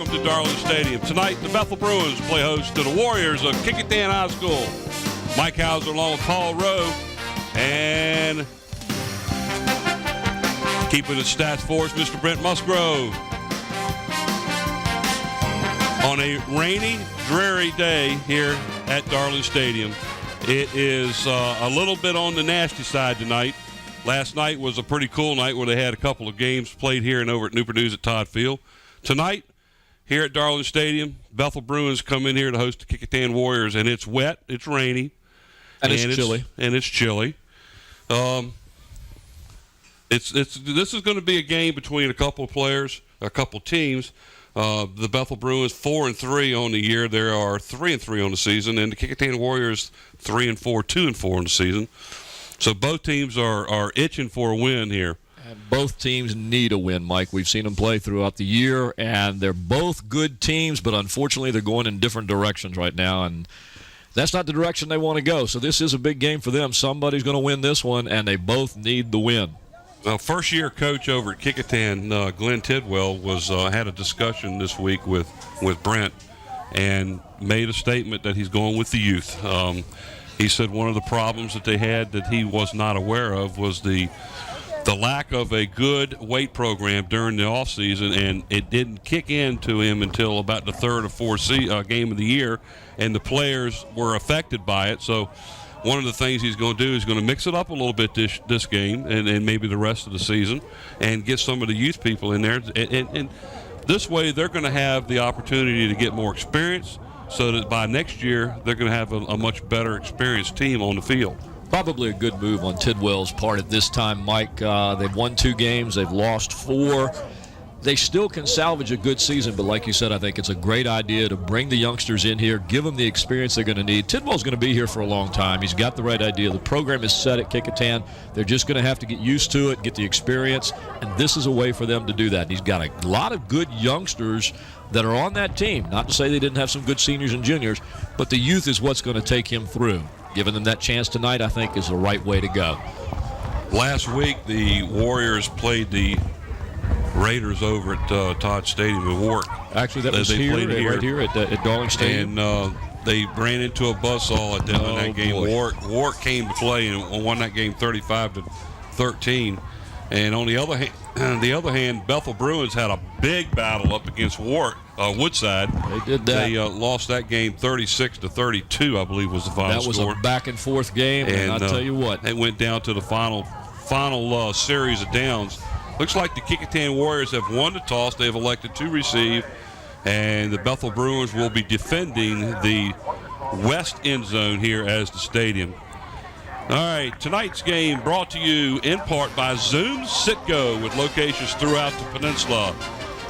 welcome to Darling Stadium. Tonight, the Bethel Bruins play host to the Warriors of Kecoughtan High School. Mike Hauser along with Paul Rowe. And keeping the stats for us, Mr. Brent Musgrove. On a rainy, dreary day here at Darling Stadium, it is a little bit on the nasty side tonight. Last night was a pretty cool night where they had a couple of games played here and over at Newport News at Todd Field. Tonight, here at Darling Stadium, Bethel Bruins come in here to host the Kecoughtan Warriors, and it's wet, it's rainy, and it's chilly. This is going to be a game between a couple of players, a couple of teams. The Bethel Bruins 4-3 on the year. There are 3-3 on the season, and the Kecoughtan Warriors 3-4, 2-4 on the season. So both teams are itching for a win here. And both teams need a win, Mike. We've seen them play throughout the year, and they're both good teams, but unfortunately they're going in different directions right now, and that's not the direction they want to go. So this is a big game for them. Somebody's going to win this one, and they both need the win. Well, first-year coach over at Kecoughtan, Glenn Tidwell, had a discussion this week with Brent and made a statement that he's going with the youth. He said one of the problems that they had that he was not aware of was the lack of a good weight program during the offseason, and it didn't kick into him until about the third or fourth game of the year, and the players were affected by it. So one of the things he's going to do is going to mix it up a little bit this game and maybe the rest of the season and get some of the youth people in there. And this way they're going to have the opportunity to get more experience so that by next year they're going to have a much better experienced team on the field. Probably a good move on Tidwell's part at this time, Mike. They've won 2 games. They've lost 4. They still can salvage a good season, but like you said, I think it's a great idea to bring the youngsters in here, give them the experience they're going to need. Tidwell's going to be here for a long time. He's got the right idea. The program is set at Kecoughtan. They're just going to have to get used to it, get the experience, and this is a way for them to do that. He's got a lot of good youngsters that are on that team. Not to say they didn't have some good seniors and juniors, but the youth is what's going to take him through. Giving them that chance tonight, I think, is the right way to go. Last week, the Warriors played the Raiders over at Todd Stadium in Warwick. Actually, that was right here at Darling Stadium. And they ran into a buzzsaw at them in that game. Warwick came to play and won that game 35-13. And on the other hand, Bethel Bruins had a big battle up against Woodside. They did that. They lost that game 36-32, I believe was the final score. That was a back-and-forth game, and I'll tell you what. It went down to the final series of downs. Looks like the Kecoughtan Warriors have won the toss. They've elected to receive, and the Bethel Bruins will be defending the west end zone here as the stadium. All right, tonight's game brought to you in part by Zoom Sitco with locations throughout the peninsula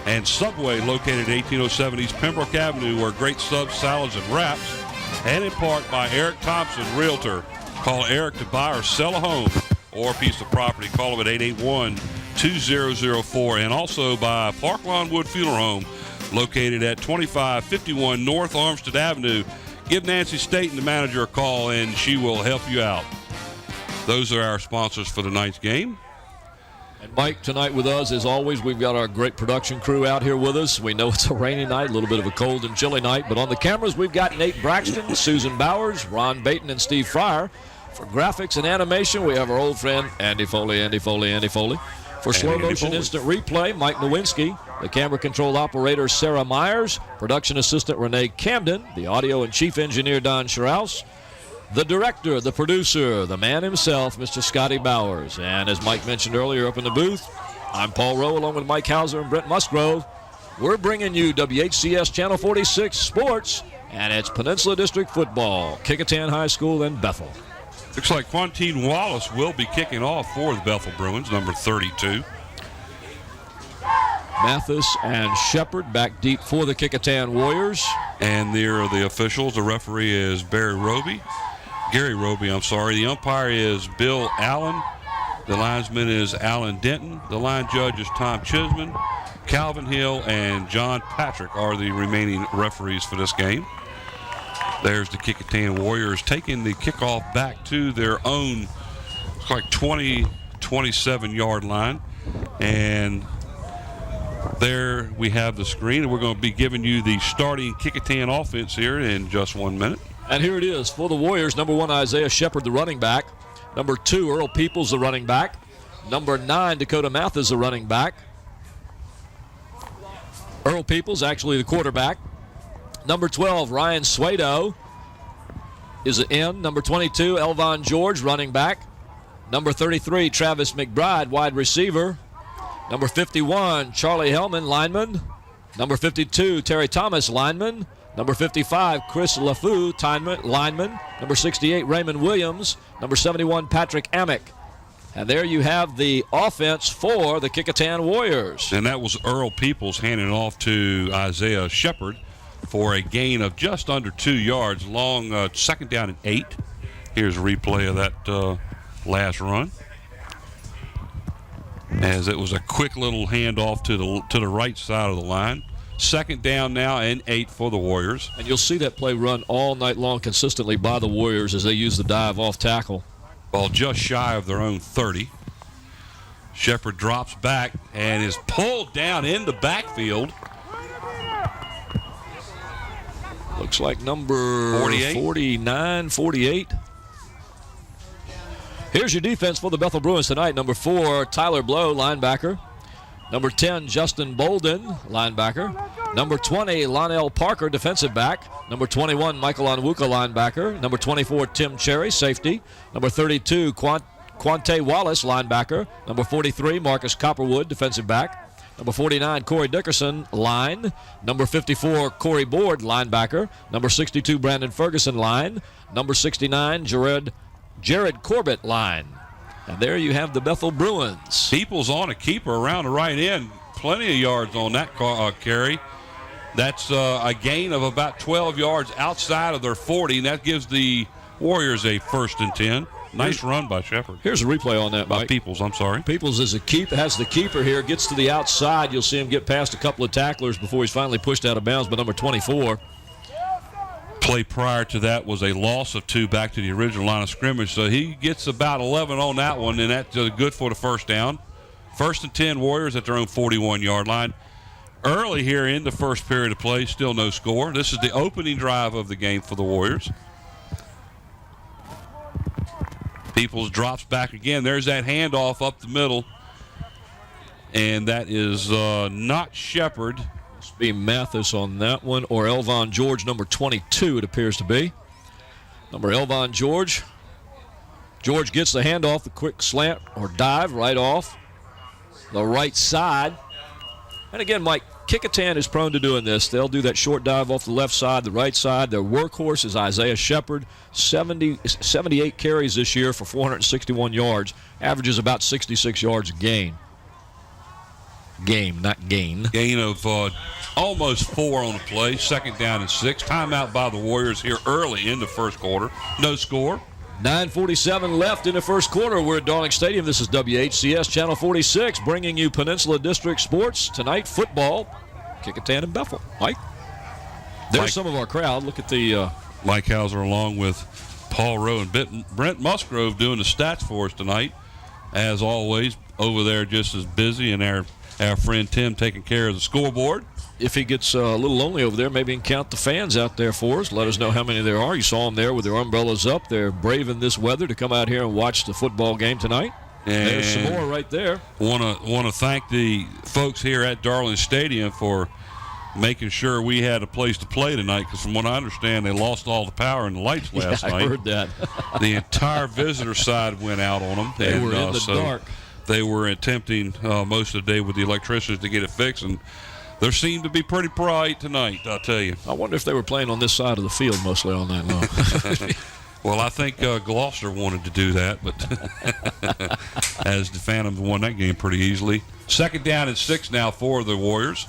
and Subway located at 1807 East Pembroke Avenue where great subs, salads, and wraps, and in part by Eric Thompson, Realtor. Call Eric to buy or sell a home or a piece of property. Call him at 881-2004, and also by Park Lawn Wood Funeral Home located at 2551 North Armstead Avenue. Give Nancy Staten, the manager, a call, and she will help you out. Those are our sponsors for tonight's game. And Mike, tonight with us, as always, we've got our great production crew out here with us. We know it's a rainy night, a little bit of a cold and chilly night, but on the cameras we've got Nate Braxton, Susan Bowers, Ron Baton, and Steve Fryer. For graphics and animation, we have our old friend Andy Foley. For slow motion instant replay, Mike Nowinski. The camera control operator, Sarah Myers. Production assistant, Renee Camden. The audio and chief engineer, Don Schraus. The director, the producer, the man himself, Mr. Scotty Bowers. And as Mike mentioned earlier up in the booth, I'm Paul Rowe along with Mike Hauser and Brent Musgrove. We're bringing you WHCS Channel 46 Sports, and it's Peninsula District Football, Kecoughtan High School in Bethel. Looks like Quantine Wallace will be kicking off for the Bethel Bruins, number 32. Mathis and Shepard back deep for the Kecoughtan Warriors. And there are the officials. The referee is Gary Roby. The umpire is Bill Allen. The linesman is Alan Denton. The line judge is Tom Chisman. Calvin Hill and John Patrick are the remaining referees for this game. There's the Kecoughtan Warriors taking the kickoff back to their own, looks like 27-yard line. And There we have the screen, and we're going to be giving you the starting Kecoughtan offense here in just 1 minute. And here it is for the Warriors. Number 1, Isaiah Shepard, the running back. Number 2, Earl Peoples, the running back. Number 9, Dakota Mathis, the running back. Earl Peoples, actually the quarterback. Number 12, Ryan Suedo is an end. Number 22, Elvon George, running back. Number 33, Travis McBride, wide receiver. Number 51, Charlie Hellman, lineman. Number 52, Terry Thomas, lineman. Number 55, Chris LaFou, lineman. Number 68, Raymond Williams. Number 71, Patrick Amick. And there you have the offense for the Kecoughtan Warriors. And that was Earl Peoples handing it off to Isaiah Shepard for a gain of just under 2 yards. Long second down and 8. Here's a replay of that last run, as it was a quick little handoff to the right side of the line. Second down now and 8 for the Warriors. And you'll see that play run all night long consistently by the Warriors as they use the dive off tackle. Ball just shy of their own 30. Shepard drops back and is pulled down in the backfield. Looks like number 49, 48. Here's your defense for the Bethel Bruins tonight. Number 4, Tyler Blow, linebacker. Number 10, Justin Bolden, linebacker. Number 20, Lonell Parker, defensive back. Number 21, Michael Onwuka, linebacker. Number 24, Tim Cherry, safety. Number 32, Quante Wallace, linebacker. Number 43, Marcus Copperwood, defensive back. Number 49, Corey Dickerson, line. Number 54, Corey Board, linebacker. Number 62, Brandon Ferguson, line. Number 69, Jared Corbett, line. And there you have the Bethel Bruins. Peoples on a keeper around the right end. Plenty of yards on that carry. That's a gain of about 12 yards outside of their 40, and that gives the Warriors a 1st and 10. Nice run by Shepard. Here's a replay on that, Mike. Peoples, I'm sorry. Peoples has the keeper here, gets to the outside. You'll see him get past a couple of tacklers before he's finally pushed out of bounds by number 24. Play prior to that was a loss of 2 back to the original line of scrimmage, so he gets about 11 on that one, and that's good for the first down. 1st and 10, Warriors at their own 41-yard line. Early here in the first period of play, still no score. This is the opening drive of the game for the Warriors. Peoples drops back again. There's that handoff up the middle, and that is not Shepard. Must be Mathis on that one, or Elvon George, number 22, it appears to be. Number Elvon George. George gets the handoff, the quick slant or dive right off the right side. And again, Mike, Kecoughtan is prone to doing this. They'll do that short dive off the left side, the right side. Their workhorse is Isaiah Shepard, 78 carries this year for 461 yards, averages about 66 yards a game, not gain. Gain of almost 4 on the play. 2nd down and 6. Timeout by the Warriors here early in the first quarter. No score. 9:47 left in the first quarter. We're at Darling Stadium. This is WHCS Channel 46, bringing you Peninsula District sports tonight. Football, Kecoughtan and Bethel. Mike, there's some of our crowd. Look at the Mike Hauser along with Paul Rowe and Brent Musgrove doing the stats for us tonight. As always, over there just as busy, and our friend Tim taking care of the scoreboard. If he gets a little lonely over there, maybe he can count the fans out there for us. Let us know how many there are. You saw them there with their umbrellas up. They're braving this weather to come out here and watch the football game tonight. And there's some more right there. Want to thank the folks here at Darling Stadium for making sure we had a place to play tonight, because from what I understand, they lost all the power and the lights last night. I heard that. The entire visitor side went out on them. They were in the dark. They were attempting most of the day with the electricians to get it fixed, and there seemed to be pretty bright tonight, I'll tell you. I wonder if they were playing on this side of the field mostly all night long. Well, I think Gloucester wanted to do that, but as the Phantoms won that game pretty easily. 2nd down and 6 now for the Warriors.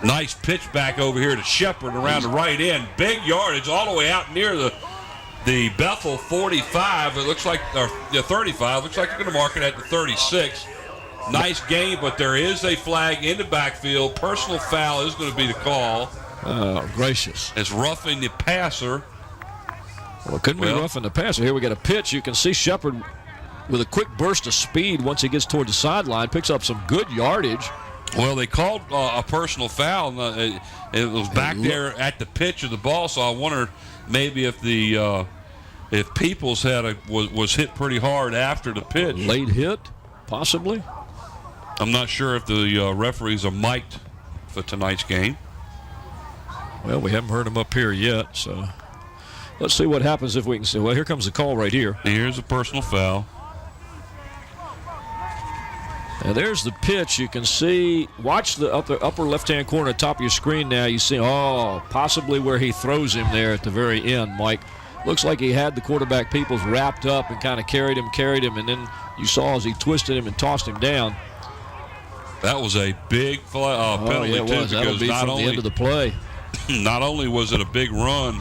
Nice pitch back over here to Shepard around the right end. Big yardage all the way out near the Bethel 45. It looks like, or the 35. Looks like they're going to mark it at the 36. Nice game, but there is a flag in the backfield. Personal foul is going to be the call. Oh, gracious. It's roughing the passer. Well, it couldn't be roughing the passer. Here we got a pitch. You can see Shepard with a quick burst of speed once he gets toward the sideline, picks up some good yardage. Well, they called a personal foul. It was back there at the pitch of the ball, so I wonder maybe if Peoples was hit pretty hard after the pitch. Late hit, possibly. I'm not sure if the referees are mic'd for tonight's game. Well, we haven't heard them up here yet, so let's see what happens if we can see. Well, here comes the call right here. Here's a personal foul. And there's the pitch. You can see, watch the upper left-hand corner top of your screen now. You see, possibly where he throws him there at the very end, Mike. Looks like he had the quarterback Peoples wrapped up and kind of carried him, and then you saw as he twisted him and tossed him down. That was a big penalty, yeah, it too, was. That'll because be from the end of the play. Not only was it a big run,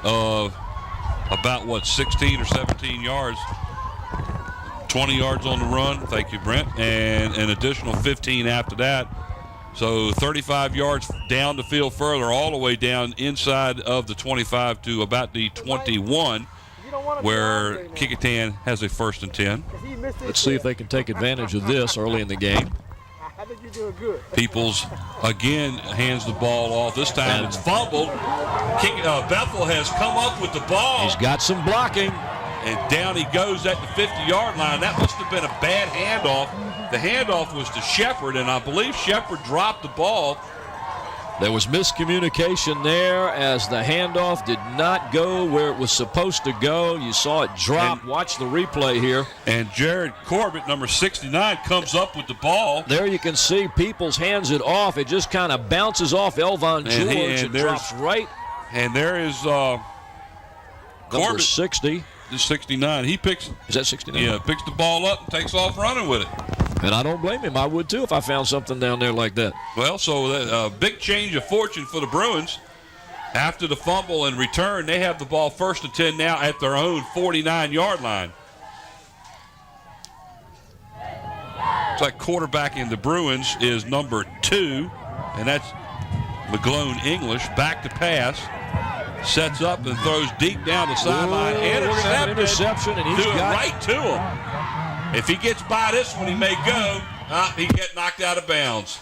about, 16 or 17 yards, 20 yards on the run, thank you, Brent, and an additional 15 after that. So 35 yards down the field further, all the way down inside of the 25 to about the 21, where Kecoughtan has a 1st and 10. Let's see if they can take advantage of this early in the game. Peoples again hands the ball off. This time it's fumbled. Bethel has come up with the ball. He's got some blocking. And down he goes at the 50-yard line. That must have been a bad handoff. The handoff was to Shepard, and I believe Shepard dropped the ball. There was miscommunication there as the handoff did not go where it was supposed to go. You saw it drop. Watch the replay here. And Jared Corbett, number 69, comes up with the ball. There you can see Peoples hands it off. It just kind of bounces off Elvon George and drops right. And there is number Corbett, 60. The 69. He picks. Is that 69? Yeah, picks the ball up and takes off running with it. And I don't blame him. I would too if I found something down there like that. Well, so big change of fortune for the Bruins. After the fumble and return, they have the ball 1st and 10 now at their own 49-yard line. It's like quarterbacking the Bruins is number 2, and that's McGlone English. Back to pass. Sets up and throws deep down the sideline. Interception, and he's got right to him. If he gets by this one, he may go. He get knocked out of bounds.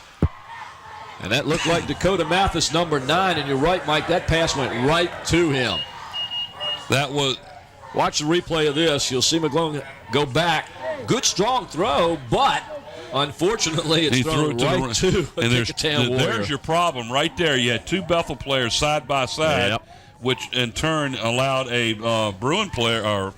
And that looked like Dakota Mathis, number 9. And you're right, Mike. That pass went right to him. That was. Watch the replay of this. You'll see McGlone go back. Good, strong throw, but unfortunately, it's thrown right to a Kecoughtan Warrior. There's your problem right there. You had 2 Bethel players side by side, which in turn allowed a Bruin player or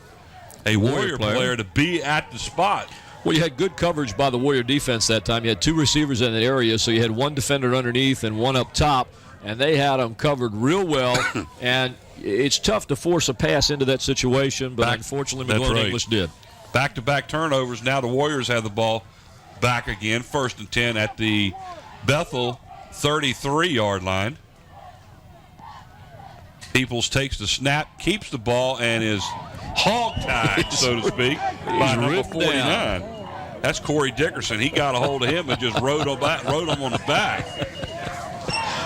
a Warrior player to be at the spot. Well, you had good coverage by the Warrior defense that time. You had 2 receivers in that area, so you had 1 defender underneath and 1 up top, and they had them covered real well. And it's tough to force a pass into that situation, but unfortunately, McGlone English did. Back-to-back turnovers. Now the Warriors have the ball back again, 1st and 10 at the Bethel 33-yard line. Peoples takes the snap, keeps the ball, and is hog-tied, so to speak, by number 49. Down. That's Corey Dickerson. He got a hold of him and just rode him on the back.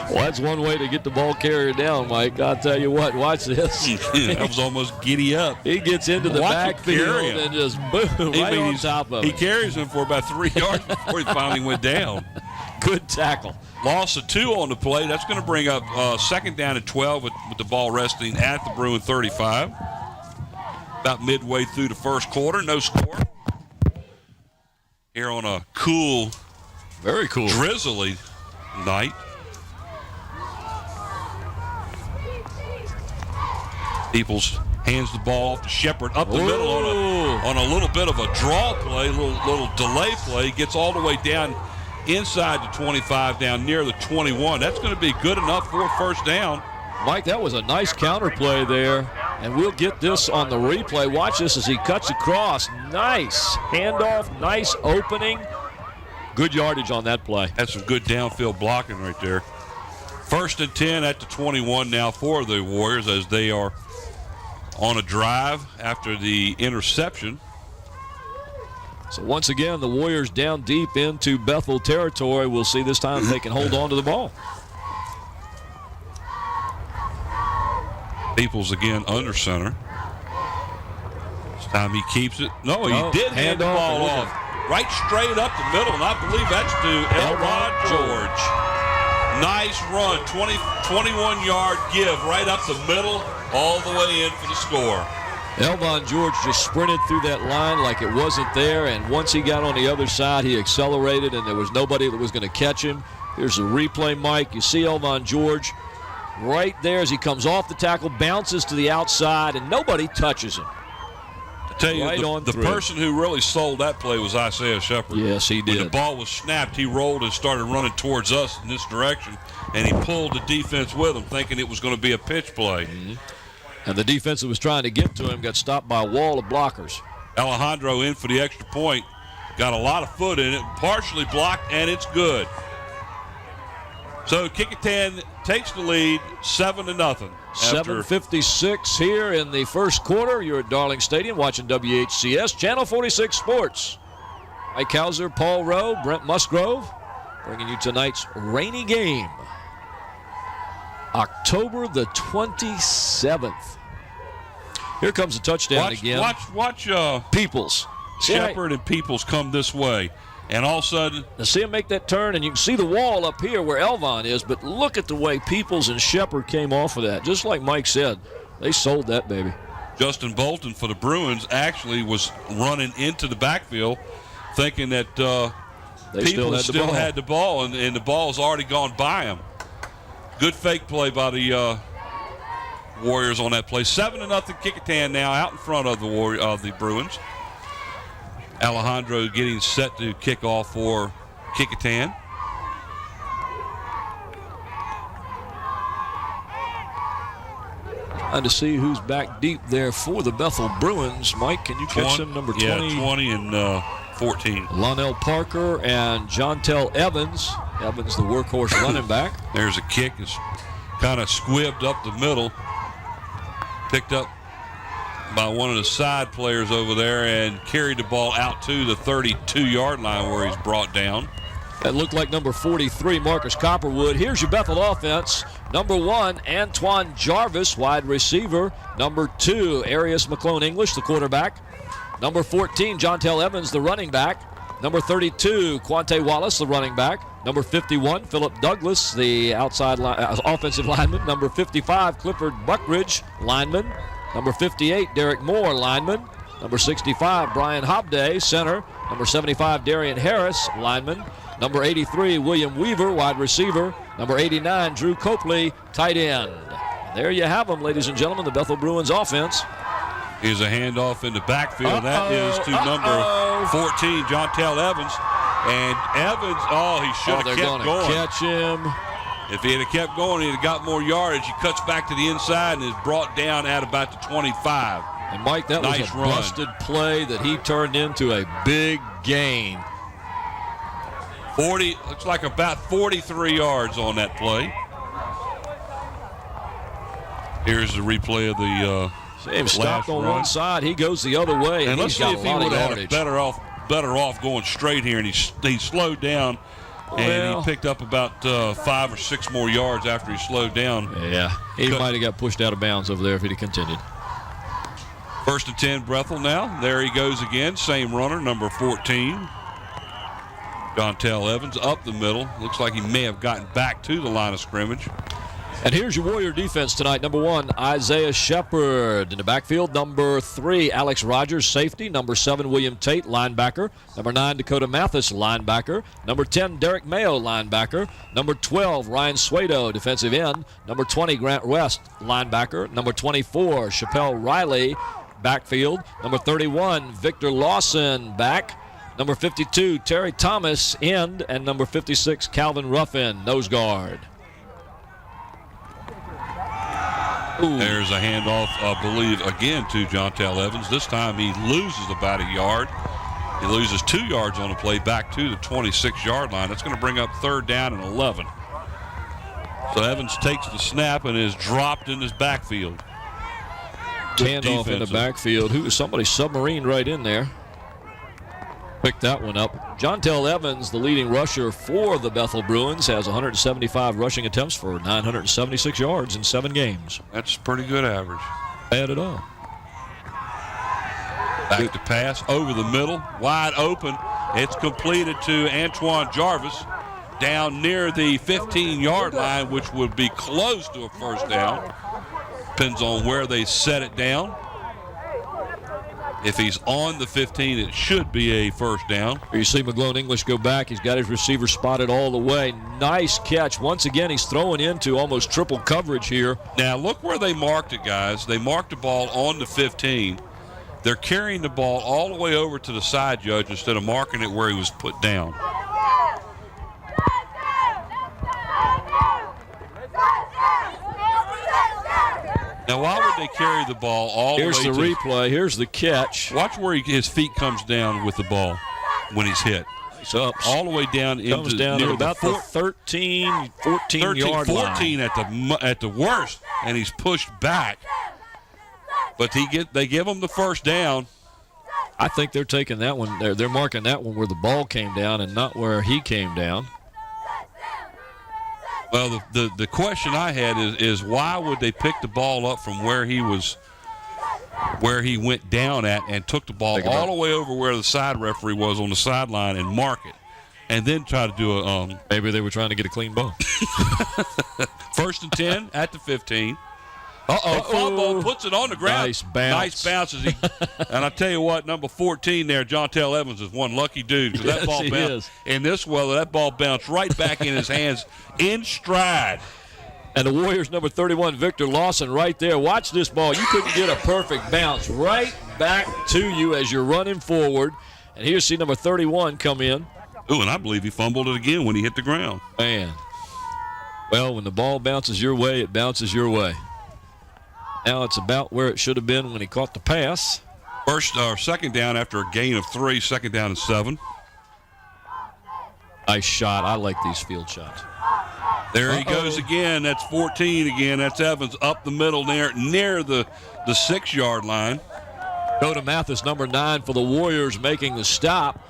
Well, that's one way to get the ball carrier down, Mike. I'll tell you what, watch this. That was almost giddy up. He gets into the backfield and just boom, right on top of it. He carries him for about 3 yards before he finally went down. Good tackle. Loss of 2 on the play. That's going to bring up 2nd down and 12 with the ball resting at the Bruin 35. About midway through the first quarter, no score. Here on a cool, very cool, drizzly night. Peoples hands the ball off to Shepard up the middle on a little bit of a draw play, little delay play. Gets all the way down inside the 25, down near the 21. That's going to be good enough for a 1st down. Mike, that was a nice counter play there, and we'll get this on the replay. Watch this as he cuts across. Nice handoff, nice opening. Good yardage on that play. That's some good downfield blocking right there. 1st and 10 at the 21 now for the Warriors as they are on a drive after the interception. So once again, the Warriors down deep into Bethel territory. We'll see this time if they can hold on to the ball. Peoples again under center. Time he keeps it. No, he did hand the ball off. Right straight up the middle, and I believe that's to Elron George. Nice run, 21-yard give right up the middle, all the way in for the score. Elvon George just sprinted through that line like it wasn't there, and once he got on the other side, he accelerated, and there was nobody that was going to catch him. Here's a replay, Mike. You see Elvon George right there as he comes off the tackle, bounces to the outside, and nobody touches him. Tell you, the person who really sold that play was Isaiah Shepard. Yes, he did. When the ball was snapped, he rolled and started running towards us in this direction, and he pulled the defense with him, thinking it was going to be a pitch play. Mm-hmm. And the defense that was trying to get to him got stopped by a wall of blockers. Alejandro in for the extra point. Got a lot of foot in it, partially blocked, and it's good. So Kecoughtan takes the lead 7-0. 7:56 here in the first quarter. You're at Darling Stadium watching WHCS, Channel 46 Sports. Mike Hauser, Paul Rowe, Brent Musgrove, bringing you tonight's rainy game. October the 27th. Here comes a touchdown again. Watch Peoples. Shepard and Peoples come this way. And all of a sudden, now see him make that turn, and you can see the wall up here where Elvon is, but look at the way Peoples and Shepard came off of that. Just like Mike said, they sold that baby. Justin Bolton for the Bruins actually was running into the backfield thinking that Peoples still had the ball, and the ball's already gone by him. Good fake play by the Warriors on that play. 7-0 Kecoughtan now out in front of the Bruins. Alejandro getting set to kick off for Kecoughtan. Trying to see who's back deep there for the Bethel Bruins. Mike, can you catch them? Number 20? Yeah, 20 and 14. Lonnell Parker and Jontel Evans. Evans, the workhorse running back. There's a kick. It's kind of squibbed up the middle. Picked up by one of the side players over there and carried the ball out to the 32-yard line where he's brought down. That looked like number 43, Marcus Copperwood. Here's your Bethel offense. Number 1, Antoine Jarvis, wide receiver. Number 2, Arius McClone English, the quarterback. Number 14, Jontel Evans, the running back. Number 32, Quante Wallace, the running back. Number 51, Philip Douglas, the outside offensive lineman. Number 55, Clifford Buckridge, lineman. Number 58, Derek Moore, lineman. Number 65, Brian Hobday, center. Number 75, Darian Harris, lineman. Number 83, William Weaver, wide receiver. Number 89, Drew Copley, tight end. There you have them, ladies and gentlemen, the Bethel Bruins offense. Is a handoff in the backfield. That is to number 14, Jontel Evans. And Evans, he should have kept going. Catch him. If he had kept going, he'd have got more yardage. He cuts back to the inside and is brought down at about the 25. And, Mike, that was a busted play that he turned into a big gain. Looks like about 43 yards on that play. Here's the replay of the see him stopped on one side. He goes the other way, and let's see if he would have had better off going straight here, and he slowed down. And he picked up about 5 or 6 more yards after he slowed down. Yeah, he might have got pushed out of bounds over there if he'd have continued. 1st and 10, Bethel now. There he goes again. Same runner, number 14. Jontel Evans up the middle. Looks like he may have gotten back to the line of scrimmage. And here's your Warrior defense tonight. Number 1, Isaiah Shepard. In the backfield, number 3, Alex Rogers, safety. Number 7, William Tate, linebacker. Number 9, Dakota Mathis, linebacker. Number 10, Derek Mayo, linebacker. Number 12, Ryan Suedo, defensive end. Number 20, Grant West, linebacker. Number 24, Chappelle Riley, backfield. Number 31, Victor Lawson, back. Number 52, Terry Thomas, end. And number 56, Calvin Ruffin, nose guard. Ooh. There's a handoff, I believe, again to Jontel Evans. This time he loses about a yard. He loses 2 yards on the play back to the 26-yard line. That's going to bring up 3rd down and 11. So Evans takes the snap and is dropped in his backfield. Handoff in the backfield. Somebody submarined right in there. Picked that one up. Jontel Evans, the leading rusher for the Bethel Bruins, has 175 rushing attempts for 976 yards in 7 games. That's a pretty good average. Bad at all. Back to pass over the middle, wide open. It's completed to Antoine Jarvis down near the 15-yard line, which would be close to a first down. Depends on where they set it down. If he's on the 15, it should be a first down. You see McGlone English go back. He's got his receiver spotted all the way. Nice catch. Once again, he's throwing into almost triple coverage here. Now, look where they marked it, guys. They marked the ball on the 15. They're carrying the ball all the way over to the side judge instead of marking it where he was put down. Now, why would they carry the ball all the way to... Here's the replay. Here's the catch. Watch where his feet comes down with the ball when he's hit. He's up. All the way down into... Comes down to about the 13, 14-yard line. 14 at the worst, and he's pushed back. But they give him the first down. I think they're taking that one. They're marking that one where the ball came down and not where he came down. Well, the question I had is why would they pick the ball up from where he went down at and took the ball all the way over where the side referee was on the sideline and mark it, and then try to do a maybe they were trying to get a clean ball. First and 10 at the 15. Fumble, puts it on the ground. Nice bounce. Nice bounces. And I tell you what, number 14 there, Jontel Evans, is one lucky dude. Because that ball bounced in this weather, that ball bounced right back in his hands in stride. And the Warriors, number 31, Victor Lawson, right there. Watch this ball. You couldn't get a perfect bounce right back to you as you're running forward. And here's see number 31 come in. Ooh, and I believe he fumbled it again when he hit the ground. Man. Well, when the ball bounces your way, it bounces your way. Now it's about where it should have been when he caught the pass. Second down after a gain of 3, second down and 7. Nice shot. I like these field shots. There he goes again. That's 14 again. That's Evans up the middle near the 6-yard line. Go to Mathis, number 9 for the Warriors, making the stop.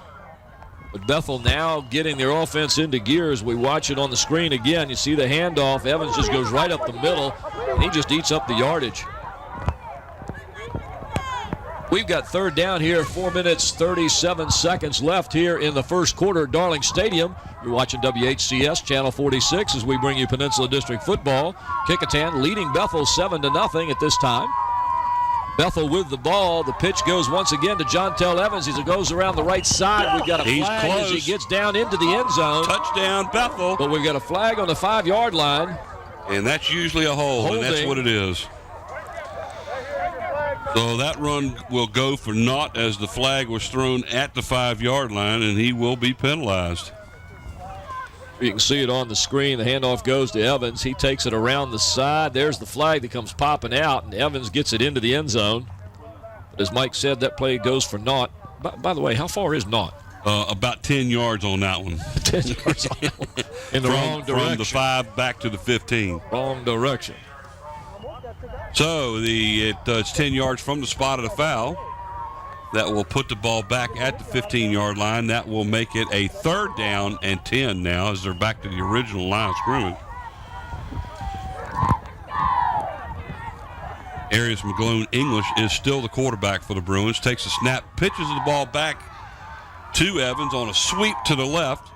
But Bethel now getting their offense into gear as we watch it on the screen again. You see the handoff. Evans just goes right up the middle, and he just eats up the yardage. We've got third down here, 4 minutes, 37 seconds left here in the first quarter at Darling Stadium. You're watching WHCS Channel 46 as we bring you Peninsula District football. Kecoughtan leading Bethel 7-0 at this time. Bethel with the ball. The pitch goes once again to Jontel Evans. He goes around the right side. We've got a flag as he gets down into the end zone. Touchdown, Bethel. But we've got a flag on the 5-yard line. And that's usually a hold, and that's what it is. So that run will go for naught as the flag was thrown at the 5-yard line, and he will be penalized. You can see it on the screen. The handoff goes to Evans. He takes it around the side. There's the flag that comes popping out, and Evans gets it into the end zone. But as Mike said, that play goes for naught. By the way, how far is naught? About 10 yards on that one. 10 yards on that one. In the wrong direction. From the 5 back to the 15. Wrong direction. So it's 10 yards from the spot of the foul. That will put the ball back at the 15-yard line. That will make it a third down and 10 now as they're back to the original line of scrimmage. Arius McGlone English is still the quarterback for the Bruins. Takes a snap, pitches the ball back to Evans on a sweep to the left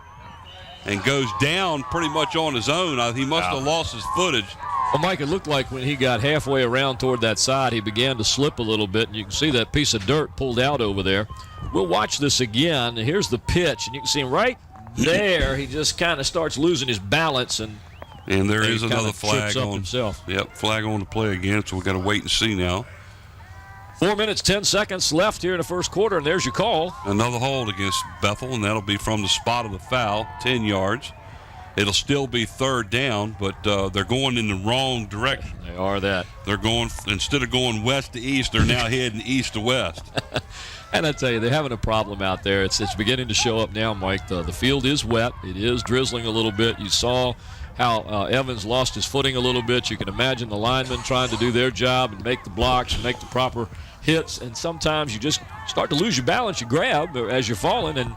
and goes down pretty much on his own. He must have lost his footage. Well, Mike, it looked like when he got halfway around toward that side, he began to slip a little bit, and you can see that piece of dirt pulled out over there. We'll watch this again. Here's the pitch, and you can see him right there. He just kind of starts losing his balance, and there is another flag on himself. Yep, flag on the play again, so we've got to wait and see now. 4 minutes, 10 seconds left here in the first quarter, and there's your call. Another hold against Bethel, and that'll be from the spot of the foul, 10 yards. It'll still be third down, but they're going in the wrong direction. They are that. They're going, instead of going west to east, they're now heading east to west. And I tell you, they're having a problem out there. It's beginning to show up now, Mike. The field is wet. It is drizzling a little bit. You saw how Evans lost his footing a little bit. You can imagine the linemen trying to do their job and make the blocks and make the proper hits. And sometimes you just start to lose your balance. You grab as you're falling, and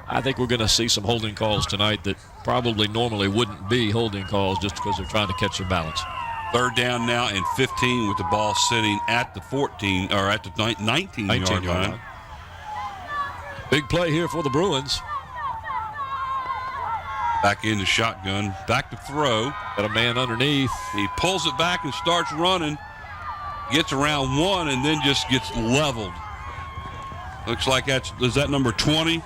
I think we're going to see some holding calls tonight that probably normally wouldn't be holding calls just because they're trying to catch their balance. Third down now and 15 with the ball sitting at the 14 or at the 19-yard line. Big play here for the Bruins. Back into shotgun, back to throw. Got a man underneath. He pulls it back and starts running. Gets around one and then just gets leveled. Looks like is that number 20?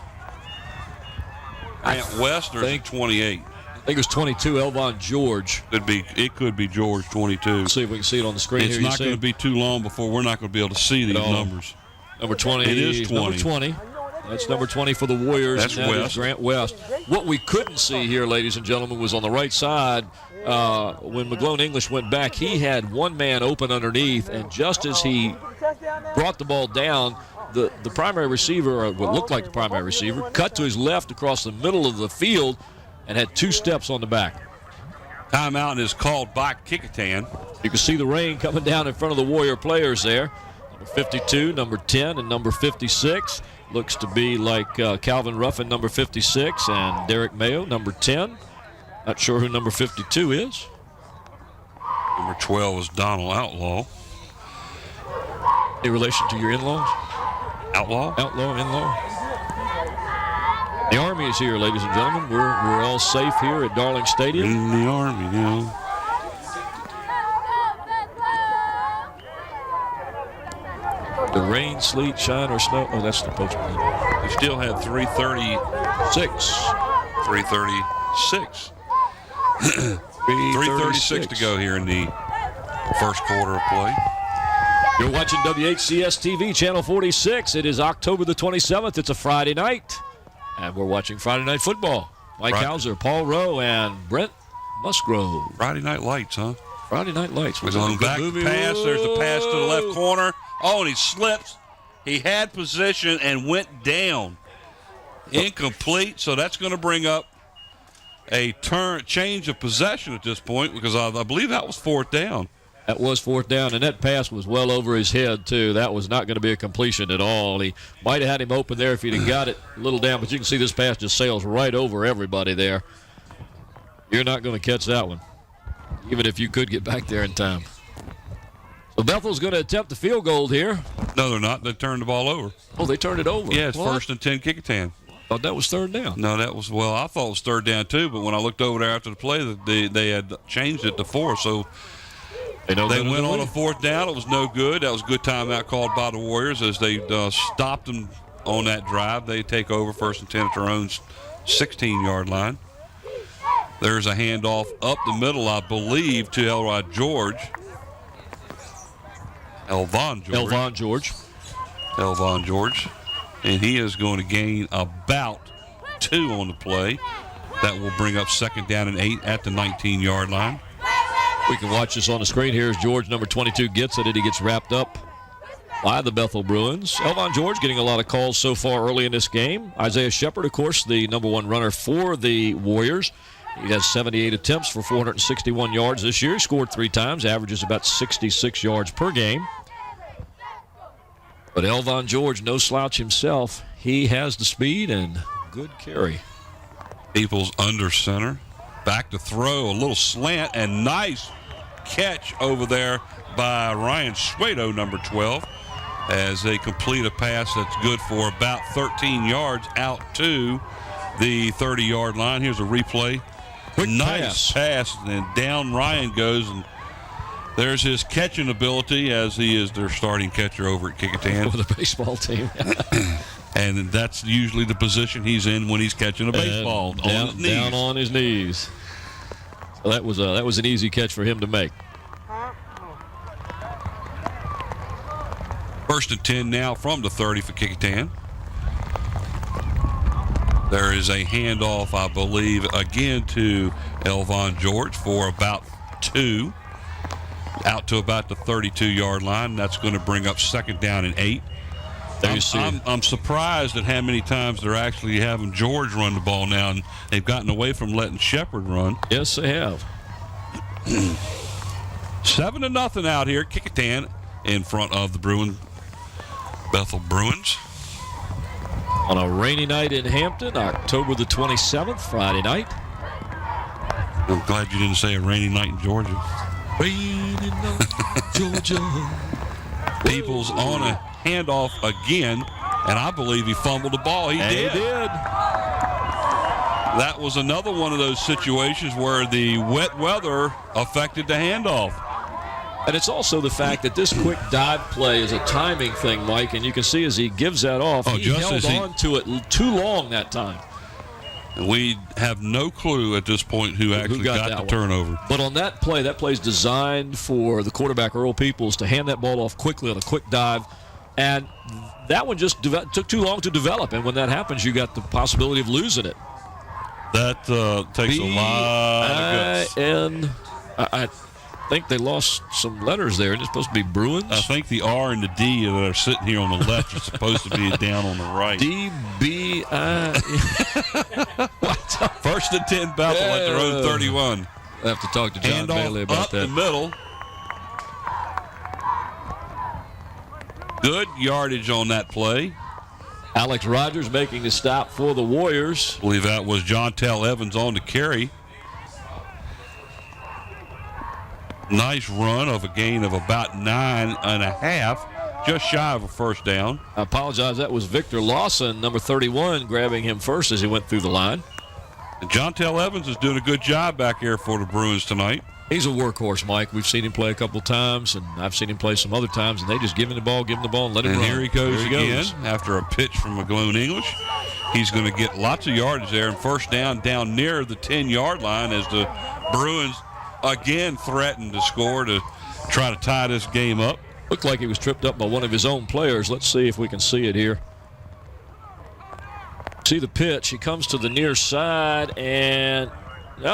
Grant West, or is it 28? I think it was 22, Elvon George. It could be George, 22. Let's see if we can see it on the screen It's here. not going to be too long before we're not going to be able to see these numbers. Number 20. It is 20. Number 20. That's number 20 for the Warriors. That's and that West. is Grant West. What we couldn't see here, ladies and gentlemen, was on the right side. When McGlone English went back, he had one man open underneath, and just as he brought the ball down, the primary receiver, or what looked like the primary receiver, cut to his left across the middle of the field and had 2 steps on the back. Timeout is called by Kecoughtan. You can see the rain coming down in front of the Warrior players there. Number 52, number 10, and number 56. Looks to be like Calvin Ruffin, number 56, and Derek Mayo, number 10. Not sure who number 52 is. Number 12 is Donald Outlaw. Any relation to your in-laws? Outlaw? Outlaw, in-law. The Army is here, ladies and gentlemen. We're all safe here at Darling Stadium. In the Army now. The rain, sleet, shine, or snow. Oh, that's the postman. We still had 3:36. 3:36. 3:36 to go here in the first quarter of play. You're watching WHCS TV, Channel 46. It is October the 27th. It's a Friday night, and we're watching Friday Night Football. Mike Hauser, Paul Rowe, and Brent Musgrove. Friday Night Lights, huh? Friday Night Lights. Was on back pass. There's a pass to the left corner. Oh, and he slips. He had position and went down. Incomplete. So that's going to bring up a change of possession at this point, because I believe that was 4th down. That was 4th down, and that pass was well over his head, too. That was not going to be a completion at all. He might have had him open there if he'd have got it a little down, but you can see this pass just sails right over everybody there. You're not going to catch that one, even if you could get back there in time. So Bethel's going to attempt the field goal here. No, they're not. They turned the ball over. Oh, they turned it over. Yeah, it's 1st and 10 Kecoughtan. Thought that was 3rd down. No, I thought it was 3rd down too, but when I looked over there after the play, they had changed it to 4, so they went on a 4th down. It was no good. That was a good timeout called by the Warriors as they stopped them on that drive. They take over 1st and 10 at their own 16-yard line. There's a handoff up the middle, I believe, to Elvon George. And he is going to gain about 2 on the play. That will bring up 2nd down and 8 at the 19-yard line. We can watch this on the screen here as George, number 22, gets it, and he gets wrapped up by the Bethel Bruins. Elvon George getting a lot of calls so far early in this game. Isaiah Shepard, of course, the number 1 runner for the Warriors. He has 78 attempts for 461 yards this year. He scored 3 times, averages about 66 yards per game. But Elvon George, no slouch himself. He has the speed and good carry. Peoples under center. Back to throw, a little slant, and nice catch over there by Ryan Suedo, number 12, as they complete a pass that's good for about 13 yards out to the 30-yard line. Here's a replay. Quick nice pass, and down Ryan goes, and there's his catching ability, as he is their starting catcher over at Kecoughtan. For the baseball team. And that's usually the position he's in when he's catching a baseball, on his knees. Down on his knees. So that was an easy catch for him to make. 1st and 10 now from the 30 for Kecoughtan. There is a handoff, I believe, again to Elvon George for about 2. Out to about the 32-yard line. That's going to bring up 2nd down and 8. I'm surprised at how many times they're actually having George run the ball now, and they've gotten away from letting Shepard run. Yes, they have. 7-0 out here. Kecoughtan in front of the Bethel Bruins. On a rainy night in Hampton, October the 27th, Friday night. I'm glad you didn't say a rainy night in Georgia. Rainy night, Georgia. Peoples on a handoff again, And I believe he fumbled the ball. He did. He did. That was another one of those situations where the wet weather affected the handoff. And it's also the fact that this quick dive play is a timing thing, Mike, and you can see as he gives that off, he held on to it too long that time. We have no clue at this point who actually got the turnover. But on that play's designed for the quarterback, Earl Peoples, to hand that ball off quickly on a quick dive. And that one just took too long to develop. And when that happens, you got the possibility of losing it. That takes a lot of guts. I think they lost some letters there. It's supposed to be Bruins. I think the R and the D that are sitting here on the left are supposed to be down on the right. D-B-I. First and 10 Bethel at their own 31. I have to talk to John Bailey about that. Up the middle. Good yardage on that play. Alex Rogers making the stop for the Warriors. I believe that was Jontel Evans on the carry. Nice run of a gain of about 9.5, just shy of a first down. I apologize. That was Victor Lawson, number 31, grabbing him first as he went through the line. And Jontel Evans is doing a good job back here for the Bruins tonight. He's a workhorse, Mike. We've seen him play a couple times, and I've seen him play some other times, and they just give him the ball, and let him run. And here he goes again after a pitch from McGlone English. He's going to get lots of yardage there, and first down near the 10-yard line as the Bruins again threatened to score to try to tie this game up. Looked like he was tripped up by one of his own players. Let's see if we can see it here. See the pitch. He comes to the near side, and he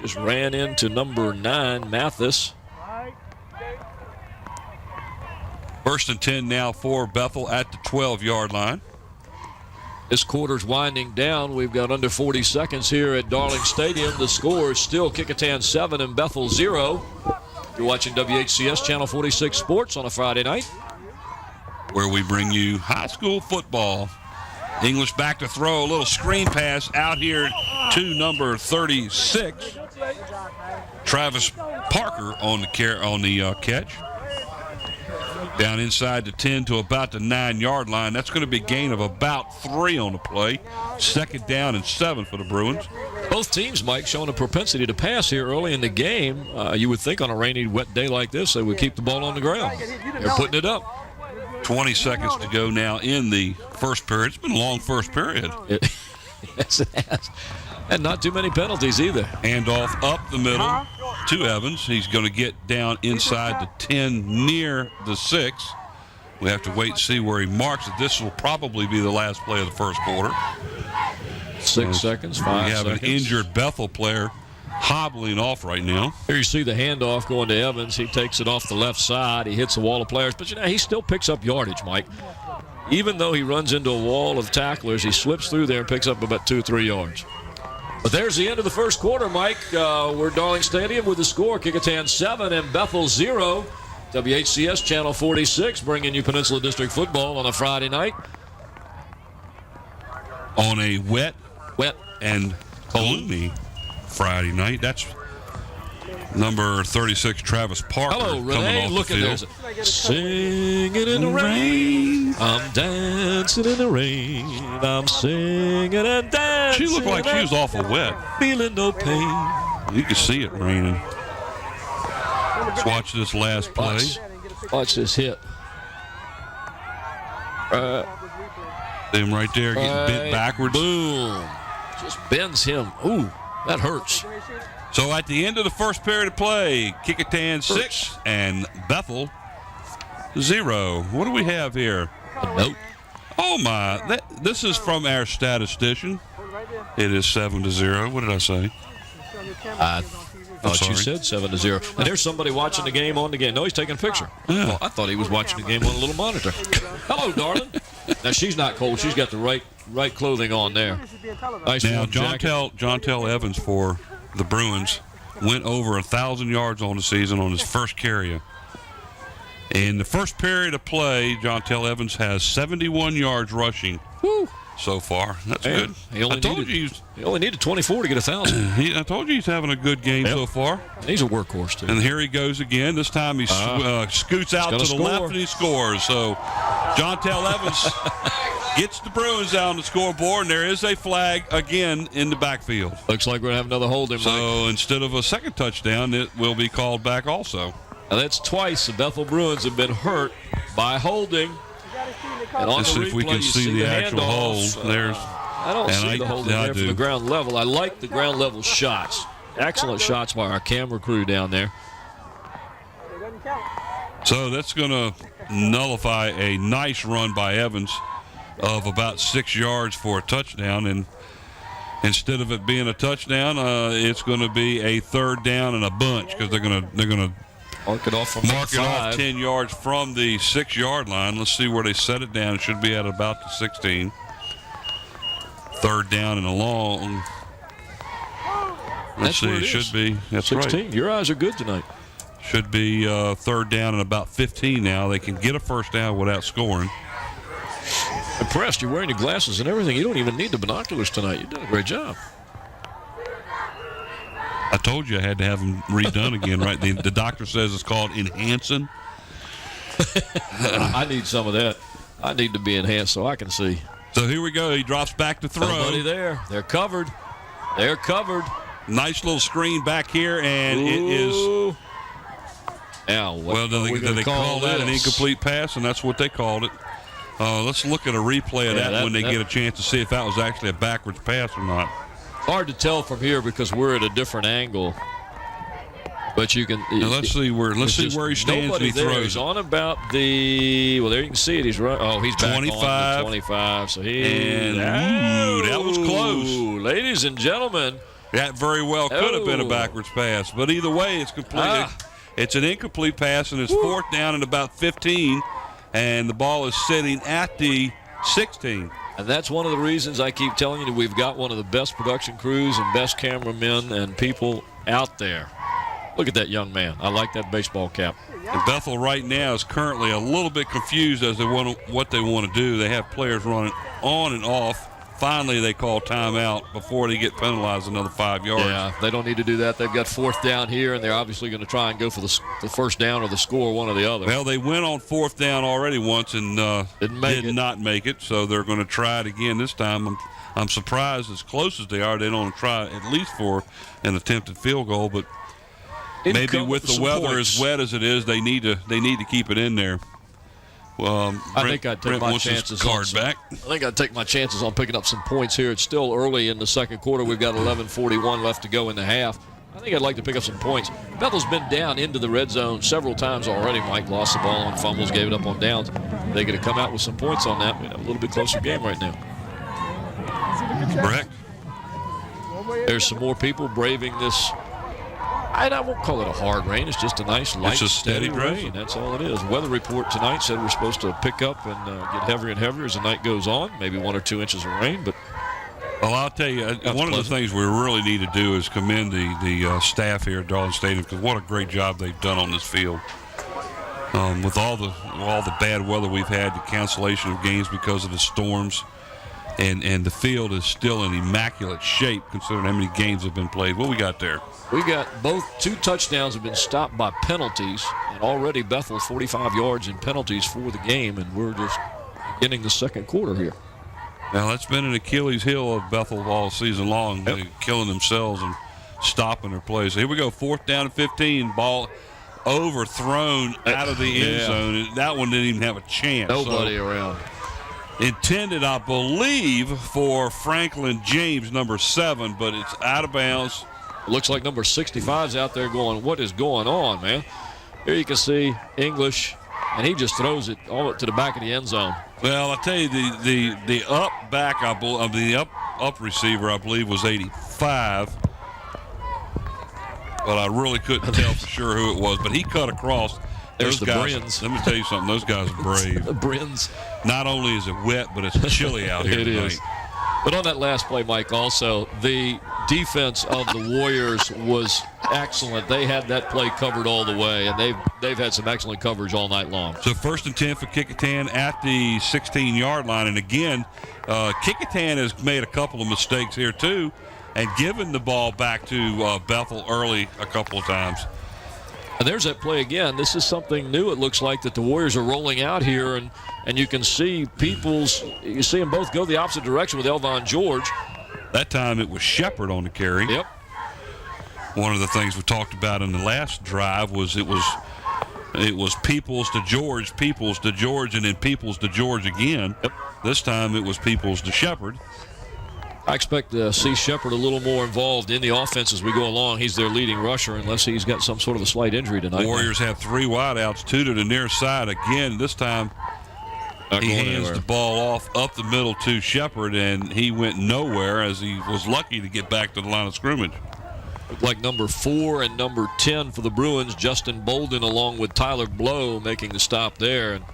just ran into number 9, Mathis. First and 10 now for Bethel at the 12-yard line. This quarter's winding down. We've got under 40 seconds here at Darling Stadium. The score is still Kecoughtan 7 and Bethel 0. You're watching WHCS Channel 46 Sports on a Friday night, where we bring you high school football. English back to throw, a little screen pass out here to number 36. Travis Parker on the catch. Down inside the 10 to about the 9-yard line. That's going to be a gain of about 3 on the play. Second down and 7 for the Bruins. Both teams, Mike, showing a propensity to pass here early in the game. You would think on a rainy, wet day like this, they would keep the ball on the ground. They're putting it up. 20 seconds to go now in the first period. It's been a long first period. Yes, it has. And not too many penalties either. Handoff up the middle to Evans. He's going to get down inside the 10 near the 6. We have to wait and see where he marks it. This will probably be the last play of the first quarter. 6 seconds, 5 seconds. We have an injured Bethel player hobbling off right now. Here you see the handoff going to Evans. He takes it off the left side. He hits a wall of players. But, he still picks up yardage, Mike. Even though he runs into a wall of tacklers, he slips through there and picks up about 2 or 3 yards. But there's the end of the first quarter, Mike. We're Darling Stadium with the score, Kecoughtan 7 and Bethel 0. WHCS Channel 46 bringing you Peninsula District football on a Friday night. On a wet and gloomy Friday night. That's number 36, Travis Parker. Hello, Renee. Coming off Look the at field. this. Singing in the rain. I'm dancing in the rain. I'm singing and dancing. She looked like she was awful wet. Feeling no pain. You can see it raining. Let's watch this last play. Watch this hit. Them right there getting bent backwards. Boom. Just bends him. Ooh, that hurts. So at the end of the first period of play, Kecoughtan 6 and Bethel 0. What do we have here? A note. Oh my! This is from our statistician. It is 7-0. What did I say? I thought you said 7-0. And there's somebody watching the game on the game. No, he's taking a picture. Yeah. Well, I thought he was watching the game on a little monitor. Hello, darling. Now she's not cold. She's got the right clothing on there. Nice now, warm jacket. Jontel Evans for the Bruins went over 1,000 yards on the season on his first carry. In the first period of play, Jontel Evans has 71 yards rushing. Woo. so far. That's Man, good. He only needed 24 to get 1,000. I told you he's having a good game so far. He's a workhorse, too. And here he goes again. This time he scoots out to the left and he scores. So Jontel Evans gets the Bruins out on the scoreboard, and there is a flag again in the backfield. Looks like we're going to have another holding. So instead of a second touchdown, it will be called back also. Now that's twice the Bethel Bruins have been hurt by holding. And on Let's see if we can see the actual hold. I don't see the holding there from the ground level. I like the ground level shots. Excellent shots by our camera crew down there. So that's going to nullify a nice run by Evans of about 6 yards for a touchdown. And instead of it being a touchdown, it's going to be a third down and a bunch because they're going to mark it off 10 yards from the 6-yard line. Let's see where they set it down. It should be at about the 16. Third down and a long. Let's see. It should be. That's 16. Right. Your eyes are good tonight. Should be third down and about 15 now. They can get a first down without scoring. Impressed. You're wearing your glasses and everything. You don't even need the binoculars tonight. You did a great job. I told you I had to have them redone again, right? The doctor says it's called enhancing. I need some of that. I need to be enhanced so I can see. So here we go. He drops back to throw. Nobody there. They're covered. They're covered. Nice little screen back here, and it is. Now, well, did they call that an incomplete pass? And that's what they called it. Let's look at a replay of that when they get a chance to see if that was actually a backwards pass or not. Hard to tell from here because we're at a different angle. But you can. Now let's see where he stands and he throws. He's on about the. Well, there you can see it. He's right. Oh, he's back 25. On the 25. So that was close. Ladies and gentlemen, that very well could have been a backwards pass. But either way, it's complete. It's an incomplete pass, and it's fourth down and about 15, and the ball is sitting at the 16. And that's one of the reasons I keep telling you that we've got one of the best production crews and best cameramen and people out there. Look at that young man. I like that baseball cap. And Bethel right now is currently a little bit confused as to what they want to do. They have players running on and off. Finally, they call timeout before they get penalized another 5 yards. Yeah, they don't need to do that. They've got fourth down here, and they're obviously going to try and go for the first down or the score, one or the other. Well, they went on fourth down already once and did not make it, so they're going to try it again this time. I'm surprised as close as they are, they don't try at least for an attempted field goal, but maybe with the weather as wet as it is, they need to keep it in there. I think I'd take my chances. I think I'd take my chances on picking up some points here. It's still early in the second quarter. We've got 11:41 left to go in the half. I think I'd like to pick up some points. Bethel's been down into the red zone several times already. Mike lost the ball on fumbles, gave it up on downs. They're going to come out with some points on that. We have a little bit closer game right now. Correct. There's some more people braving this. I won't call it a hard rain. It's just a nice, light, steady rain. That's all it is. Weather report tonight said we're supposed to pick up and get heavier and heavier as the night goes on. Maybe 1 or 2 inches of rain, but. Well, I'll tell you, one of the things we really need to do is commend the staff here at Darling Stadium because what a great job they've done on this field. With all the bad weather we've had, the cancellation of games because of the storms, and the field is still in immaculate shape considering how many games have been played. What we got there? We got both 2 touchdowns have been stopped by penalties, and already Bethel 45 yards in penalties for the game, and we're just beginning the second quarter here. Now, that's been an Achilles heel of Bethel all season long, killing themselves and stopping their plays. So here we go, fourth down and 15, ball overthrown out of the end zone. And that one didn't even have a chance. Nobody around. Intended, I believe, for Franklin James, number 7, but it's out of bounds. Looks like number 65's out there going, what is going on, man? Here you can see English, and he just throws it all to the back of the end zone. Well, I'll tell you, the up back, the up receiver, I believe, was 85. But I really couldn't tell for sure who it was. But he cut across. There's the guys, Bruins. let me tell you something. Those guys are brave. The Bruins. Not only is it wet, but it's chilly out here it tonight. Is. But on that last play, Mike, also, the defense of the Warriors was excellent. They had that play covered all the way, and they've had some excellent coverage all night long. So 1st and 10 for Kecoughtan at the 16-yard line. And again, Kecoughtan has made a couple of mistakes here too and given the ball back to Bethel early a couple of times. And there's that play again. This is something new, it looks like, that the Warriors are rolling out here, and you can see you see them both go the opposite direction with Elvon George. That time it was Shepard on the carry. Yep. One of the things we talked about in the last drive was it was Peoples to George, and then Peoples to George again. Yep. This time it was Peoples to Shepard. I expect to see Shepard a little more involved in the offense as we go along. He's their leading rusher unless he's got some sort of a slight injury tonight. Warriors have 3 wideouts, 2 to the near side. Again, this time he hands the ball off up the middle to Shepard, and he went nowhere as he was lucky to get back to the line of scrimmage. Looked like number 4 and number 10 for the Bruins, Justin Bolden, along with Tyler Blow, making the stop there. And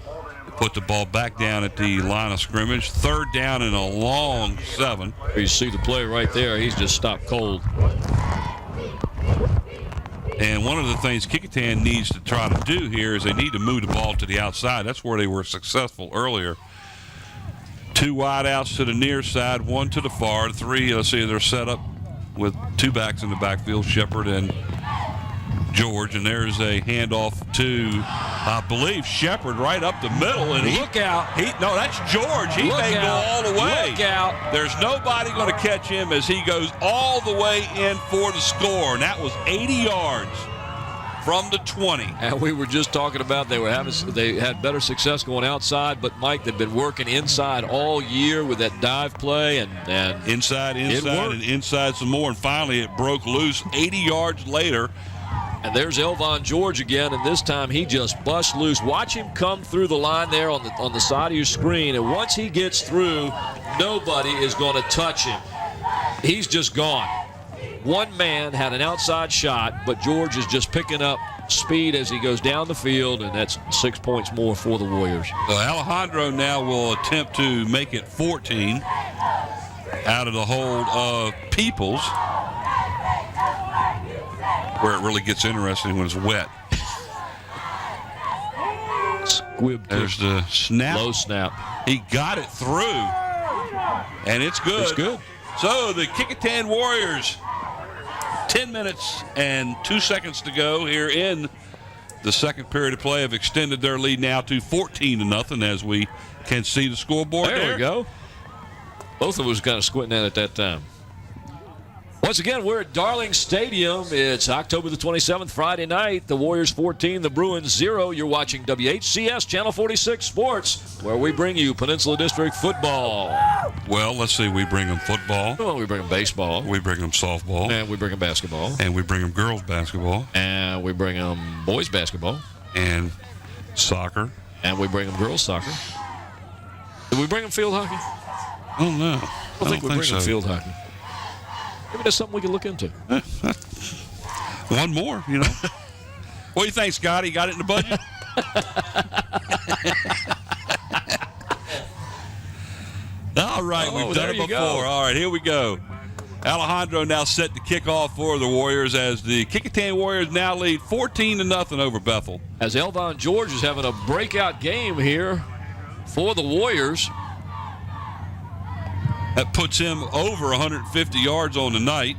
put the ball back down at the line of scrimmage. 3rd down and a long 7. You see the play right there. He's just stopped cold. And one of the things Kecoughtan needs to try to do here is they need to move the ball to the outside. That's where they were successful earlier. 2 wideouts to the near side, 1 to the far. 3, let's see, they're set up with 2 backs in the backfield, Shepard and George, and there's a handoff to, I believe, Shepard right up the middle. And look out. No, that's George. He may go all the way. Look out. There's nobody going to catch him as he goes all the way in for the score. And that was 80 yards from the 20. And we were just talking about they had better success going outside, but Mike, they've been working inside all year with that dive play and inside and inside some more. And finally it broke loose 80 yards later. And there's Elvon George again, and this time he just busts loose. Watch him come through the line there on the side of your screen, and once he gets through, nobody is going to touch him. He's just gone. One man had an outside shot, but George is just picking up speed as he goes down the field, and that's 6 points more for the Warriors. So Alejandro now will attempt to make it 14 out of the hold of Peoples, where it really gets interesting when it's wet. Squib. There's the snap. Low snap. He got it through, and it's good. It's good. So the Kecoughtan Warriors, 10 minutes and 2 seconds to go here in the second period of play, have extended their lead now to 14-0 as we can see the scoreboard there. There we go. Both of us kind of squinting at it that time. Once again, we're at Darling Stadium. It's October the 27th, Friday night. The Warriors 14, the Bruins 0. You're watching WHCS Channel 46 Sports, where we bring you Peninsula District football. Well, let's see. We bring them football. Well, we bring them baseball. We bring them softball. And we bring them basketball. And we bring them girls basketball. And we bring them boys basketball. And soccer. And we bring them girls soccer. Did we bring them field hockey? Oh, no. I don't think we bring them field hockey. Maybe that's something we can look into. One more, you know. What do you think, Scotty? Got it in the budget? All right, we've done it before. Go. All right, here we go. Alejandro now set to kick off for the Warriors as the Kecoughtan Warriors now lead 14-0 over Bethel. As Elvon George is having a breakout game here for the Warriors. That puts him over 150 yards on the night.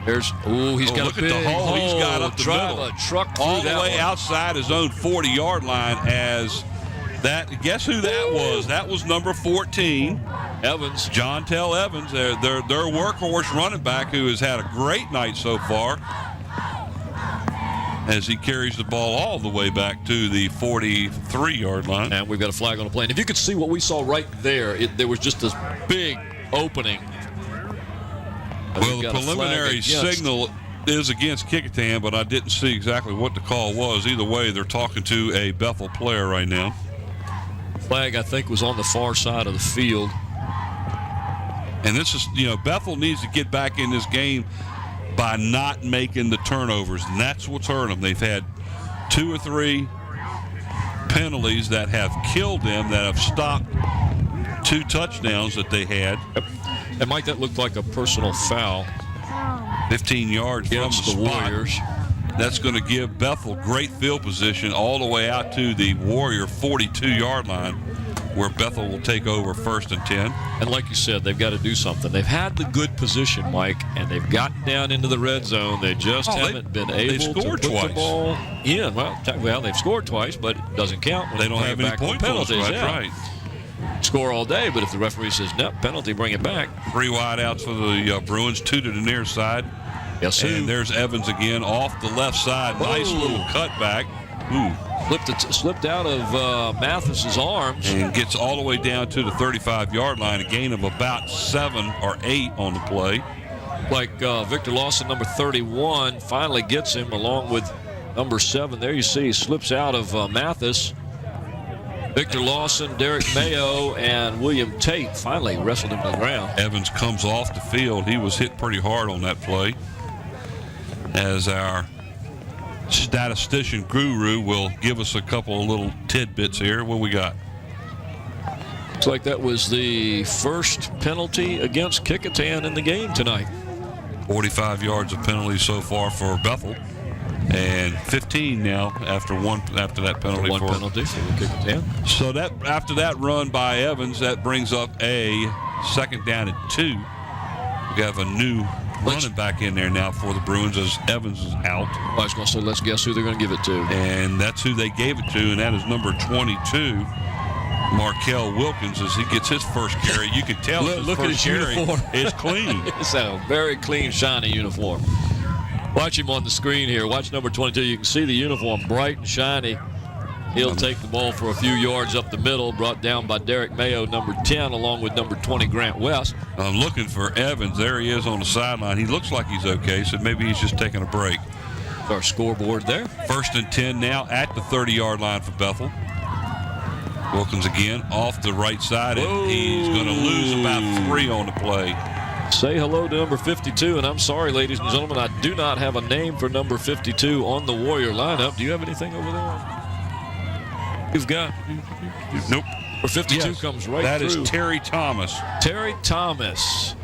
He's got look a big at the hole he's got up the middle. A truck all the way outside his own 40-yard line as that. Guess who that was? That was number 14. Evans. John Tell Evans, their workhorse running back who has had a great night so far as he carries the ball all the way back to the 43-yard line. And we've got a flag on the play. And if you could see what we saw right there, there was just this big opening. Well, the preliminary signal is against Kecoughtan, but I didn't see exactly what the call was. Either way, they're talking to a Bethel player right now. Flag, I think, was on the far side of the field. And this is, Bethel needs to get back in this game by not making the turnovers, and that's what's hurt them. They've had 2 or 3 penalties that have killed them, that have stopped 2 touchdowns that they had. And, Mike, that looked like a personal foul 15 yards from the against the spot. Warriors. That's going to give Bethel great field position all the way out to the Warrior 42-yard line, where Bethel will take over 1st and 10. And like you said, they've got to do something. They've had the good position, Mike, and they've gotten down into the red zone. They just haven't been able to put the ball in. Well, they've scored twice, but it doesn't count when they don't have any point penalties. That's right. Score all day, but if the referee says no penalty, bring it back. 3 wideouts for the Bruins, 2 to the near side. Yes, sir. And there's Evans again off the left side. Whoa. Nice little cutback. Ooh. Slipped out of Mathis's arms. And gets all the way down to the 35-yard line, a gain of about 7 or 8 on the play. Like Victor Lawson, number 31, finally gets him along with number 7. There you see he slips out of Mathis. Victor Lawson, Derek Mayo, and William Tate finally wrestled him to the ground. Evans comes off the field. He was hit pretty hard on that play. As our statistician guru will give us a couple of little tidbits here. What we got? Looks like that was the first penalty against Kecoughtan in the game tonight. 45 yards of penalties so far for Bethel, and 15 now after that penalty. One penalty for Kecoughtan. So that after that run by Evans, that brings up a 2nd down and 2. We have a new running back in there now for the Bruins as Evans is out. I was going to say, let's guess who they're going to give it to. And that's who they gave it to, and that is number 22, Markel Wilkins, as he gets his first carry. You can tell look at his uniform. It's clean. It's a very clean, shiny uniform. Watch him on the screen here. Watch number 22. You can see the uniform bright and shiny. He'll take the ball for a few yards up the middle, brought down by Derek Mayo, number 10, along with number 20, Grant West. I'm looking for Evans. There he is on the sideline. He looks like he's okay, so maybe he's just taking a break. Our scoreboard there. 1st and 10 now at the 30-yard line for Bethel. Wilkins again off the right side, and he's going to lose about 3 on the play. Say hello to number 52, and I'm sorry, ladies and gentlemen, I do not have a name for number 52 on the Warrior lineup. Do you have anything over there? You've got? Nope. Or 52 comes right that through. That is Terry Thomas. Terry Thomas.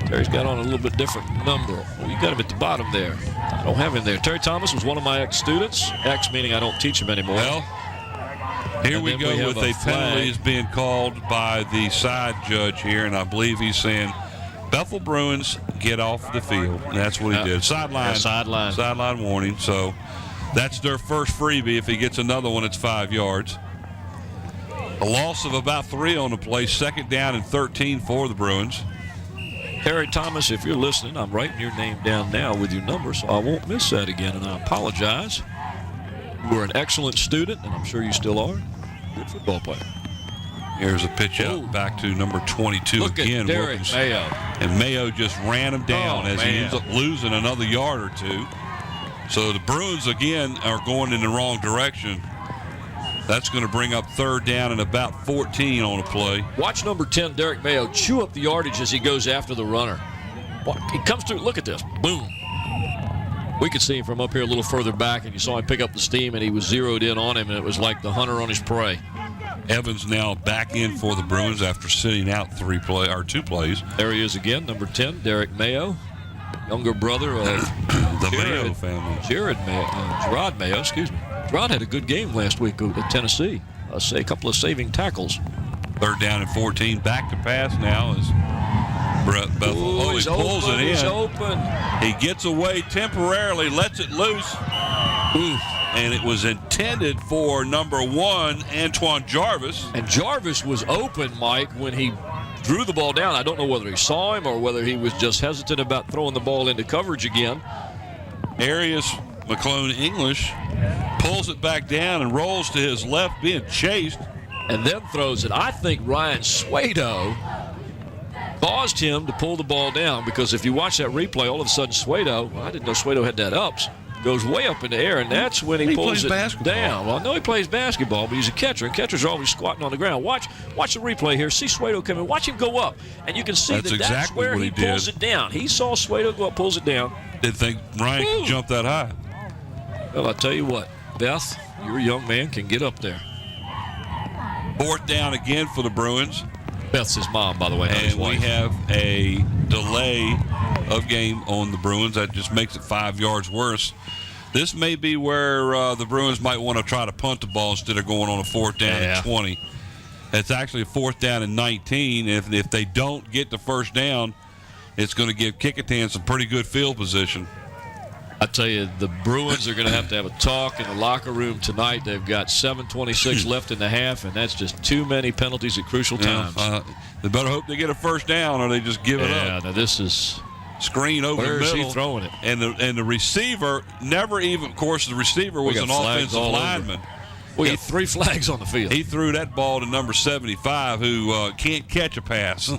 Terry's got on a little bit different number. Well, you got him at the bottom there. I don't have him there. Terry Thomas was one of my ex-students. Ex meaning I don't teach him anymore. Well, here we go with a penalty is being called by the side judge here, and I believe he's saying Bethel Bruins get off the field. And that's what he did. Sideline warning. So that's their first freebie. If he gets another one, it's 5 yards. A loss of about 3 on the play. 2nd down and 13 for the Bruins. Terry Thomas, if you're listening, I'm writing your name down now with your number, so I won't miss that again, and I apologize. You were an excellent student, and I'm sure you still are. Good football player. Here's a pitch out back to number 22 Look again. At Derek Mayo. And Mayo just ran him down he ends up losing another yard or 2. So the Bruins, again, are going in the wrong direction. That's going to bring up 3rd down and about 14 on a play. Watch number 10, Derek Mayo, chew up the yardage as he goes after the runner. He comes through. Look at this. Boom. We could see him from up here a little further back, and you saw him pick up the steam, and he was zeroed in on him, and it was like the hunter on his prey. Evans now back in for the Bruins after sitting out 2 plays. There he is again, number 10, Derek Mayo, younger brother of the Mayo family. Gerard Mayo, excuse me. Gerard had a good game last week at Tennessee. A couple of saving tackles. 3rd down and 14. Back to pass now as Bethel. He pulls it in. He's open. He gets away temporarily, lets it loose. Oof. And it was intended for number 1, Antoine Jarvis. And Jarvis was open, Mike, when he drew the ball down. I don't know whether he saw him or whether he was just hesitant about throwing the ball into coverage again. Arius McClone English pulls it back down and rolls to his left, being chased. And then throws it. I think Ryan Suedo caused him to pull the ball down, because if you watch that replay, all of a sudden Suedo, I didn't know Suedo had that ups, goes way up in the air, and that's when he pulls it down. Well, I know he plays basketball, but he's a catcher, and catchers are always squatting on the ground. Watch the replay here. See Suedo come in. Watch him go up, and you can see that's where he pulls it down. He saw Suedo go up, pulls it down. Didn't think Ryan could jump that high. Well, I tell you what, Beth, your young man can get up there. 4th down again for the Bruins. Beth's his mom, by the way. And we have a delay of game on the Bruins. That just makes it 5 yards worse. This may be where the Bruins might want to try to punt the ball instead of going on a 4th down and 20. It's actually a 4th down and 19. If they don't get the first down, it's going to give Kecoughtan some pretty good field position. I tell you, the Bruins are going to have a talk in the locker room tonight. They've got 7:26 left in the half, and that's just too many penalties at crucial times. They better hope they get a first down or they just give it up. Yeah, now this is screen over the middle. Where is he throwing it? And the receiver never even, of course, the receiver was an offensive lineman. We got 3 flags on the field. He threw that ball to number 75, who can't catch a pass.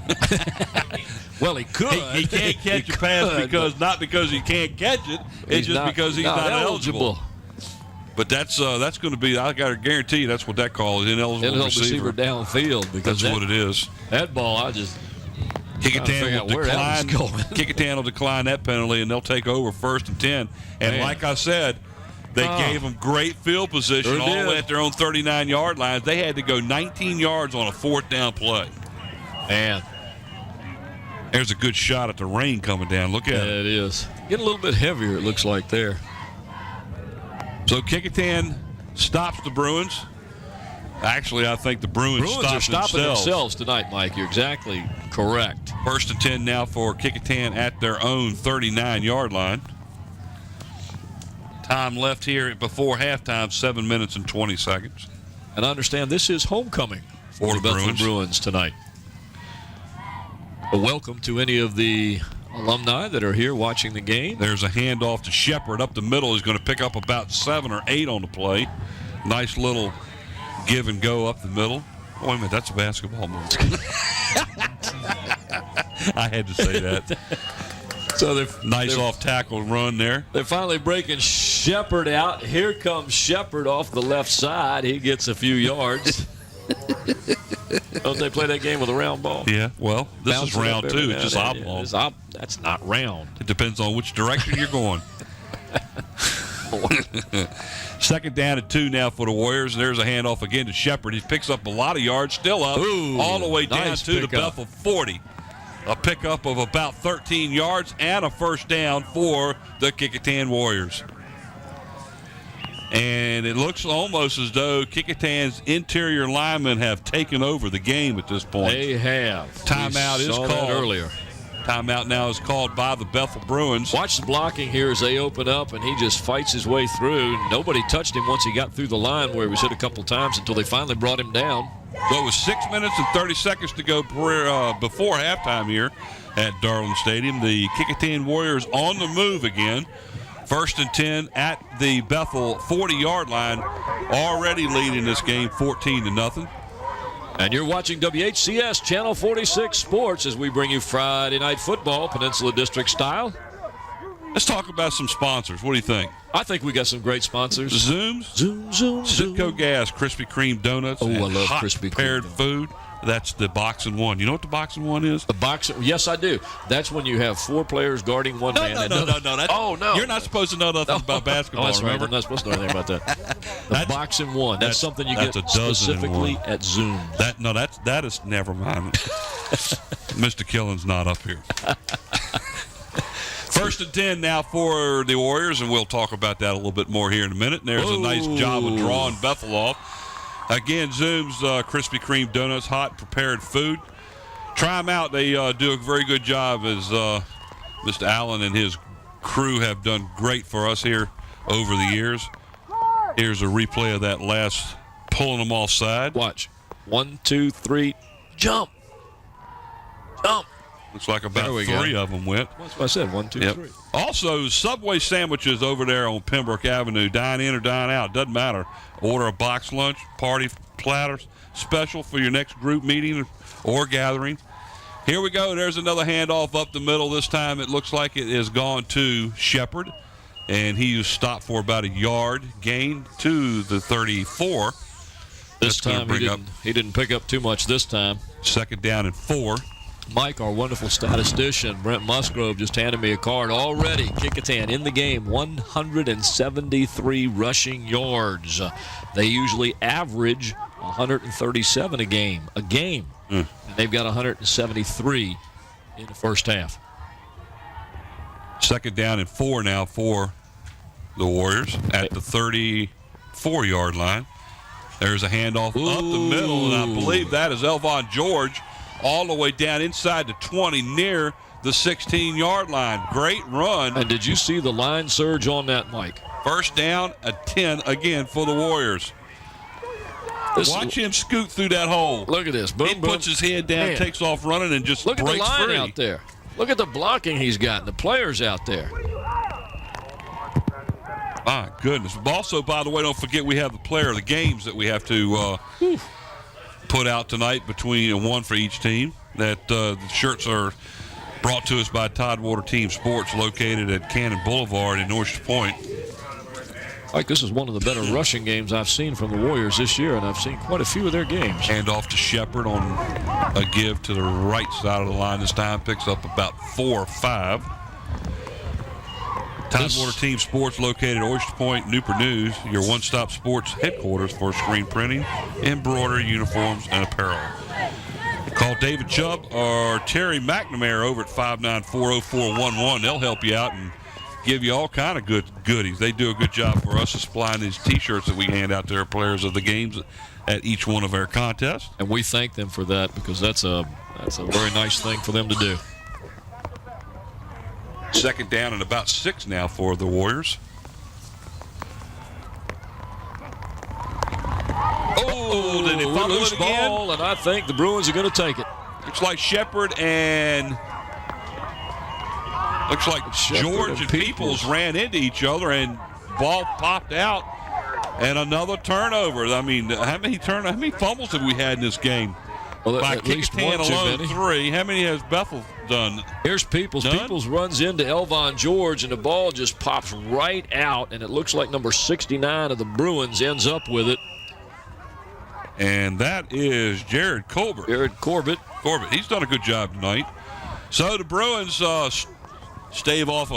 Well, he could. He can't catch a pass not because he can't catch it. It's just because he's not eligible. But that's going to be. I got to guarantee you that's what that call is. Ineligible receiver downfield. Because that's what it is. That ball, I just. Kecoughtan will decline that penalty, and they'll take over 1st and 10. And like I said, they gave them great field position all the way at their own 39-yard lines. They had to go 19 yards on a 4th down play. Man. There's a good shot at the rain coming down. Look at it. It is. Getting a little bit heavier, it looks like there. So Kecoughtan stops the Bruins. Actually, I think the Bruins are stopping themselves tonight, Mike. You're exactly correct. 1st and 10 now for Kecoughtan at their own 39-yard line. Time left here before halftime, 7 minutes and 20 seconds. And I understand this is homecoming for the Bethel Bruins tonight. A welcome to any of the alumni that are here watching the game. There's a handoff to Shepard up the middle. He's going to pick up about 7 or 8 on the play. Nice little give and go up the middle. Oh, wait a minute, that's a basketball move. I had to say that. So nice off tackle run there. They're finally breaking Shepard out. Here comes Shepard off the left side. He gets a few yards. Don't they play that game with a round ball? Yeah, well, this is round 2. It's just oblong. That's not round. It depends on which direction you're going. 2nd down and 2 now for the Warriors. There's a handoff again to Shepard. He picks up a lot of yards, still up, all the way down to the Bethel 40. A pickup of about 13 yards and a first down for the Kecoughtan Warriors. And it looks almost as though Kecoughtan's interior linemen have taken over the game at this point. They have. Timeout is called earlier. Timeout now is called by the Bethel Bruins. Watch the blocking here as they open up, and he just fights his way through. Nobody touched him once he got through the line where he was hit a couple times until they finally brought him down. So it was 6 minutes and 30 seconds to go before halftime here at Darling Stadium. The Kecoughtan Warriors on the move again. 1st and 10 at the Bethel 40-yard line, already leading this game 14-0. And you're watching WHCS Channel 46 Sports as we bring you Friday Night Football, Peninsula District style. Let's talk about some sponsors. What do you think? I think we got some great sponsors. Zoom, Citco Gas, Krispy Kreme donuts. Oh, I love hot Krispy Kreme prepared food. That's the box and one. You know what the box and one is? The box. Yes, I do. That's when you have 4 players guarding one man. No. You're not supposed to know nothing about basketball. That's remember? Right. I'm not supposed to know anything about that. The box and one. That's something you get specifically at Zoom. That is never mind. Mr. Killen's not up here. 1st and 10 now for the Warriors, and we'll talk about that a little bit more here in a minute. And there's a nice job of drawing Bethel off. Again, Zoom's Krispy Kreme donuts, hot prepared food. Try them out. They do a very good job, as Mr. Allen and his crew have done great for us here over the years. Here's a replay of that last pulling them offside. Watch. 1, 2, 3, jump. Jump. Looks like about 3 of them went. That's what I said, 1, 2, 3. Also, Subway sandwiches over there on Pembroke Avenue. Dine in or dine out. Doesn't matter. Order a box lunch, party platters, special for your next group meeting or gathering. Here we go. There's another handoff up the middle. This time it looks like it is gone to Shepard. And he was stopped for about a yard gain to the 34. This time he didn't pick up too much this time. 2nd down and 4. Mike, our wonderful statistician, Brent Musgrove, just handed me a card already. Kecoughtan in the game, 173 rushing yards. They usually average 137 a game. And they've got 173 in the first half. Second down and 4 now for the Warriors at the 34-yard line. There's a handoff up the middle, and I believe that is Elvon George all the way down inside the 20 near the 16-yard line. Great run. And did you see the line surge on that, Mike? First down, a 10 again for the Warriors. Watch him scoot through that hole. Look at this. Boom, he puts his head down, takes off running, and just breaks free. Look at the line out there. Look at the blocking he's got, the players out there. My goodness. Also, by the way, don't forget we have the player of the games that we have to put out tonight, between one for each team. That the shirts are brought to us by Tidewater Team Sports, located at Cannon Boulevard in Oyster Point. Mike, this is one of the better rushing games I've seen from the Warriors this year, and I've seen quite a few of their games. Hand off to Shepard on a give to the right side of the line this time. Picks up about 4 or 5. Tidewater Team Sports, located at Oyster Point, Newport News, your one-stop sports headquarters for screen printing, embroidery, uniforms, and apparel. Call David Chubb or Terry McNamara over at 594-0411. They'll help you out and give you all kind of good goodies. They do a good job for us of supplying these T-shirts that we hand out to our players of the games at each one of our contests. And we thank them for that, because that's a very nice thing for them to do. Second down and about 6 now for the Warriors. Oh, did they fumble it again? Ball, and I think the Bruins are going to take it. Looks like Shepard and George and Peoples ran into each other, and ball popped out, and another turnover. I mean, how many fumbles have we had in this game? Well, by at least Kecoughtan one too alone, many. 3. How many has Bethel done? Here's Peoples. Done? Peoples runs into Elvon George, and the ball just pops right out, and it looks like number 69 of the Bruins ends up with it. And that is Jared Colbert. Corbett. He's done a good job tonight. So the Bruins stave off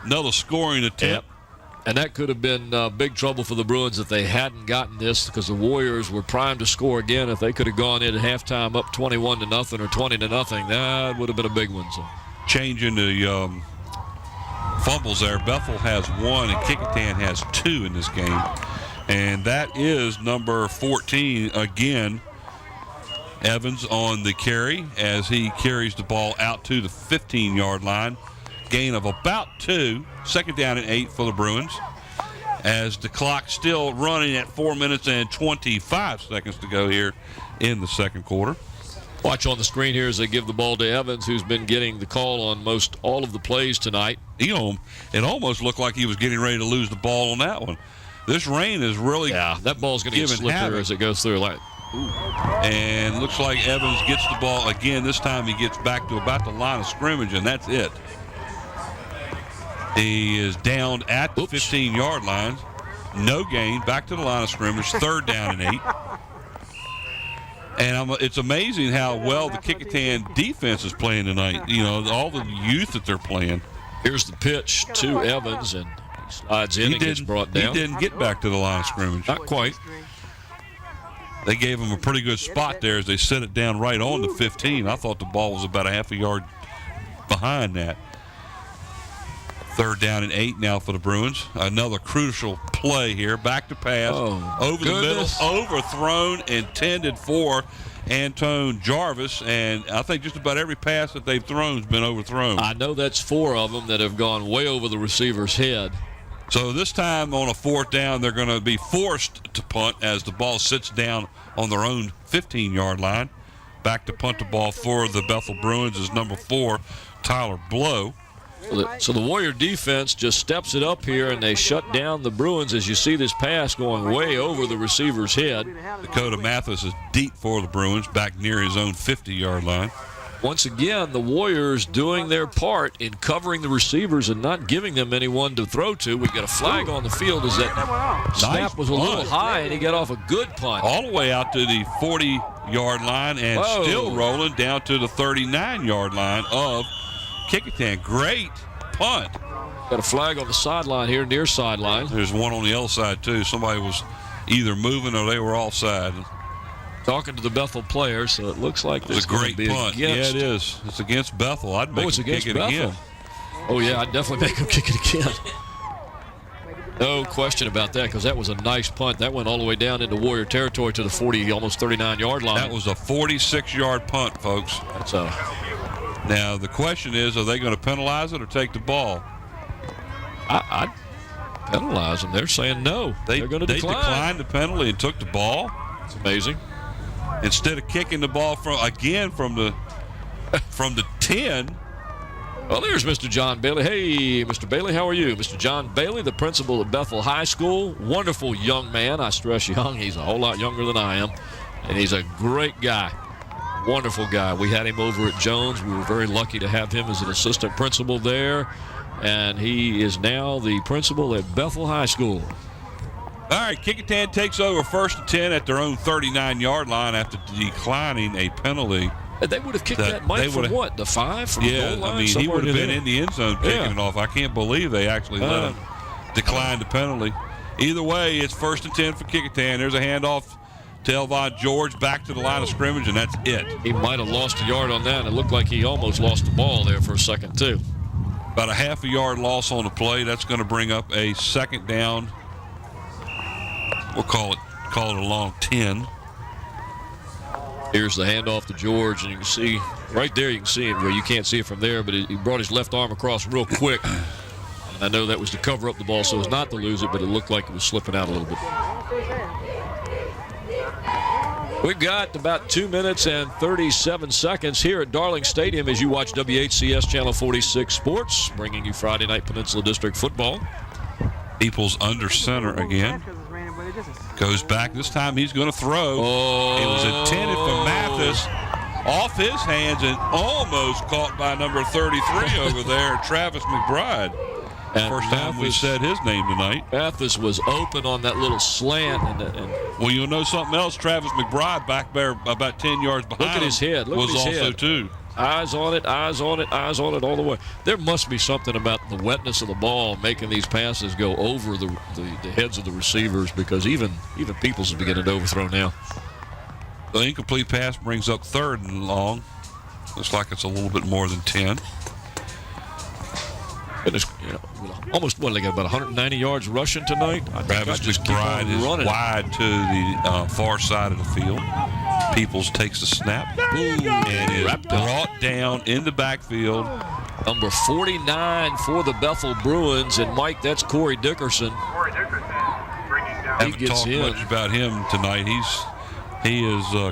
another scoring attempt. Yep. And that could have been big trouble for the Bruins if they hadn't gotten this, because the Warriors were primed to score again. If they could have gone in at halftime up 21-0 or 20-0, that would have been a big one. So, changing the fumbles there. Bethel has 1 and Kecoughtan has 2 in this game. And that is number 14 again. Evans on the carry as he carries the ball out to the 15-yard line. Gain of about 2. Second down and 8 for the Bruins, as the clock still running at 4 minutes and 25 seconds to go here in the second quarter. Watch on the screen here as they give the ball to Evans, who's been getting the call on most all of the plays tonight. It almost looked like he was getting ready to lose the ball on that one. This rain is really that ball's going to get slippier as it goes through. And looks like Evans gets the ball again. This time he gets back to about the line of scrimmage, and that's it. He is down at the 15-yard line. No gain. Back to the line of scrimmage. Third down and 8. And it's amazing how well the Kecoughtan defense is playing tonight. You know, all the youth that they're playing. Here's the pitch to Evans, and he slides in and gets brought down. He didn't get back to the line of scrimmage. Not quite. They gave him a pretty good spot there as they set it down right on the 15. I thought the ball was about a half a yard behind that. Third down and 8 now for the Bruins. Another crucial play here. Back to pass. Over the middle. Overthrown. Intended for Antone Jarvis. And I think just about every pass that they've thrown has been overthrown. I know that's 4 of them that have gone way over the receiver's head. So this time on a fourth down, they're going to be forced to punt as the ball sits down on their own 15-yard line. Back to punt the ball for the Bethel Bruins is number 4, Tyler Blow. So the Warrior defense just steps it up here, and they shut down the Bruins as you see this pass going way over the receiver's head. Dakota Mathis is deep for the Bruins, back near his own 50-yard line. Once again, the Warriors doing their part in covering the receivers and not giving them anyone to throw to. We've got a flag on the field as that snap was a little high, and he got off a good punt. All the way out to the 40-yard line and still rolling down to the 39-yard line of Kecoughtan. Great punt. Got a flag on the sideline here, near sideline. There's one on the other side, too. Somebody was either moving or they were offside. Talking to the Bethel players, so it looks like it's a great punt. Yeah, it is. It's against Bethel. I'd make him kick it again. Oh, yeah, I'd definitely make him kick it again. No question about that, because that was a nice punt. That went all the way down into Warrior territory to the 40, almost 39-yard line. That was a 46-yard punt, folks. That's Now, the question is, are they going to penalize it or take the ball? I'd penalize them. They're saying no. They're going to decline. They declined the penalty and took the ball. It's amazing. Instead of kicking the ball from the 10. Well, there's Mr. John Bailey. Hey, Mr. Bailey, how are you? Mr. John Bailey, the principal of Bethel High School. Wonderful young man. I stress young. He's a whole lot younger than I am. And he's a great guy. Wonderful guy. We had him over at Jones. We were very lucky to have him as an assistant principal there. And he is now the principal at Bethel High School. All right, Kecoughtan takes over 1st and 10 at their own 39-yard line after declining a penalty. They would have kicked that Mike from what, the 5? From the goal line? I mean, he would have been in the end zone kicking it off. I can't believe they actually let him decline the penalty. Either way, it's 1st and 10 for Kecoughtan. There's a handoff to Elvon George back to the line of scrimmage, and that's it. He might have lost a yard on that. It looked like he almost lost the ball there for a second, too. About a half a yard loss on the play. That's going to bring up a 2nd down. We'll call it a long 10. Here's the handoff to George, and you can see right there, you can see it where you can't see it from there, but he brought his left arm across real quick. And I know that was to cover up the ball so as not to lose it, but it looked like it was slipping out a little bit. We've got about 2 minutes and 37 seconds here at Darling Stadium as you watch WHCS Channel 46 Sports, bringing you Friday night Peninsula District football. Peoples under center again. Goes back. This time he's going to throw. It was intended for Mathis. Off his hands and almost caught by number 33 over there, Travis McBride. And first time we said his name tonight. Mathis was open on that little slant. Well, you'll know something else. Travis McBride back there about 10 yards behind look at his head. Look was at his also head. too. Eyes on it, eyes on it, eyes on it all the way. There must be something about the wetness of the ball making these passes go over the heads of the receivers, because even Peoples is beginning to overthrow now. The incomplete pass brings up 3rd and long. Looks like it's a little bit more than 10. Goodness, almost, what, they got about 190 yards rushing tonight? Travis McBride is wide to the far side of the field. Peoples takes the snap and is brought down in the backfield. Number 49 for the Bethel Bruins, and Mike, that's Corey Dickerson. Haven't talked much about him tonight.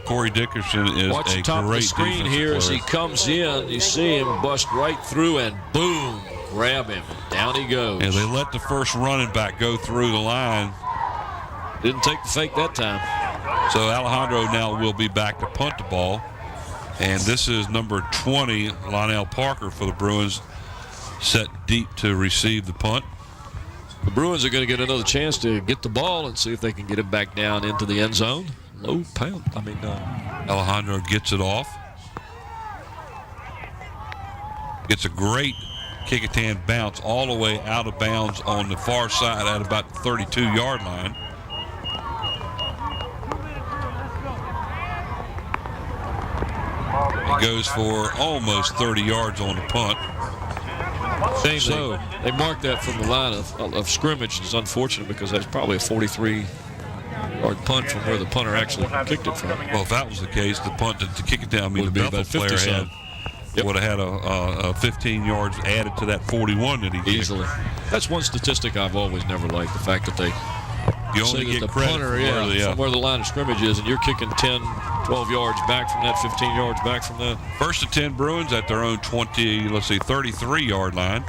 Corey Dickerson is watch a top great of the screen here player. as he comes in. You see him bust right through and boom, grab him. Down he goes. And they let the first running back go through the line. Didn't take the fake that time. So Alejandro now will be back to punt the ball. And this is number 20, Lionel Parker for the Bruins, set deep to receive the punt. The Bruins are going to get another chance to get the ball and see if they can get it back down into the end zone. Low pound. Alejandro gets it off. Gets a great Kecoughtan bounce all the way out of bounds on the far side at about the 32-yard line. It goes for almost 30 yards on the punt. So they marked that from the line of scrimmage. It's unfortunate because that's probably a 43-yard punt from where the punter actually kicked it from. Well, if that was the case, the punt to kick it down, the Bethel player would have had a 15 yards added to that 41 that he kicked. Easily. That's one statistic I've always never liked, the fact that they you only get the credit punter, from where the line of scrimmage is, and you're kicking 10, 12 yards back from that, 15 yards back from that. 1st and 10 Bruins at their own 33-yard line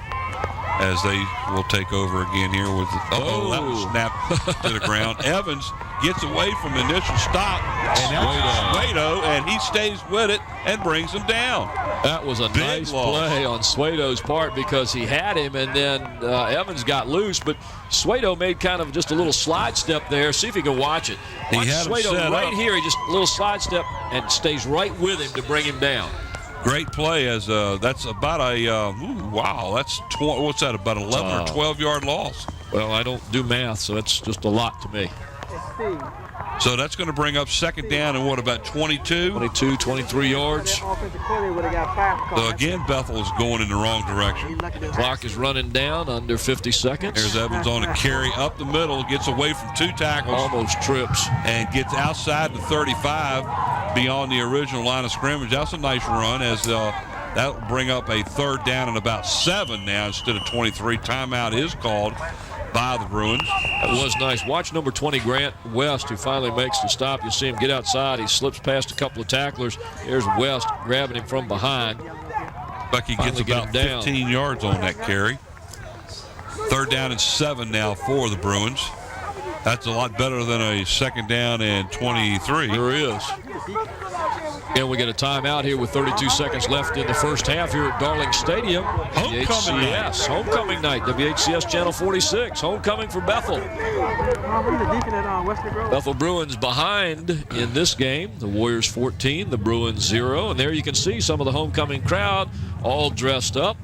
as they will take over again here with that was snapped to the ground. Evans gets away from the initial stop, and now Suedo, and he stays with it and brings him down. That was a nice play on Suedo's part because he had him, and then Evans got loose, but Suedo made kind of just a little slide step there. See if you can watch it. Watch Suedo right here. He just a little slide step and stays right with him to bring him down. Great play as that's about a that's what's that, about 11 or 12 yard loss. Well, I don't do math, so that's just a lot to me. So that's going to bring up second down and what, about 22? 22, 23 yards. So again, Bethel is going in the wrong direction. Clock is running down, under 50 seconds. There's Evans on a carry up the middle, gets away from 2 tackles. Almost trips. And gets outside the 35 beyond the original line of scrimmage. That's a nice run as that will bring up a third down and about 7 now instead of 23. Timeout is called by the Bruins. That was nice. Watch number 20, Grant West, who finally makes the stop. You see him get outside. He slips past a couple of tacklers. There's West grabbing him from behind. Bucky gets about 15 yards on that carry. Third down and 7 now for the Bruins. That's a lot better than a second down and 23. There is. And we get a timeout here with 32 seconds left in the first half here at Darling Stadium. Homecoming night. Homecoming night. WHCS Channel 46. Homecoming for Bethel. Bethel Bruins behind in this game. The Warriors 14, the Bruins 0. And there you can see some of the homecoming crowd all dressed up.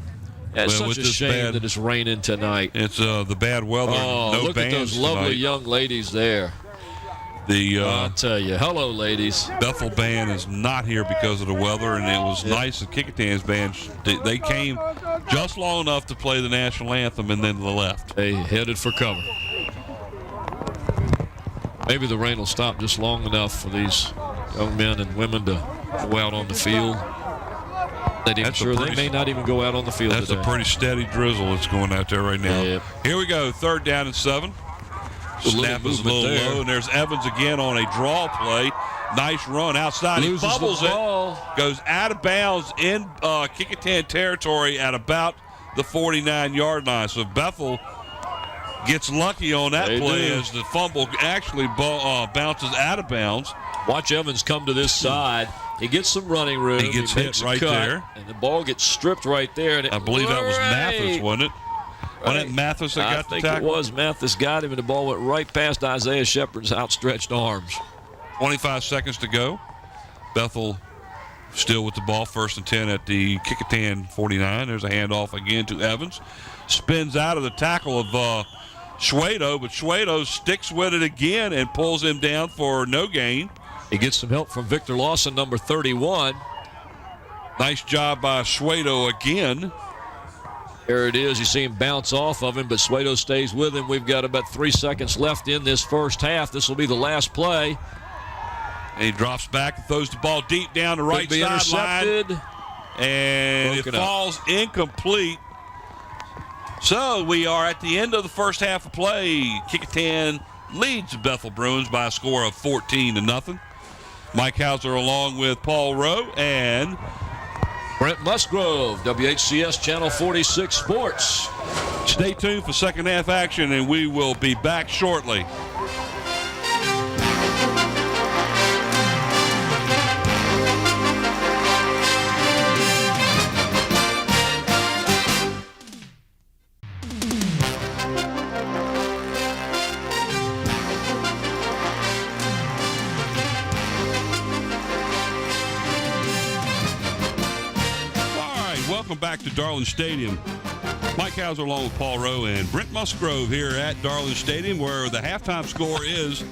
It's such a shame that it's raining tonight. It's the bad weather. No look at those lovely tonight. young ladies there. I'll tell you, hello, ladies. Bethel band is not here because of the weather, and it was nice that Kecoughtan's band, they came just long enough to play the national anthem, and then they left. They headed for cover. Maybe the rain will stop just long enough for these young men and women to go out on the field. They may not even go out on the field That's today. A pretty steady drizzle that's going out there right now. Yep. Here we go, third down and 7. Snap is a little low, and there's Evans again on a draw play. Nice run outside. He fumbles it. Goes out of bounds in Kecoughtan territory at about the 49-yard line. So Bethel gets lucky on that play as the fumble actually bounces out of bounds. Watch Evans come to this side. He gets some running room. He gets hit right there. And the ball gets stripped right there. And I believe that was Mathis, wasn't it? Wasn't it Mathis that got the tackle? I think it was. Mathis got him, and the ball went right past Isaiah Shepard's outstretched arms. 25 seconds to go. Bethel still with the ball, first and 10 at the Kecoughtan 49. There's a handoff again to Evans. Spins out of the tackle of Schwedo, but Schwedo sticks with it again and pulls him down for no gain. He gets some help from Victor Lawson, number 31. Nice job by Schwedo again. There it is. You see him bounce off of him, but Schwedo stays with him. We've got about 3 seconds left in this first half. This will be the last play. And he drops back and throws the ball deep down the right sideline. And it falls incomplete. So we are at the end of the first half of play. Kecoughtan leads the Bethel Bruins by a score of 14-0. Mike Hauser along with Paul Rowe and Brent Musgrove, WHCS Channel 46 Sports. Stay tuned for second half action, and we will be back shortly. Welcome back to Darling Stadium. Mike Hauser along with Paul Rowe and Brent Musgrove here at Darling Stadium, where the halftime score is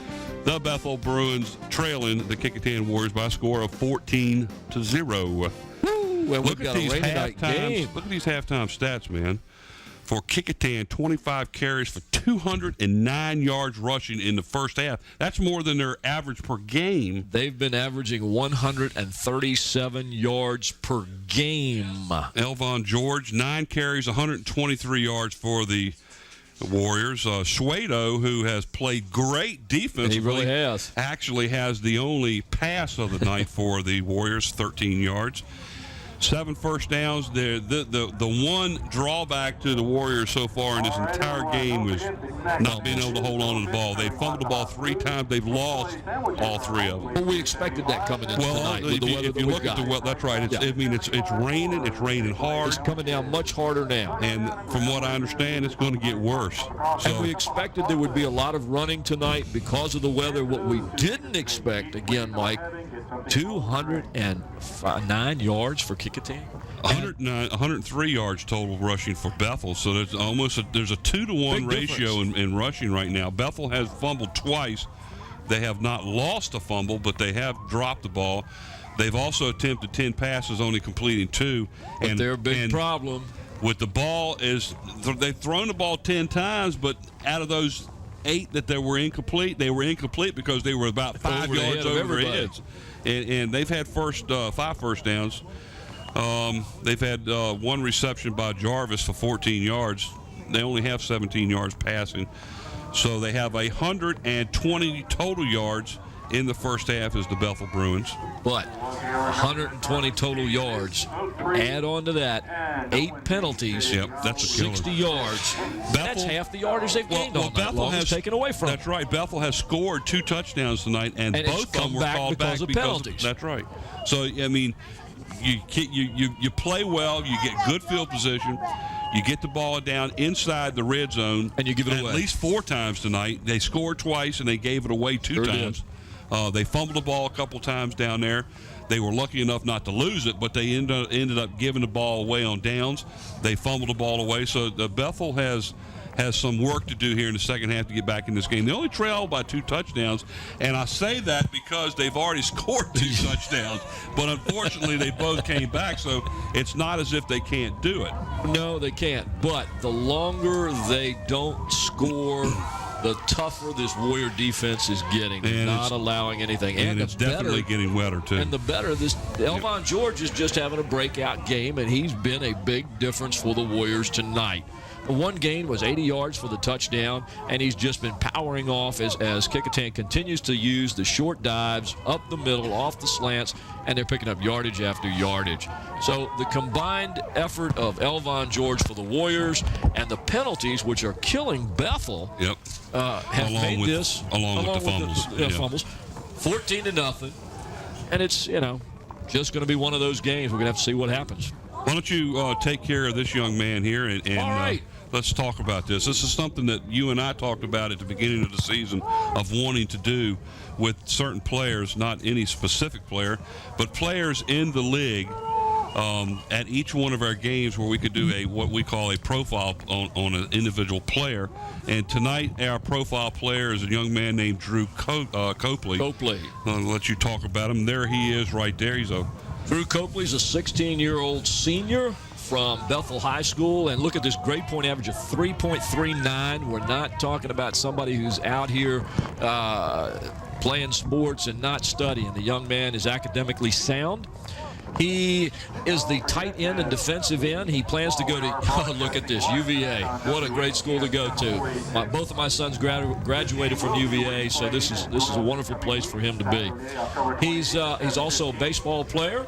the Bethel Bruins trailing the Kecoughtan Warriors by a score of 14-0. Well, look at these halftime stats, man. For Kecoughtan, 25 carries for 209 yards rushing in the first half. That's more than their average per game. They've been averaging 137 yards per game. Elvon George, 9 carries, 123 yards for the Warriors. Schwedo, who has played great defensively. He really has. Actually has the only pass of the night for the Warriors, 13 yards. 7 first downs. The one drawback to the Warriors so far in this entire game was not being able to hold on to the ball. They've fumbled the ball 3 times. They've lost all 3 of them. Well, we expected that coming into tonight with the weather that we've got. That's right. I mean, it's raining. It's raining hard. It's coming down much harder now. And from what I understand, it's going to get worse. And we expected there would be a lot of running tonight because of the weather. What we didn't expect, again, Mike, 209 yards for Kecoughtan. 103 yards total rushing for Bethel. So there's a 2-to-1 ratio in rushing right now. Bethel has fumbled twice. They have not lost a fumble, but they have dropped the ball. They've also attempted 10 passes, only completing 2. But their big problem with the ball is they've thrown the ball 10 times, but out of those 8 that they were incomplete because they were about 5 yards over their heads. And they've had 5 first downs. They've had 1 reception by Jarvis for 14 yards. They only have 17 yards passing. So they have 120 total yards in the first half as the Bethel Bruins. But 120 total yards. Add on to that 8 penalties. Yep, that's a killer. 60 yards. That's half the yardage they've gained on that. Bethel has taken away from. That's right. Bethel has scored 2 touchdowns tonight, and both of them were called back because of penalties. That's right. So I mean, you play well, you get good field position. You get the ball down inside the red zone. And you give it away. At least 4 times tonight. They scored twice, and they gave it away 2 times. They fumbled the ball a couple times down there. They were lucky enough not to lose it, but they ended up giving the ball away on downs. They fumbled the ball away. So Bethel has some work to do here in the second half to get back in this game. They only trail by 2 touchdowns, and I say that because they've already scored 2 touchdowns. But unfortunately, they both came back, so it's not as if they can't do it. No, they can't. But the longer they don't score, the tougher this Warrior defense is getting, and not allowing anything. And it's definitely getting wetter, too. And the better, Elvon George is just having a breakout game, and he's been a big difference for the Warriors tonight. The one gain was 80 yards for the touchdown, and he's just been powering off as Kecoughtan continues to use the short dives up the middle, off the slants, and they're picking up yardage after yardage. So the combined effort of Elvon George for the Warriors and the penalties, which are killing Bethel, have made this, along with the fumbles, 14-0, and it's just going to be one of those games. We're going to have to see what happens. Why don't you take care of this young man here and all right. Let's talk about this. This is something that you and I talked about at the beginning of the season of wanting to do with certain players, not any specific player, but players in the league at each one of our games where we could do what we call a profile on an individual player. And tonight our profile player is a young man named Drew Copley. I'll let you talk about him. There he is right there. Drew Copley's a 16-year-old senior from Bethel High School, and look at this grade point average of 3.39. We're not talking about somebody who's out here playing sports and not studying. The young man is academically sound. He is the tight end and defensive end. He plans to go to, look at this, UVA. What a great school to go to. Both of my sons graduated from UVA, so this is a wonderful place for him to be. He's also a baseball player.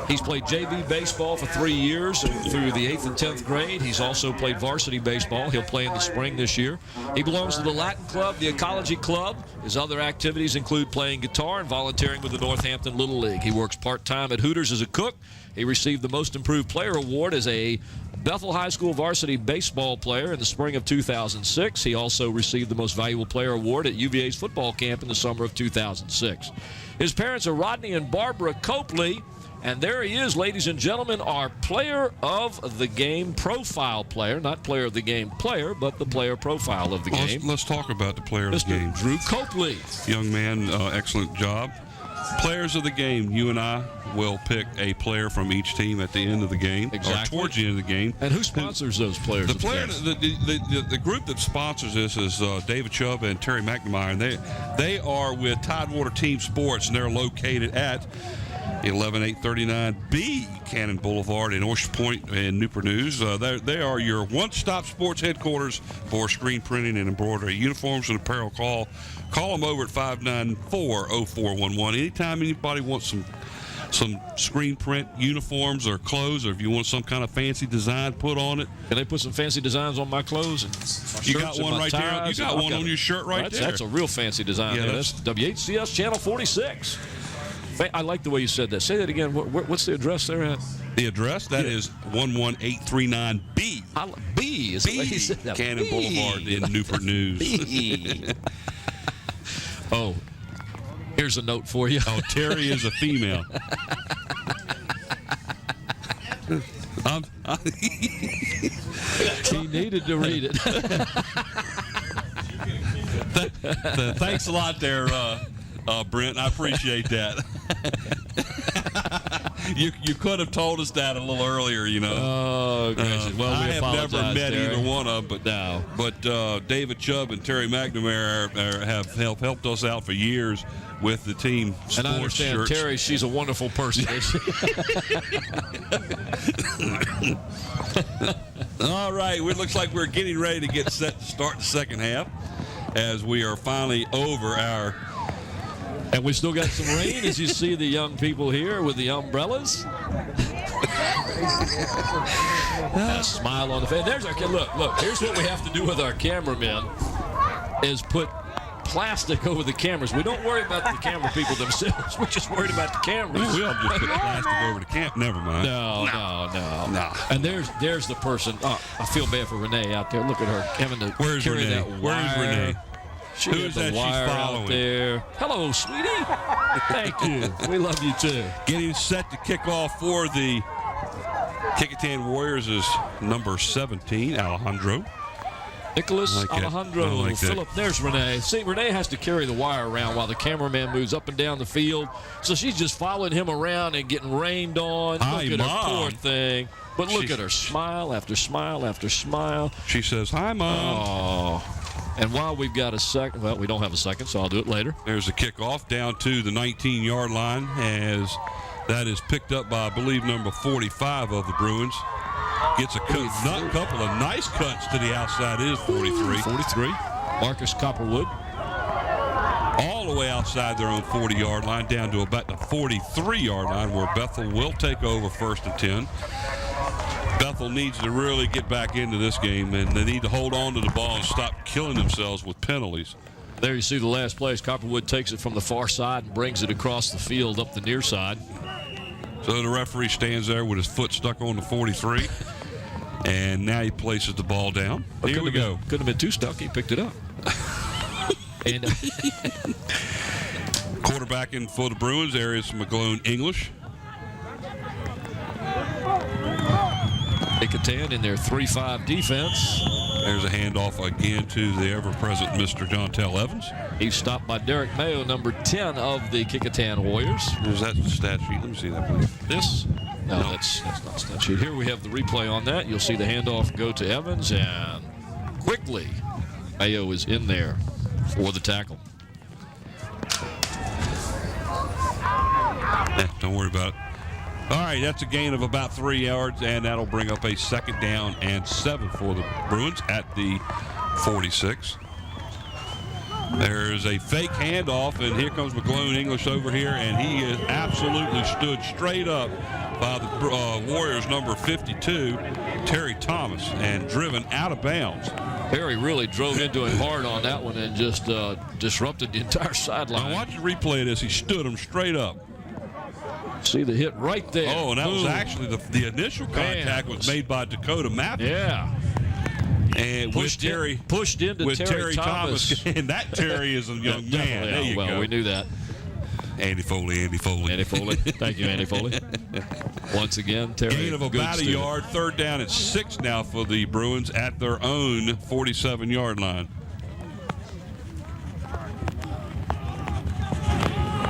He's played JV baseball for 3 years through the 8th and 10th grade. He's also played varsity baseball. He'll play in the spring this year. He belongs to the Latin Club, the Ecology Club. His other activities include playing guitar and volunteering with the Northampton Little League. He works part-time at Hooters as a cook. He received the Most Improved Player Award as a Bethel High School varsity baseball player in the spring of 2006. He also received the Most Valuable Player Award at UVA's football camp in the summer of 2006. His parents are Rodney and Barbara Copley, and there he is, ladies and gentlemen, our player of the game profile player, not player of the game player, but the player profile of the game. Let's talk about the player of the game. Drew Copley. Young man, excellent job. Players of the game, you and I will pick a player from each team at the end of the game, or towards the end of the game. And who sponsors those players? The group that sponsors this is David Chubb and Terry McNamara, and they are with Tidewater Team Sports, and they're located at 11839B Cannon Boulevard in Oyster Point and Newport News. They are your one-stop sports headquarters for screen printing and embroidery, uniforms and apparel. Call them over at 594-0411. Anytime anybody wants some screen print uniforms or clothes, or if you want some kind of fancy design put on it. Can they put some fancy designs on my clothes? And my you got one right there. You got one on your shirt right there. That's a real fancy design. Yeah, that's WHCS Channel 46. I like the way you said that. Say that again. What's the address there at? The address? That is 11839B. B is B. Cannon Boulevard in Newport News. Oh, here's a note for you. Oh, Terry is a female. He needed to read it. Thanks a lot there, Brent. I appreciate that. You could have told us that a little earlier, you know. Oh, gracious. Well, I have never met Terry. either one of them, No. but David Chubb and Terry McNamara have helped us out for years with the team sports And I understand shirts. Terry, she's a wonderful person. All right, it looks like we're getting ready to get set to start the second half as we are finally over our... And we still got some rain, as you see the young people here with the umbrellas. A smile on the face. There's our kid. Look. Here's what we have to do with our cameramen: is put plastic over the cameras. We don't worry about the camera people themselves. We're just worried about the cameras. We'll just put plastic over the camp. Never mind. No. And there's the person. Oh, I feel bad for Renee out there. Look at her having to carry Renee? that wire. Where's Renee? She Who's had the that she's wire following? out there. Hello, sweetie. Thank you. We love you too. Getting set to kick off for the Kecoughtan Warriors is number 17, Alejandro. Nicholas I like that. Alejandro I like that. Phillip. There's Renee. See, Renee has to carry the wire around while the cameraman moves up and down the field. So she's just following him around and getting rained on. Hi, look at Mom. her, poor thing. But look She's- at her, smile after smile after smile. She says, "Hi, Mom." Oh. And while we've got a second, well, we don't have a second, so I'll do it later. There's a kickoff down to the 19-yard line as that is picked up by, I believe, number 45 of the Bruins. Gets a couple of nice cuts to the outside. It is 43. 43. Marcus Copperwood. All the way outside their own 40-yard line down to about the 43-yard line where Bethel will take over first and 10. Bethel needs to really get back into this game, and they need to hold on to the ball and stop killing themselves with penalties. There you see the last place. Copperwood takes it from the far side and brings it across the field up the near side. So the referee stands there with his foot stuck on the 43, and now he places the ball down. Here we go. Couldn't have been too stuck. He picked it up. And Quarterbacking for the Bruins, there is McGlone English. Kecoughtan in their 3-5 defense. There's a handoff again to the ever-present Mr. Jontel Evans. He's stopped by Derek Mayo, number 10 of the Kecoughtan Warriors. Is that the stat sheet? Let me see that, please. This? No, that's not stat sheet. Here we have the replay on that. You'll see the handoff go to Evans, and quickly Mayo is in there for the tackle. Don't worry about it. All right, that's a gain of about 3 yards, and that'll bring up a 2nd down and 7 for the Bruins at the 46. There's a fake handoff, and here comes McGlone English over here, and he is absolutely stood straight up by the Warriors' number 52, Terry Thomas, and driven out of bounds. Perry really drove into him hard on that one and just disrupted the entire sideline. Now watch the replay of this. He stood him straight up. See the hit right there. Oh, and that was Boom. actually the initial contact was made by Dakota Mathis. Yeah. And Pushed into with Terry Thomas. And that Terry is a young man. There you well, go. we knew that. Andy Foley. Andy Foley. Thank you, Andy Foley. Once again, Terry. Gain of about a yard. 3rd down and 6 now for the Bruins at their own 47-yard line.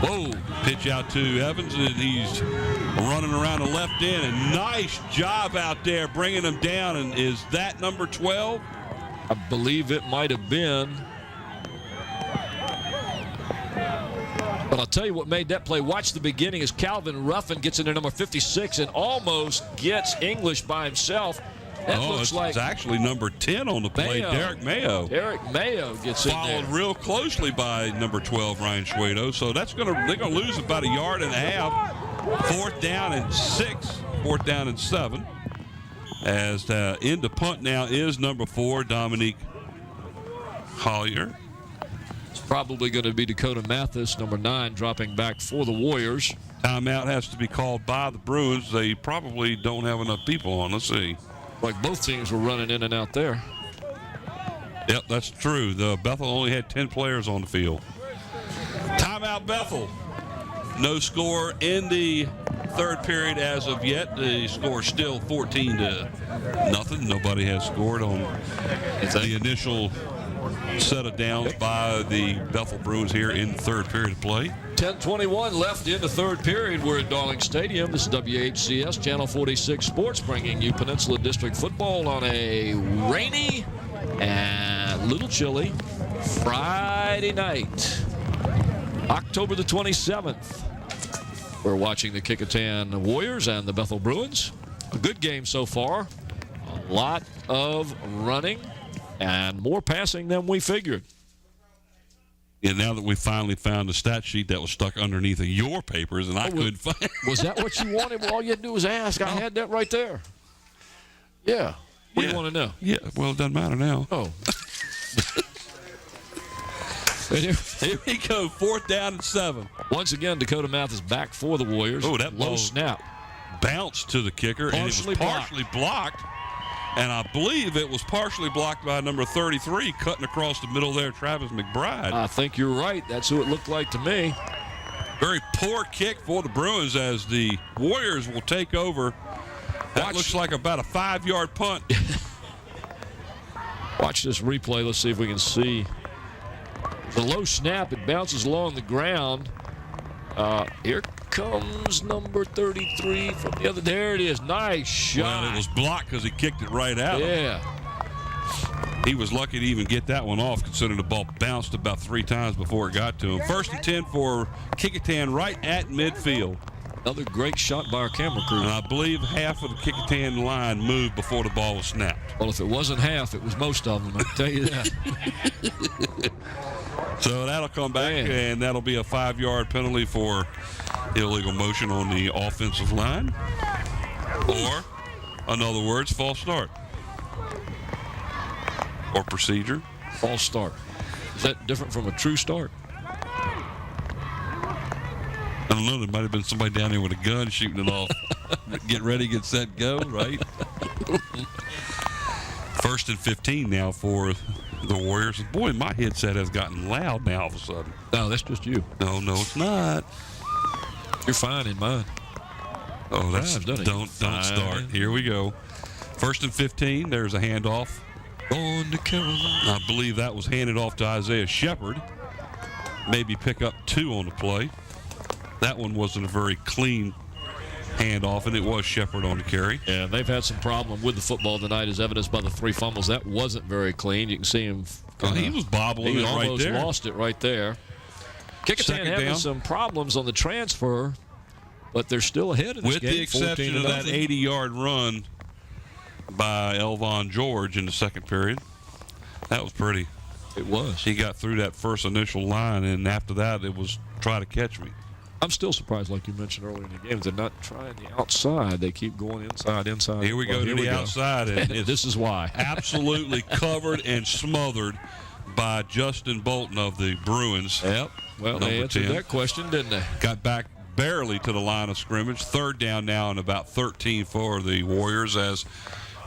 Whoa. Pitch out to Evans, and he's running around the left end. And nice job out there bringing him down. And is that number 12? I believe it might have been. But I'll tell you what made that play. Watch the beginning as Calvin Ruffin gets into number 56 and almost gets English by himself. That looks like it's actually number 10 on the play, Mayo. Derek Mayo. Derek Mayo gets in there. Followed real closely by number 12, Ryan Schwedo. So they're gonna lose about a yard and a half. 4th down and 6, 4th down and 7. As in the punt now is number 4, Dominique Collier. It's probably going to be Dakota Mathis, number 9, dropping back for the Warriors. Timeout has to be called by the Bruins. They probably don't have enough people on. Let's see. Like both teams were running in and out there. Yep, that's true. The Bethel only had 10 players on the field. Timeout, Bethel. No score in the 3rd period as of yet. The score is still 14-0. Nobody has scored on the initial set of downs by the Bethel Bruins here in the third period of play. 10:21 left in the third period. We're at Darling Stadium. This is WHCS Channel 46 Sports, bringing you Peninsula District football on a rainy and little chilly Friday night, October the 27th. We're watching the Kecoughtan Warriors and the Bethel Bruins. A good game so far. A lot of running and more passing than we figured. And now that we finally found the stat sheet that was stuck underneath of your papers, and I couldn't find it. Was that what you wanted? Well, all you had to do was ask. I had that right there. Yeah. What do you want to know? Yeah, well, it doesn't matter now. Oh. Here we go, 4th down and 7. Once again, Dakota Math is back for the Warriors. Oh, that low ball snap. Bounced to the kicker, and it was partially blocked. And I believe it was partially blocked by number 33, cutting across the middle there, Travis McBride. I think you're right. That's who it looked like to me. Very poor kick for the Bruins as the Warriors will take over. That looks like about a 5-yard punt. Watch this replay. Let's see if we can see. The low snap, it bounces along the ground. Here comes number 33 from the other. There it is. Nice shot. Well, it was blocked because he kicked it right out. Yeah. He was lucky to even get that one off, considering the ball bounced about 3 times before it got to him. 1st and 10 for Kecoughtan right at midfield. Another great shot by our camera crew. And I believe half of the Kecoughtan line moved before the ball was snapped. Well, if it wasn't half, it was most of them, I can tell you that. So that'll come back, and that'll be a 5-yard penalty for illegal motion on the offensive line. Or, in other words, false start. Or procedure. False start. Is that different from a true start? I don't know. There might have been somebody down there with a gun shooting it off. Get ready, get set, go, right? 1st and 15 now for the Warriors. Boy, my headset has gotten loud now all of a sudden. No, that's just you. No, it's not. You're fine in mine. Oh, don't start. Here we go. 1st and 15. There's a handoff. On to Carolina. I believe that was handed off to Isaiah Shepard. Maybe pick up 2 on the play. That one wasn't a very clean handoff, and it was Shepard on the carry. Yeah, they've had some problem with the football tonight, as evidenced by the 3 fumbles. That wasn't very clean. You can see him. He was bobbling it right there. He almost lost it right there. Kecoughtan having some problems on the transfer, but they're still ahead in this with game. With the exception of that 80-yard run by Elvon George in the second period. That was pretty. It was. He got through that first initial line, and after that, it was try to catch me. I'm still surprised, like you mentioned earlier in the game, they're not trying the outside. They keep going inside. Here we go to the outside. And this is why. Absolutely covered and smothered by Justin Bolton of the Bruins. Yep. Well, they answered that question, didn't they? Got back barely to the line of scrimmage. 3rd down now and about 13 for the Warriors as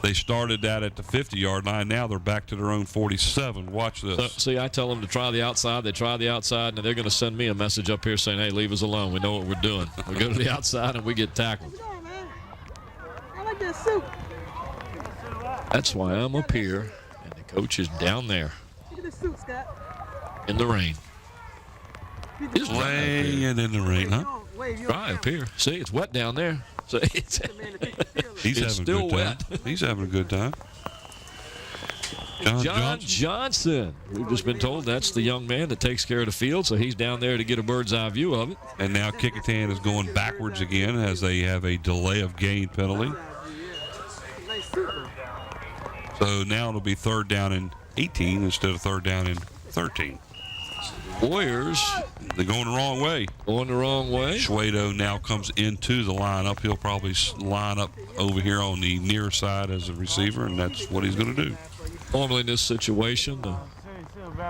they started that at the 50-yard line. Now they're back to their own 47. Watch this. See, I tell them to try the outside. They try the outside, and they're going to send me a message up here saying, hey, leave us alone. We know what we're doing. We go to the outside, and we get tackled. I like that suit. That's why I'm up here, and the coach is down there. Look at this suit, Scott. In the rain. He's laying in the rain, huh? Dry up here. See, it's wet down there. So it's still wet. He's having a good time. John Johnson. We've just been told that's the young man that takes care of the field, so he's down there to get a bird's eye view of it. And now Kecoughtan is going backwards again as they have a delay of game penalty. So now it'll be 3rd down and 18 instead of 3rd down and 13. Warriors. They're going the wrong way. Going the wrong way. Schwedo now comes into the lineup. He'll probably line up over here on the near side as a receiver, and that's what he's going to do. Normally in this situation, the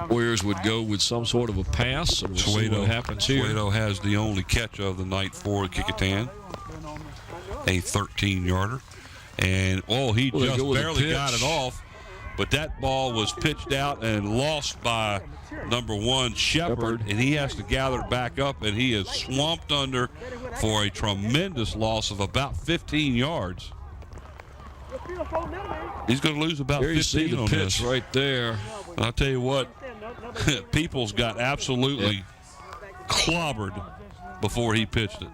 Warriors would go with some sort of a pass. So we'll see what happens here. Schwedo has the only catch of the night for Kecoughtan, a 13-yarder. And, he just barely got it off. But that ball was pitched out and lost by number 1, Shepard, and he has to gather it back up, and he is swamped under for a tremendous loss of about 15 yards. He's going to lose about 15 on this. Right there. And I'll tell you what, Peoples got absolutely clobbered before he pitched it.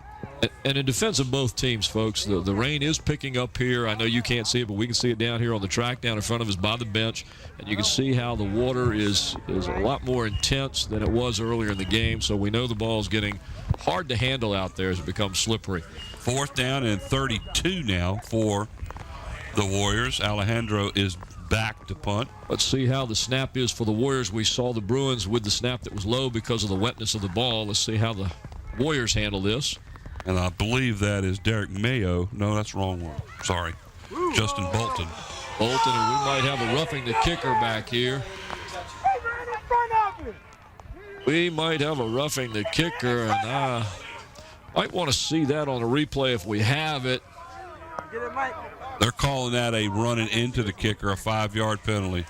And in defense of both teams, folks, the rain is picking up here. I know you can't see it, but we can see it down here on the track down in front of us by the bench. And you can see how the water is a lot more intense than it was earlier in the game. So we know the ball is getting hard to handle out there as it becomes slippery. 4th down and 32 now for the Warriors. Alejandro is back to punt. Let's see how the snap is for the Warriors. We saw the Bruins with the snap that was low because of the wetness of the ball. Let's see how the Warriors handle this. And I believe that is Derek Mayo. No, that's the wrong one. Sorry. Justin Bolton. Bolton, and we might have a roughing the kicker back here. We might have a roughing the kicker, and I might want to see that on a replay if we have it. They're calling that a running into the kicker, a 5-yard penalty.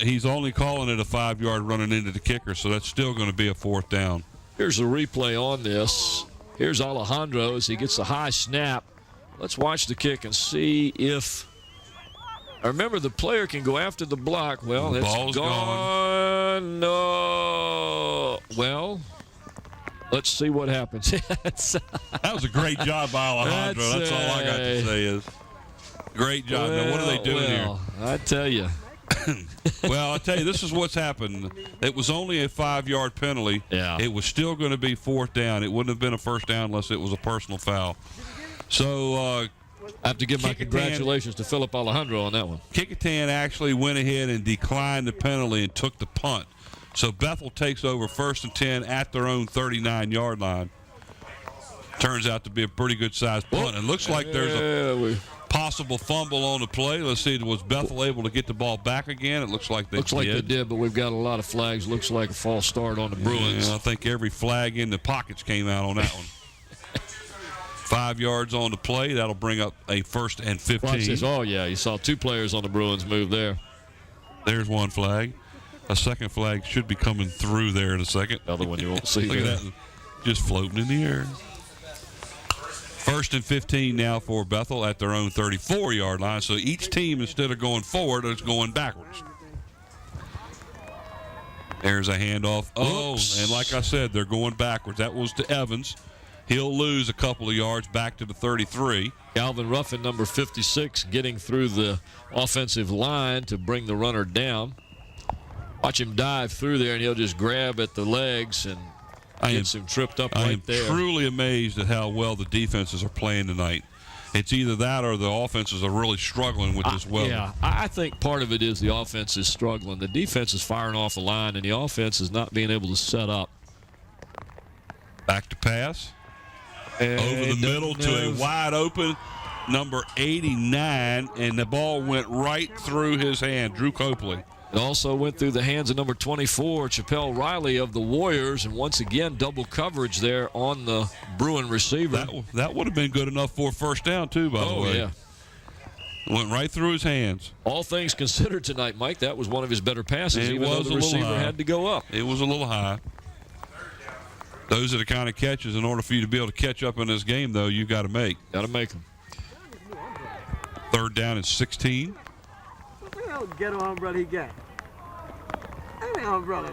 He's only calling it a 5-yard running into the kicker, so that's still going to be a 4th down. Here's a replay on this. Here's Alejandro as he gets a high snap. Let's watch the kick and see if. I remember the player can go after the block. Well, the it's ball's gone. No. Well, let's see what happens. That was a great job by Alejandro. That's all I got to say is great job. Now, what are they doing here? I tell you. Well, I tell you, this is what's happened. It was only a 5-yard penalty. Yeah. It was still going to be 4th down. It wouldn't have been a 1st down unless it was a personal foul. So I have to give my congratulations to Philip Alejandro on that one. Kecoughtan actually went ahead and declined the penalty and took the punt. So Bethel takes over 1st and 10 at their own 39-yard line. Turns out to be a pretty good-sized punt. It looks like there's a possible fumble on the play. Let's see, was Bethel able to get the ball back again? It looks like they did. But we've got a lot of flags. Looks like a false start on the Bruins. Yeah, I think every flag in the pockets came out on that one. 5 yards on the play. That'll bring up a 1st and 15. Oh, yeah, you saw 2 players on the Bruins move there. There's one flag. A second flag should be coming through there in a second. Another one you won't see. Look at that, just floating in the air. 1st and 15 now for Bethel at their own 34-yard line. So each team, instead of going forward, is going backwards. There's a handoff. Oh, and like I said, they're going backwards. That was to Evans. He'll lose a couple of yards back to the 33. Calvin Ruffin, number 56, getting through the offensive line to bring the runner down. Watch him dive through there, and he'll just grab at the legs and gets him tripped up right there. I am truly amazed at how well the defenses are playing tonight. It's either that or the offenses are really struggling with this weather. Yeah, I think part of it is the offense is struggling. The defense is firing off the line, and the offense is not being able to set up. Back to pass. Over the middle to a wide open number 89, and the ball went right through his hand, Drew Copley. It also went through the hands of number 24, Chappelle Riley of the Warriors, and once again, double coverage there on the Bruin receiver. That would have been good enough for a 1st down, too, by the way. Oh, yeah. Went right through his hands. All things considered tonight, Mike, that was one of his better passes, even though the receiver had to go up. It was a little high. Those are the kind of catches, in order for you to be able to catch up in this game, though, you've got to make. Got to make them. 3rd down and 16. Ghetto umbrella he got.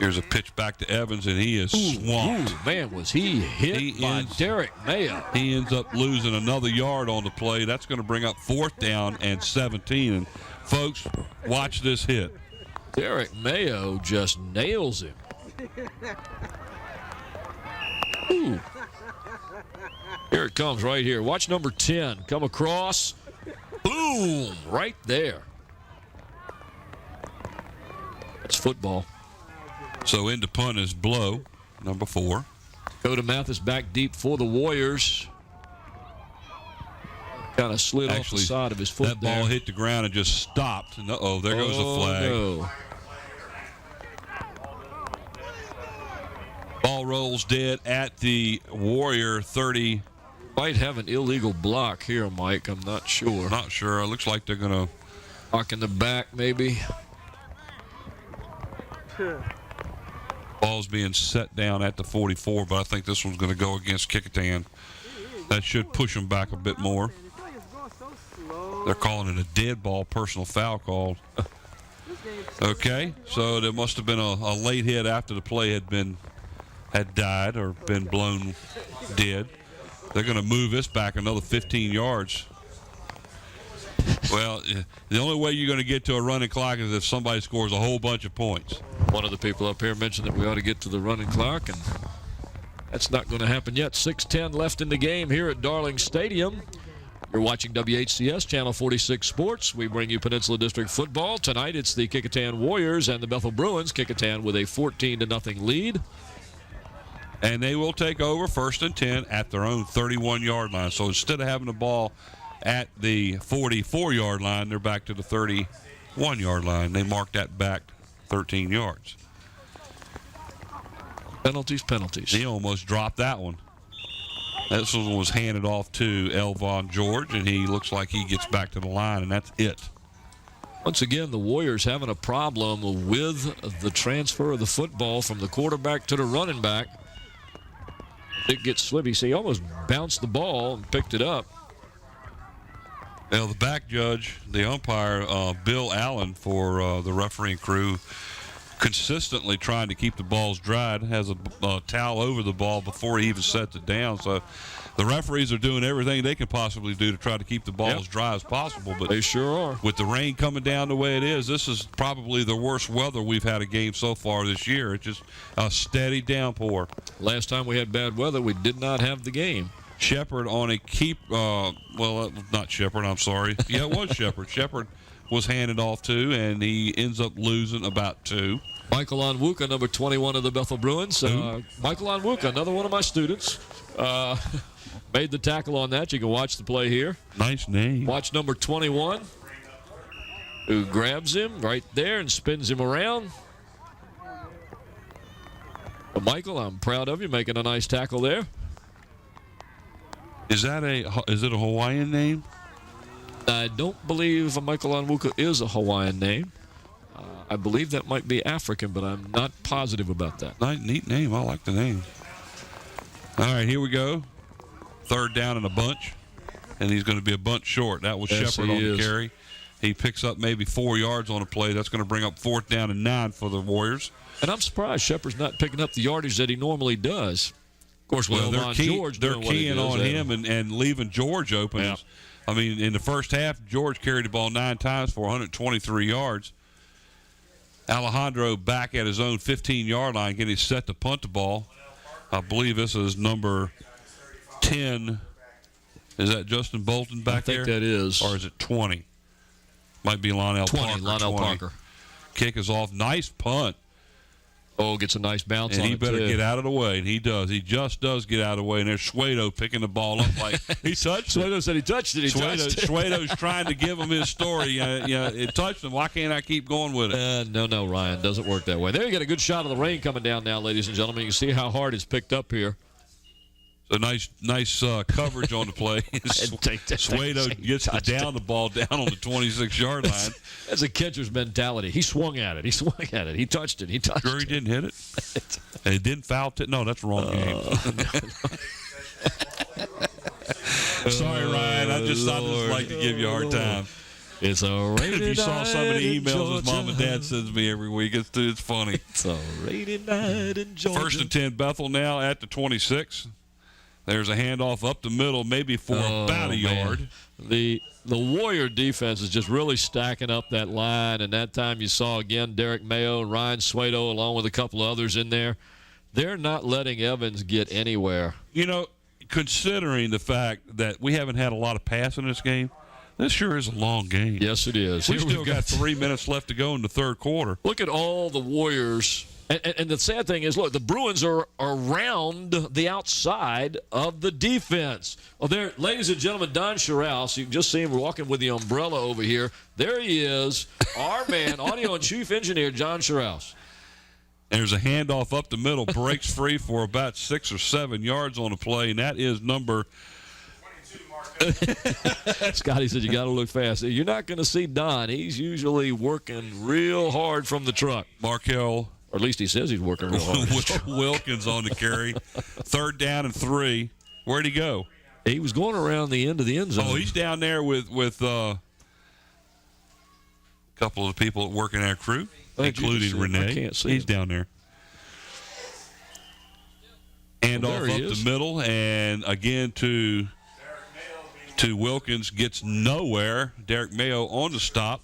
Here's a pitch back to Evans, and he is swamped. Ooh, man, was he hit by Derek Mayo. He ends up losing another yard on the play. That's going to bring up 4th down and 17. And, folks, watch this hit. Derek Mayo just nails him. Ooh. Here it comes right here. Watch number 10 come across. Boom! Right there. That's football. So into punt is Blow, number 4. Go to Mathis back deep for the Warriors. Kind of slid off the side of his foot that ball hit the ground and just stopped. And uh-oh, there goes the flag. No. Ball rolls dead at the Warrior 30. Might have an illegal block here, Mike. I'm not sure. Not sure. It looks like they're going to. Block in the back, maybe. Ball's being set down at the 44, but I think this one's going to go against Kecoughtan. That should push them back a bit more. They're calling it a dead ball, personal foul call. Okay, so there must have been a late hit after the play had died or been blown dead. They're going to move this back another 15 yards. Well, the only way you're going to get to a running clock is if somebody scores a whole bunch of points. One of the people up here mentioned that we ought to get to the running clock, and that's not going to happen yet. 6:10 left in the game here at Darling Stadium. You're watching WHCS Channel 46 Sports. We bring you Peninsula District football. Tonight it's the Kecoughtan Warriors and the Bethel Bruins. Kecoughtan with a 14-0 lead. And they will take over 1st and 10 at their own 31-yard line. So instead of having the ball at the 44-yard line, they're back to the 31-yard line. They marked that back 13 yards. Penalties. He almost dropped that one. This one was handed off to Elvon George, and he looks like he gets back to the line, and that's it. Once again, the Warriors having a problem with the transfer of the football from the quarterback to the running back. It gets slippy. See, he almost bounced the ball and picked it up. Now, the back judge, the umpire, Bill Allen for the refereeing crew, consistently trying to keep the balls dried, has a towel over the ball before he even sets it down. So the referees are doing everything they can possibly do to try to keep the ball as dry as possible. But they sure are. With the rain coming down the way it is, this is probably the worst weather we've had a game so far this year. It's just a steady downpour. Last time we had bad weather, we did not have the game. Shepard on a not Shepard, I'm sorry. Yeah, it was Shepard. Shepard was handed off to, and he ends up losing about 2. Michael Onwuka, number 21 of the Bethel Bruins. Michael Onwuka, another one of my students, made the tackle on that. You can watch the play here. Nice name. Watch number 21, who grabs him right there and spins him around. Well, Michael, I'm proud of you making a nice tackle there. Is it a Hawaiian name? I don't believe Michael Onwuka is a Hawaiian name. I believe that might be African, but I'm not positive about that. Neat name. I like the name. All right, here we go. 3rd down and a bunch, and he's going to be a bunch short. That was Shepard on the carry. He picks up maybe 4 yards on a play. That's going to bring up 4th down and 9 for the Warriors. And I'm surprised Shepard's not picking up the yardage that he normally does. Of course, they're keying on him and leaving George open. Yeah. I mean, in the first half, George carried the ball 9 times for 123 yards. Alejandro back at his own 15-yard line, getting set to punt the ball. I believe this is number 10. Is that Justin Bolton back there? I think that is. Or is it 20? Might be Lionel Parker. Lionel Parker. Kick is off. Nice punt. Oh, gets a nice bounce on it, and he better get out of the way, and he does. He just does get out of the way, and there's Suedo picking the ball up like he touched it. Suedo said he touched it. Suedo's trying to give him his story. It touched him. Why can't I keep going with it? No, Ryan. Doesn't work that way. There you get a good shot of the rain coming down now, ladies and gentlemen. You can see how hard it's picked up here. So nice coverage on the play. Suedo gets down the ball down on the 26-yard line. That's a catcher's mentality. He swung at it. He touched it. Sure he didn't hit it? And he didn't foul it? No, that's the wrong game. Sorry, Ryan. I just like to give you a hard time. It's a rainy night. If you saw some of the emails his mom and dad sends me every week, it's funny. It's a rainy night in Georgia. 1st and 10, Bethel now at the 26. There's a handoff up the middle, maybe for about a yard. The Warrior defense is just really stacking up that line, and that time you saw, again, Derek Mayo and Ryan Suedo along with a couple of others in there. They're not letting Evans get anywhere. Considering the fact that we haven't had a lot of passing in this game, this sure is a long game. Yes, it is. We've still got 3 minutes left to go in the 3rd quarter. Look at all the Warriors. And the sad thing is, look, the Bruins are around the outside of the defense. Well, there, ladies and gentlemen, Don Sherrouse, you can just see him walking with the umbrella over here. There he is, our man, audio and chief engineer, John Sherrouse. There's a handoff up the middle, breaks free for about 6 or 7 yards on the play, and that is number 22. Scotty said you got to look fast. You're not going to see Don. He's usually working real hard from the truck. Markel. Or at least he says he's working real hard. Wilkins on the carry. 3rd down and 3. Where'd he go? He was going around the end of the end zone. Oh, he's down there with A couple of the people that work in our crew, including Renee. I can't see He's him. down there. And off up the middle, and again to Wilkins, gets nowhere. Derek Mayo on the stop.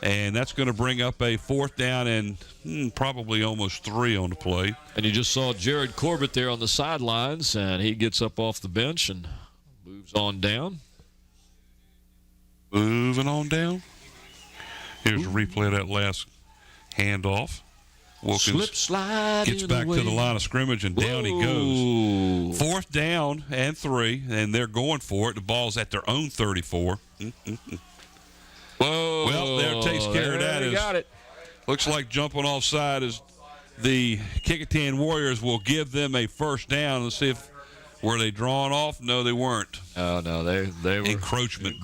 And that's going to bring up a 4th down and probably almost 3 on the play. And you just saw Jared Corbett there on the sidelines, and he gets up off the bench and moves on down. Moving on down. Here's a replay of that last handoff. Wilkins gets back to the line of scrimmage, and down he goes. 4th down and 3, and they're going for it. The ball's at their own 34. Whoa. Well, there takes care of that. Got it. Looks like jumping offside is the Kecoughtan Warriors will give them a 1st down. Let's see if were they drawn off? No, they weren't. Oh, no, they were. Encroachment.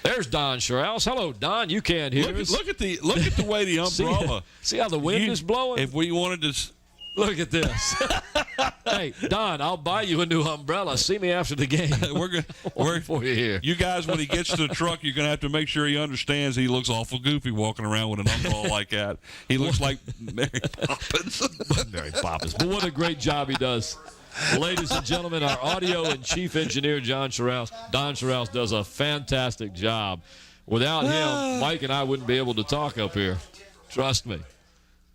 There's Don Sherrells. Hello, Don. You can't hear us. Look at the way the umbrella. see how the wind is blowing? If we wanted to. Look at this. Hey, Don, I'll buy you a new umbrella. See me after the game. we're for you here. You guys, when he gets to the truck, you're going to have to make sure he understands he looks awful goofy walking around with an umbrella like that. He looks like Mary Poppins. Mary Poppins. But what a great job he does. Ladies and gentlemen, our audio and chief engineer, Don Sherrells, does a fantastic job. Without him, Mike and I wouldn't be able to talk up here. Trust me.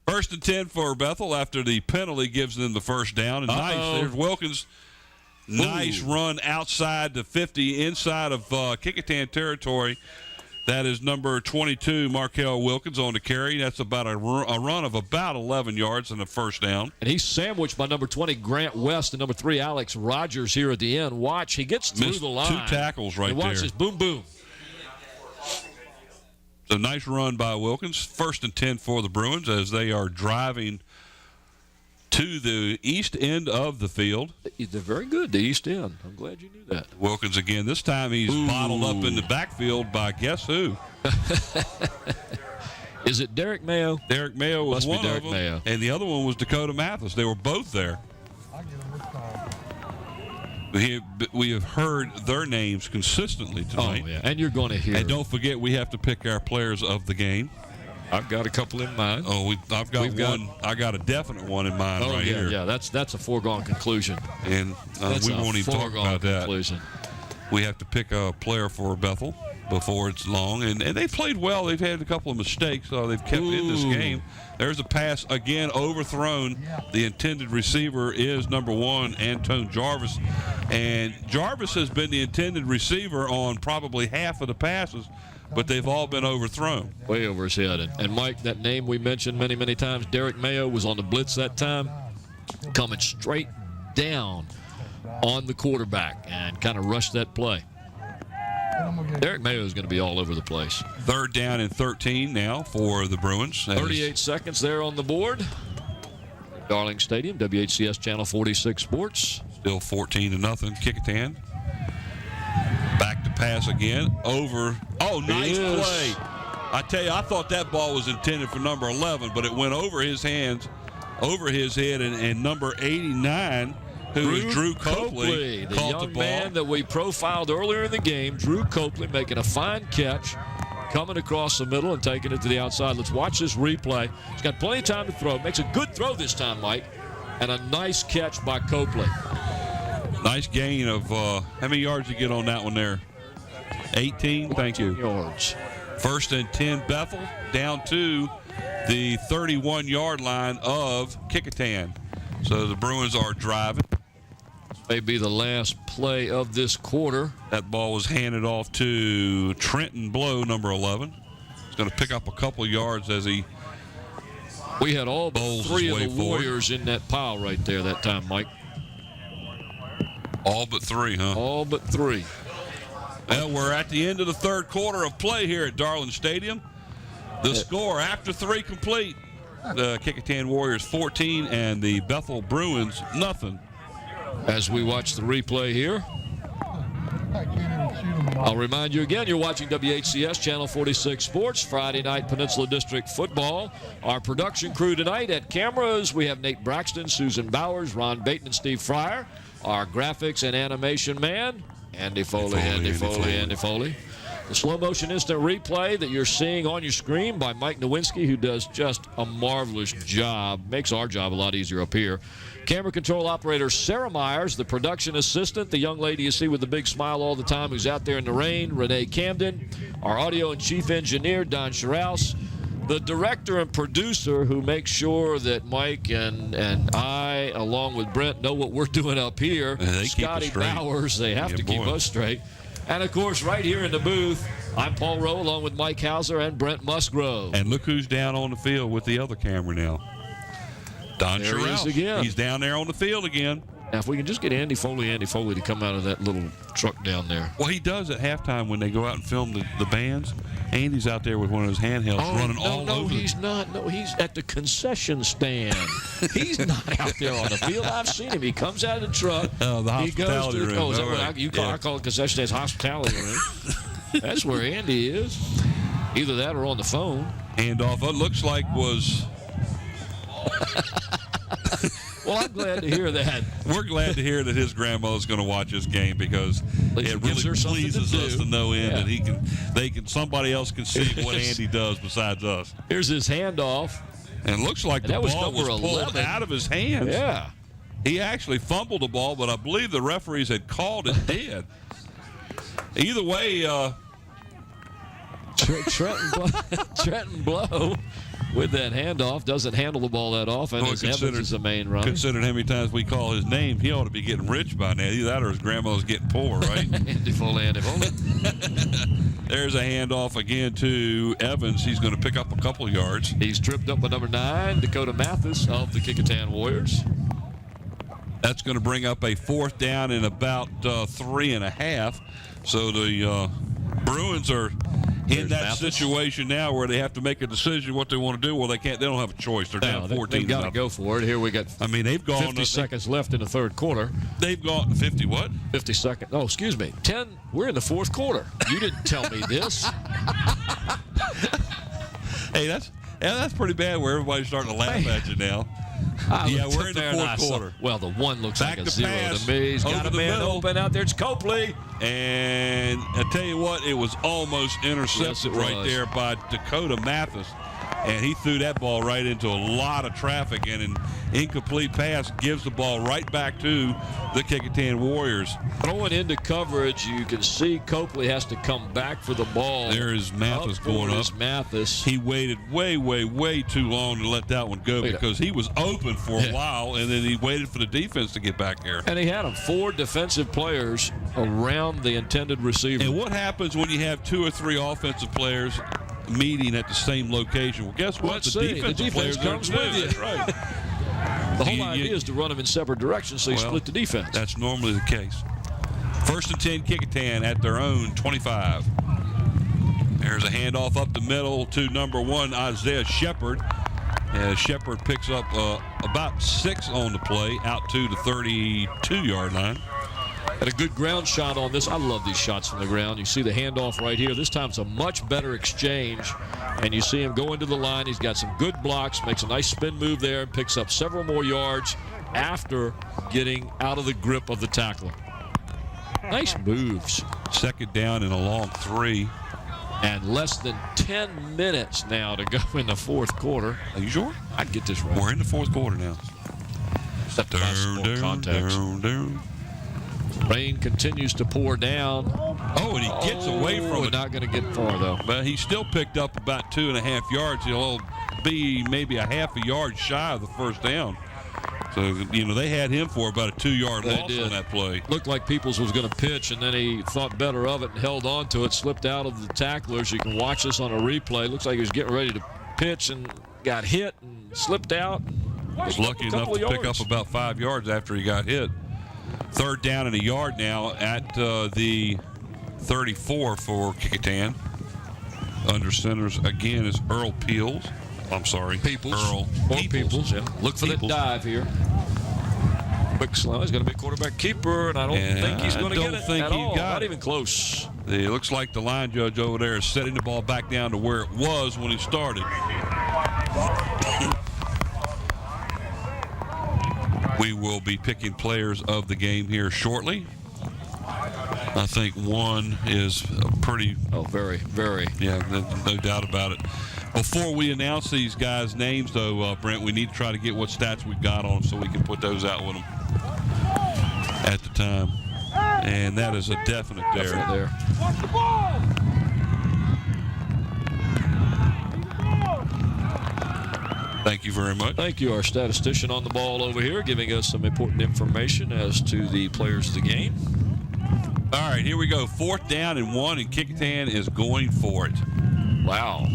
1st and 10 for Bethel after the penalty gives them the 1st down. And nice. There's Wilkins. Nice run outside the 50, inside of Kecoughtan territory. That is number 22, Markel Wilkins, on the carry. That's about a run of about 11 yards and a 1st down. And he's sandwiched by number 20, Grant West, and number 3, Alex Rogers here at the end. Watch, he gets through the line. 2 tackles right there. Watch this, boom, boom. It's a nice run by Wilkins. 1st and 10 for the Bruins as they are driving to the east end of the field. They're very good, the east end. I'm glad you knew that. Wilkins again. This time he's bottled up in the backfield by guess who? Is it Derek Mayo? Derek Mayo was one Derek of them, Mayo. And the other one was Dakota Mathis. They were both there. We have heard their names consistently tonight. Oh, yeah, and you're going to hear. And don't forget, we have to pick our players of the game. I've got a couple in mind. Oh, I've got one. I got a definite one in mind here. Yeah, that's a foregone conclusion. And we won't even talk about conclusion. That. We have to pick a player for Bethel before it's long. And they played well. They've had a couple of mistakes, so they've kept in this game. There's a pass, again, overthrown. The intended receiver is number 1, Antone Jarvis. And Jarvis has been the intended receiver on probably half of the passes, but they've all been overthrown. Way over his head. And Mike, that name we mentioned many, many times, Derek Mayo, was on the blitz that time, coming straight down on the quarterback and kind of rushed that play. Derek Mayo is going to be all over the place. 3rd down and 13 now for the Bruins. 38 seconds there on the board. Darling Stadium, WHCS Channel 46 Sports. Still 14-0, Kecoughtan. Back to pass again. Over. Oh, nice play. I tell you, I thought that ball was intended for number 11, but it went over his hands, over his head, and number 89, who is Drew Copley, the caught the young ball. man that we profiled earlier in the game. Drew Copley making a fine catch, coming across the middle and taking it to the outside. Let's watch this replay. He's got plenty of time to throw. Makes a good throw this time, Mike, and a nice catch by Copley. Nice gain of how many yards you get on that one there? 18. Thank you. Yards. 1st and 10, Bethel down to the 31-yard line of Kecoughtan. So the Bruins are driving. May be the last play of this quarter. That ball was handed off to Trenton Blow, number 11. He's going to pick up a couple yards as he We had all but bowls 3 his of way the forward. Warriors in that pile right there that time, Mike. All but 3, huh? All but 3. Well, we're at the end of the 3rd quarter of play here at Darling Stadium. The score after 3 complete, the Kecoughtan Warriors 14 and the Bethel Bruins nothing. As we watch the replay here, I'll remind you again, you're watching WHCS Channel 46 Sports, Friday night Peninsula District football. Our production crew tonight at cameras, we have Nate Braxton, Susan Bowers, Ron Baton, and Steve Fryer. Our graphics and animation man, Andy Foley. The slow motion instant replay that you're seeing on your screen by Mike Nowinski, who does just a marvelous job. Makes our job a lot easier up here. Camera control operator Sarah Myers, the production assistant, the young lady you see with the big smile all the time who's out there in the rain, Renee Camden. Our audio and chief engineer, Don Schraus. The director and producer who makes sure that Mike and I, along with Brent, know what we're doing up here. Scotty Bowers, they have to keep us straight. And, of course, right here in the booth, I'm Paul Rowe along with Mike Hauser and Brent Musgrove. And look who's down on the field with the other camera now. Don Schraus. He's down there on the field again. Now, if we can just get Andy Foley to come out of that little truck down there. Well, he does at halftime when they go out and film the bands. Andy's out there with one of his handhelds running all over. No, he's not. No, he's at the concession stand. He's not out there on the field. I've seen him. He comes out of the truck. Oh, the hospitality room. Oh, is that what I call it? Concession stand's hospitality room. That's where Andy is. Either that or on the phone. Handoff, it looks like was... Well, I'm glad to hear that. We're glad to hear that his grandmother's going to watch this game because it really pleases us to no end that somebody else can see what Andy does besides us. Here's his handoff. And it looks like the ball was pulled out of his hands. Yeah. He actually fumbled the ball, but I believe the referees had called it dead. Either way, Trenton Blow with that handoff doesn't handle the ball that often. As Evans is the main run. Considering how many times we call his name, he ought to be getting rich by now. Either that or his grandmother's getting poor, right? Andy Foley. There's a handoff again to Evans. He's going to pick up a couple yards. He's tripped up by number 9, Dakota Mathis of the Kecoughtan Warriors. That's going to bring up a 4th down in about 3.5. So the Bruins are in that situation now where they have to make a decision what they want to do. Well, they can't. They don't have a choice. They're down 14. They've got to go for it. Here we got. They've gone 50 seconds left in the third quarter. They've gone 50 what? 50 seconds. Oh, excuse me. 10. We're in the fourth quarter. You didn't tell me this. Hey, that's pretty bad. Where everybody's starting to laugh at you now. Yeah, we're in the fourth quarter. Well, the one looks back like a zero to me. He's got a man open out there. It's Copley. And I tell you what, it was almost intercepted right there by Dakota Mathis. And he threw that ball right into a lot of traffic, and an incomplete pass gives the ball right back to the Kecoughtan Warriors. Throwing into coverage, you can see Copley has to come back for the ball. There is Mathis going up. Mathis. He waited way too long to let that one go because he was open for a while, and then he waited for the defense to get back there. And he had 4 defensive players around the intended receiver. And what happens when you have 2 or 3 offensive players meeting at the same location? Well, guess what? The defense comes with you. That's right. The whole idea is to run them in separate directions so you split the defense. That's normally the case. 1st and 10 Kecoughtan at their own 25. There's a handoff up the middle to number 1, Isaiah Shepard. Shepard picks up about 6 on the play out to the 32-yard line. Had a good ground shot on this. I love these shots from the ground. You see the handoff right here. This time it's a much better exchange. And you see him go into the line. He's got some good blocks, makes a nice spin move there, and picks up several more yards after getting out of the grip of the tackler. Nice moves. 2nd down and a long 3. And less than 10 minutes now to go in the fourth quarter. Are you sure? I'd get this right. We're in the fourth quarter now. Except context. Rain continues to pour down. Oh, and he gets away from it. Not going to get far, though. But he still picked up about 2.5 yards. He'll be maybe a half a yard shy of the first down. So, they had him for about a 2-yard loss on that play. Looked like Peoples was going to pitch, and then he thought better of it and held on to it, slipped out of the tacklers. You can watch this on a replay. Looks like he was getting ready to pitch and got hit and slipped out. Was lucky enough to pick up about 5 yards after he got hit. 3rd down and a yard now at the 34 for Kecoughtan. Under centers again is Earl Peels. I'm sorry, Peoples. Earl. Or Peoples, yeah. Look for the dive here. Quick slow. He's going to be a quarterback keeper, and I don't think he's going to get it at all. Not even close. It looks like the line judge over there is setting the ball back down to where it was when he started. We will be picking players of the game here shortly. I think one is pretty. Oh, very, very. Yeah, no doubt about it. Before we announce these guys' names, though, Brent, we need to try to get what stats we've got on them so we can put those out with them at the time. And that is a definite there. Definite there. Watch the ball! Thank you very much. Thank you, our statistician on the ball over here, giving us some important information as to the players of the game. All right, here we go. 4th down and 1, and Kecoughtan is going for it. Wow.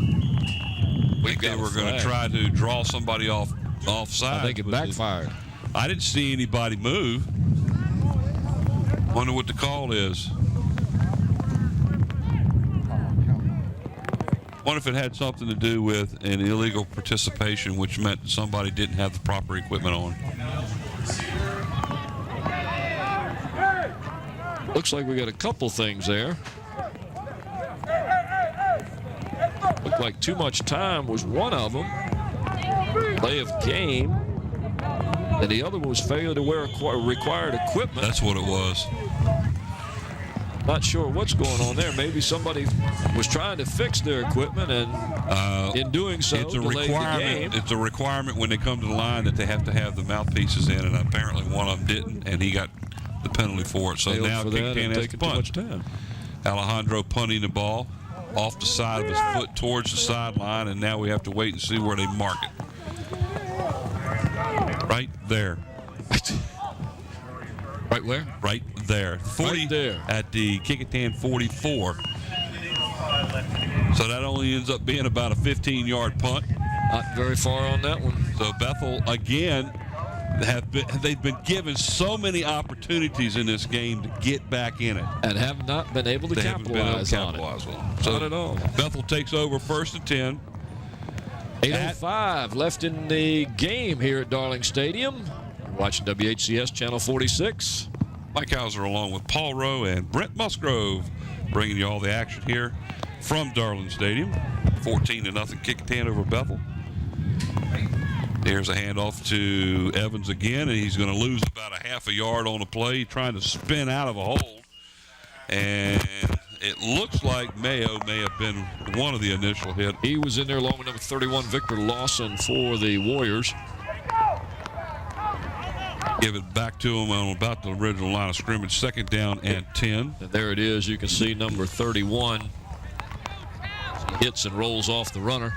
We're going to try to draw somebody offside. I think it backfired. I didn't see anybody move. Wonder what the call is. Wonder if it had something to do with an illegal participation, which meant that somebody didn't have the proper equipment on. Looks like we got a couple things there. Looked like too much time was one of them. Play of game. And the other one was failure to wear required equipment. That's what it was. Not sure what's going on there. Maybe somebody was trying to fix their equipment, and in doing so, it's a delayed requirement. the game. It's a requirement when they come to the line that they have to have the mouthpieces in, and apparently one of them didn't, and he got the penalty for it. So now Kecoughtan has to punt. Too much time. Alejandro punting the ball off the side of his foot towards the sideline, and now we have to wait and see where they mark it. Right there. Right where? Right there. 40 Right there. At the Kecoughtan 44. So that only ends up being about a 15-yard punt. Not very far on that one. So Bethel, again, they've been given so many opportunities in this game to get back in it. And have not been able to capitalize on it. So Not at all. Bethel takes over 1st and 10. 8:05 left in the game here at Darling Stadium. Watching WHCS Channel 46. Mike Hauser along with Paul Rowe and Brent Musgrove bringing you all the action here from Darling Stadium. 14-0 Kecoughtan over Bethel. There's a handoff to Evans again, and he's going to lose about a half a yard on the play, trying to spin out of a hold. And it looks like Mayo may have been one of the initial hit. He was in there along with number 31, Victor Lawson, for the Warriors. Give it back to him on about the original line of scrimmage. 2nd down and 10. And there it is. You can see number 31. He hits and rolls off the runner.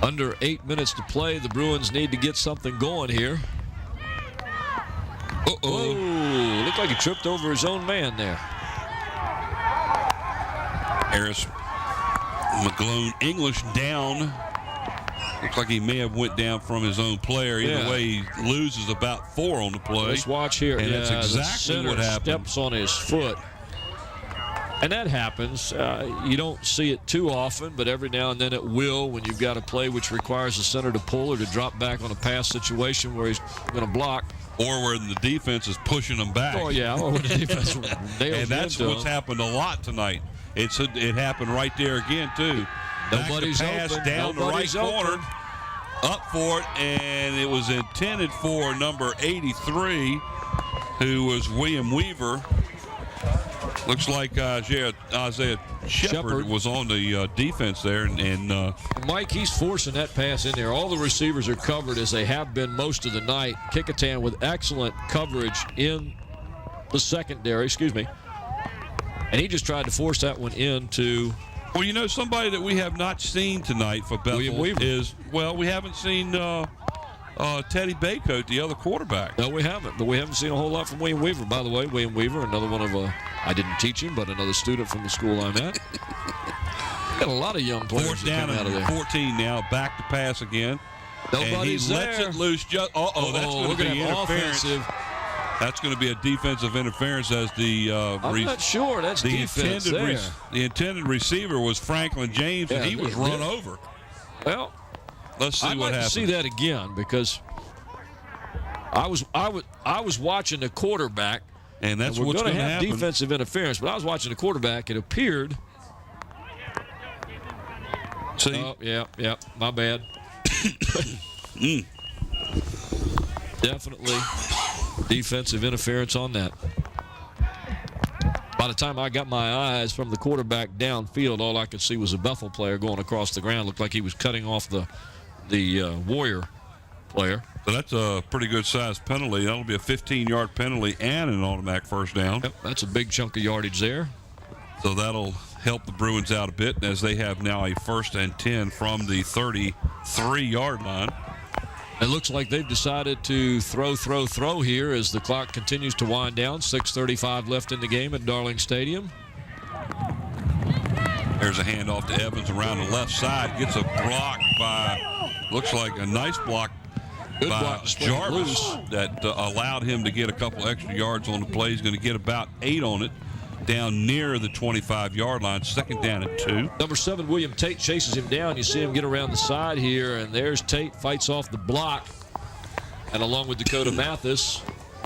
Under 8 minutes to play. The Bruins need to get something going here. Uh-oh. Whoa, looked like he tripped over his own man there. Harris McGlone English down. Looks like he may have went down from his own player. Either way, he loses about 4 on the play. Let's watch here. And that's exactly what happened. Steps on his foot. And that happens. You don't see it too often, but every now and then it will when you've got a play which requires the center to pull or to drop back on a pass situation where he's going to block. Or where the defense is pushing them back. Oh, yeah. Or when the defense nails and that's what's happened a lot tonight. It happened right there again, too. Nobody's pass open. Down Nobody's the right open. corner. Up for it, and it was intended for number 83, who was William Weaver. Looks like Isaiah Shepard was on the defense there. And Mike, he's forcing that pass in there. All the receivers are covered, as they have been most of the night. Kecoughtan with excellent coverage in the secondary, and he just tried to force that one into... Well, you know, somebody that we have not seen tonight for Bethel is, we haven't seen Teddy Baycoat, the other quarterback. No, we haven't. But we haven't seen a whole lot from William Weaver. By the way, William Weaver, another one of I didn't teach him, but another student from the school I'm at. Got a lot of young players 4th down out of there. 14 now, back to pass again. Nobody's and he lets it loose. That's going to be interference. That's going to be a defensive interference as the I'm not sure. That's defense there. The intended receiver was Franklin James, and he was run over. Well, let's see what happens. I'd like to see that again, because I was watching the quarterback, and that's what's going to have defensive interference. But I was watching the quarterback. It appeared. See? Oh, yeah, my bad. Definitely Defensive interference on that. By the time I got my eyes from the quarterback downfield, all I could see was a Bethel player going across the ground. Looked like he was cutting off the Warrior player. So that's a pretty good sized penalty. That'll be a 15-yard penalty and an automatic first down. Yep, that's a big chunk of yardage there. So that'll help the Bruins out a bit as they have now a 1st and 10 from the 33-yard line. It looks like they've decided to throw here as the clock continues to wind down. 6:35 left in the game at Darling Stadium. There's a handoff to Evans around the left side. Gets a block by, looks like a nice block by Jarvis that allowed him to get a couple extra yards on the play. He's going to get about 8 on it down near the 25-yard line. 2nd down and 2. Number 7, William Tate, chases him down. You see him get around the side here, and there's Tate, fights off the block, and along with Dakota Mathis,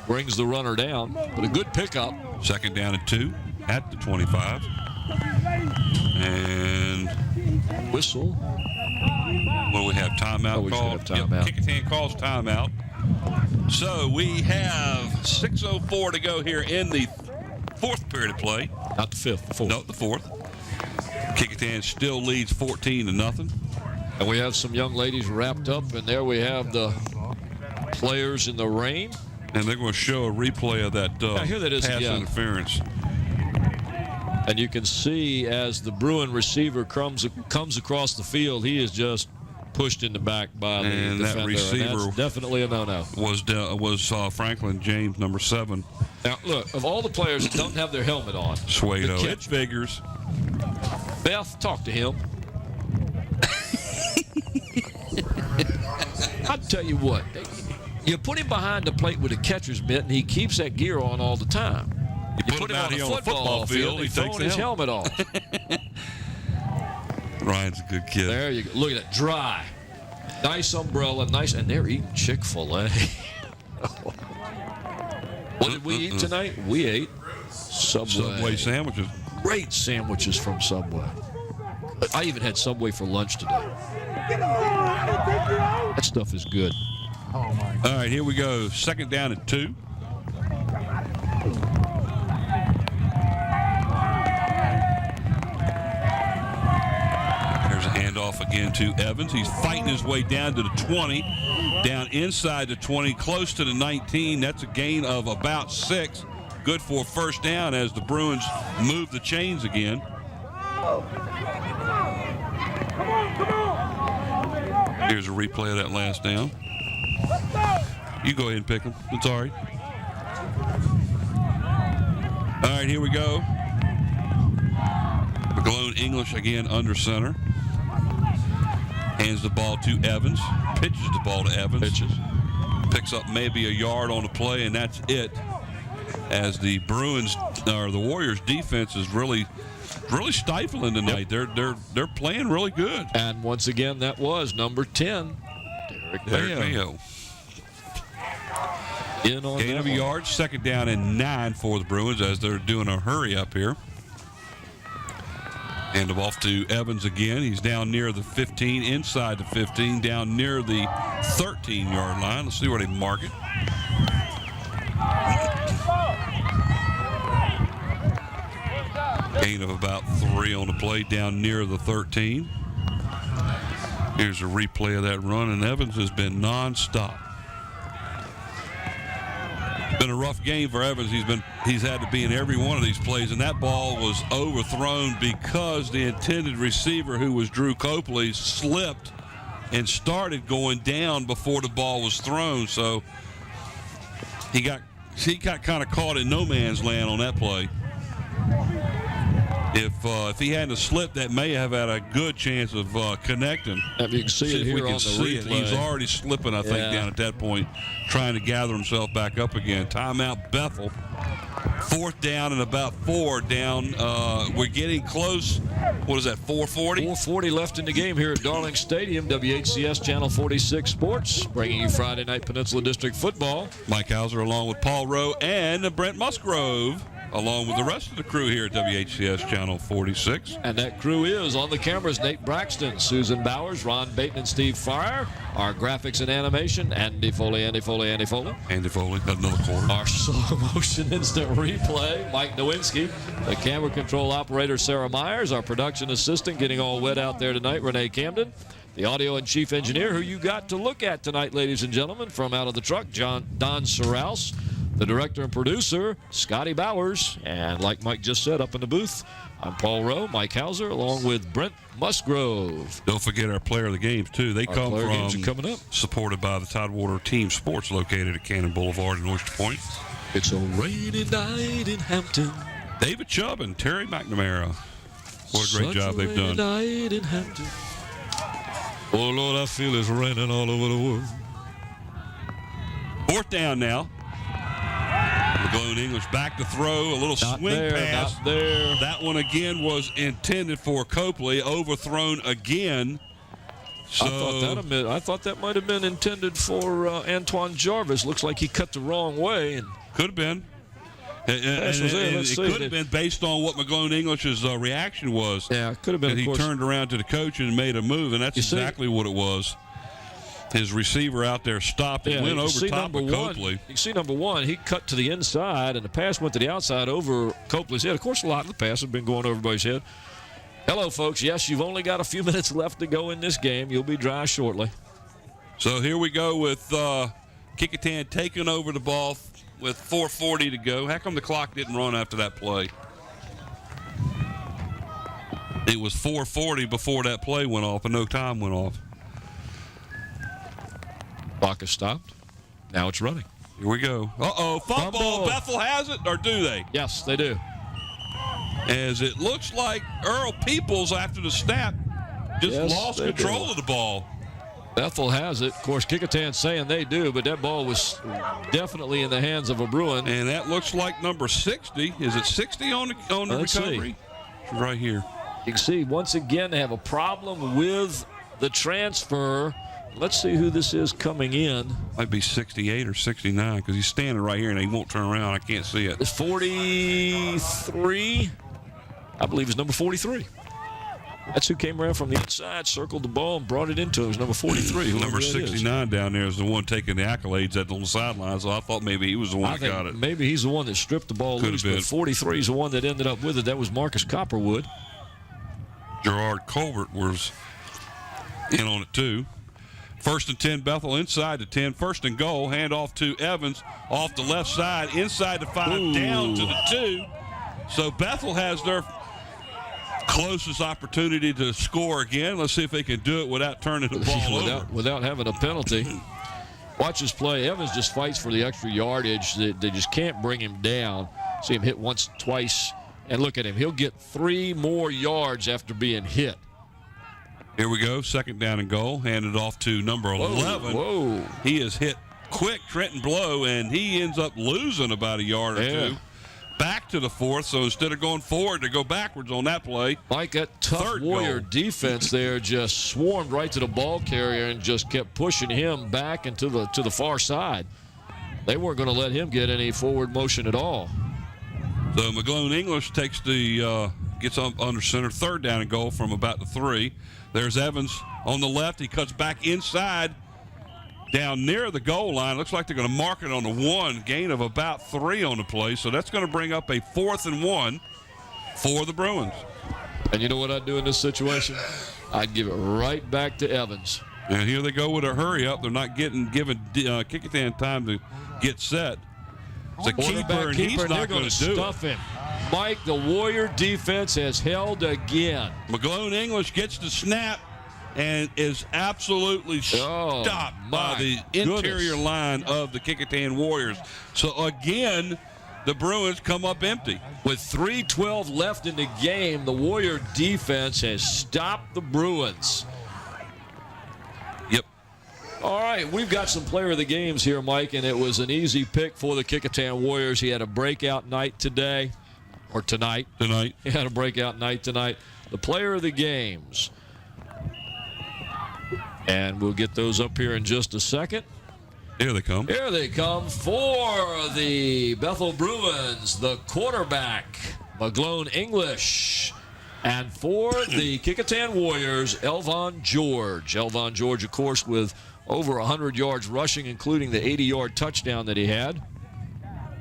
brings the runner down. But a good pickup. 2nd down and 2 at the 25. And whistle. What do we have? Timeout called? Timeout. Kecoughtan calls timeout. So we have 6:04 to go here in the 4th period of play. Not the 5th, the 4th. No, the 4th. Kecoughtan still leads 14-0. And we have some young ladies wrapped up, and there we have the players in the rain. And they're going to show a replay of that pass interference. And you can see as the Bruin receiver comes across the field, he is just pushed in the back by the defender. That receiver, and that's definitely a no-no. Was Franklin James, number 7. Now, look, of all the players that don't have their helmet on, Suedo, it figures. Beth, talk to him. I'll tell you what, you put him behind the plate with a catcher's mitt, and he keeps that gear on all the time. You put him out here on the football field, he takes his helmet off. Ryan's a good kid. There you go. Look at that, dry. Nice umbrella, nice, and they're eating Chick-fil-A. What did we eat tonight? We ate Subway sandwiches. Great sandwiches from Subway. I even had Subway for lunch today. That stuff is good. Oh my God. All right, here we go. 2nd down and 2. There's a handoff again to Evans. He's fighting his way down to the 20, down inside the 20, close to the 19. That's a gain of about 6. Good for a first down as the Bruins move the chains again. Here's a replay of that last down. You go ahead and pick him. It's all right. All right, here we go. McGlone English again under center. Hands the ball to Evans. Pitches the ball to Evans. Picks up maybe a yard on the play, and that's it. As the Bruins or the Warriors defense is really stifling tonight. Yep. They're playing really good. And once again, that was number 10, Derek Mayo. In on gain of a yard, 2nd down and 9 for the Bruins as they're doing a hurry up here. Hand it off to Evans again. He's down near the 15, inside the 15, down near the 13-yard line. Let's see where they mark it. Gain of about 3 on the play, down near the 13. Here's a replay of that run, and Evans has been nonstop. Been a rough game for Evans. He's had to be in every one of these plays, and that ball was overthrown because the intended receiver, who was Drew Copley, slipped and started going down before the ball was thrown. So he got kind of caught in no man's land on that play. If he hadn't slipped, that may have had a good chance of connecting. If you can see it here on the replay. He's already slipping, I think, down at that point, trying to gather himself back up again. Timeout, Bethel. 4th down and about 4 down. We're getting close. What is that, 4:40? 4:40 left in the game here at Darling Stadium. WHCS Channel 46 Sports, bringing you Friday night Peninsula District football. Mike Hauser along with Paul Rowe and Brent Musgrove along with the rest of the crew here at WHCS Channel 46. And that crew is on the cameras: Nate Braxton, Susan Bowers, Ron Baton, and Steve Fryer. Our graphics and animation, Andy Foley. Andy Foley, another corner. Our slow motion instant replay, Mike Nowinski. The camera control operator, Sarah Myers. Our production assistant, getting all wet out there tonight, Renee Camden. The audio and chief engineer, who you got to look at tonight, ladies and gentlemen, from out of the truck, Don Sorrells. The director and producer, Scotty Bowers. And like Mike just said, up in the booth, I'm Paul Rowe, Mike Hauser, along with Brent Musgrove. Don't forget our player of the games, too. They come from, games are coming up, supported by the Tidewater Team Sports, located at Cannon Boulevard in Oyster Point. It's a rainy night in Hampton. David Chubb and Terry McNamara. What a great job they've done. Night in Hampton. Oh, Lord, I feel it's raining all over the world. 4th down now. McGlone English back to throw. A little swing pass. Not there. That one again was intended for Copley. Overthrown again. So, I thought that might have been intended for Antoine Jarvis. Looks like he cut the wrong way. And could have been. It could have been based on what McGlone English's reaction was. Yeah, it could have been. He turned around to the coach and made a move, and that's exactly what it was. His receiver out there stopped and went over top of Copley. You see, number one, he cut to the inside, and the pass went to the outside over Copley's head. Of course, a lot of the pass has been going over everybody's head. Hello, folks. Yes, you've only got a few minutes left to go in this game. You'll be dry shortly. So here we go with Kecoughtan taking over the ball with 4:40 to go. How come the clock didn't run after that play? It was 4:40 before that play went off and no time went off. Clock has stopped. Now it's running. Here we go. Uh-oh, fumble. Bethel has it, or do they? Yes, they do. As it looks like Earl Peoples, after the snap, just lost control of the ball. Bethel has it. Of course, Kecoughtan's saying they do, but that ball was definitely in the hands of a Bruin. And that looks like number 60. Is it 60 on the recovery? See. Right here. You can see, once again, they have a problem with the transfer. Let's see who this is coming in. Might be 68 or 69 because he's standing right here and he won't turn around. I can't see it. It's 43. I believe it's number 43. That's who came around from the inside, circled the ball, and brought it into him. It was number 43. Number 69 down there is the one taking the accolades on the sideline, so I thought maybe he was the one that got it. Maybe he's the one that stripped the ball loose, but 43 is the one that ended up with it. That was Marcus Copperwood. Gerard Colbert was in on it, too. 1st and 10, Bethel inside the 10. 1st and goal, hand off to Evans off the left side, inside the 5, down to the 2. So Bethel has their closest opportunity to score again. Let's see if they can do it without turning the ball over. Without having a penalty. Watch this play. Evans just fights for the extra yardage. They just can't bring him down. See him hit once, twice, and look at him. He'll get 3 more yards after being hit. Here we go, 2nd down and goal, handed off to number 11. Whoa. He is hit quick, Trenton Blow, and he ends up losing about a yard or two. Back to the 4th, so instead of going forward, to go backwards on that play. Mike, that tough Warrior defense there just swarmed right to the ball carrier and just kept pushing him back into the far side. They weren't going to let him get any forward motion at all. So McGlone English takes gets up under center, 3rd down and goal from about the 3. There's Evans on the left. He cuts back inside down near the goal line. Looks like they're going to mark it on the 1. Gain of about 3 on the play. So that's going to bring up a 4th and 1 for the Bruins. And you know what I'd do in this situation? I'd give it right back to Evans. And here they go with a hurry up. They're not giving Kecoughtan time to get set. It's a keeper, and he's not going to do stuff him. Mike, the Warrior defense has held again. McGlone English gets the snap and is absolutely stopped by the interior line of the Kecoughtan Warriors. So, again, the Bruins come up empty. With 3:12 left in the game, the Warrior defense has stopped the Bruins. Yep. All right, we've got some player of the games here, Mike, and it was an easy pick for the Kecoughtan Warriors. He had a breakout night today. Or tonight. He had a breakout night tonight. The player of the games. And we'll get those up here in just a second. Here they come. Here they come for the Bethel Bruins, the quarterback, McGlone English. And for the Kecoughtan Warriors, Elvon George. Elvon George, of course, with over 100 yards rushing, including the 80-yard touchdown that he had.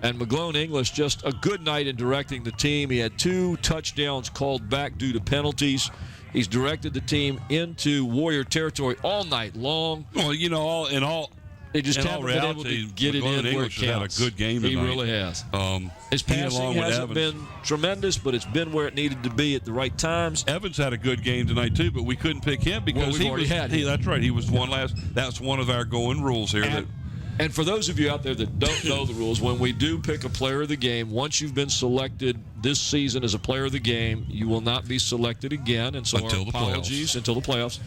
And McGlone English, just a good night in directing the team. He had 2 touchdowns called back due to penalties. He's directed the team into Warrior territory all night long. Well, They just in haven't all been reality, able to get it McGlone in where it English has counts. had a good game tonight. He really has. His passing hasn't been tremendous, but it's been where it needed to be at the right times. Evans had a good game tonight too, but we couldn't pick him because that's right. He was one last. That's one of our going rules here. And for those of you out there that don't know the rules, when we do pick a player of the game, once you've been selected this season as a player of the game, you will not be selected again. And so until our apologies until the playoffs.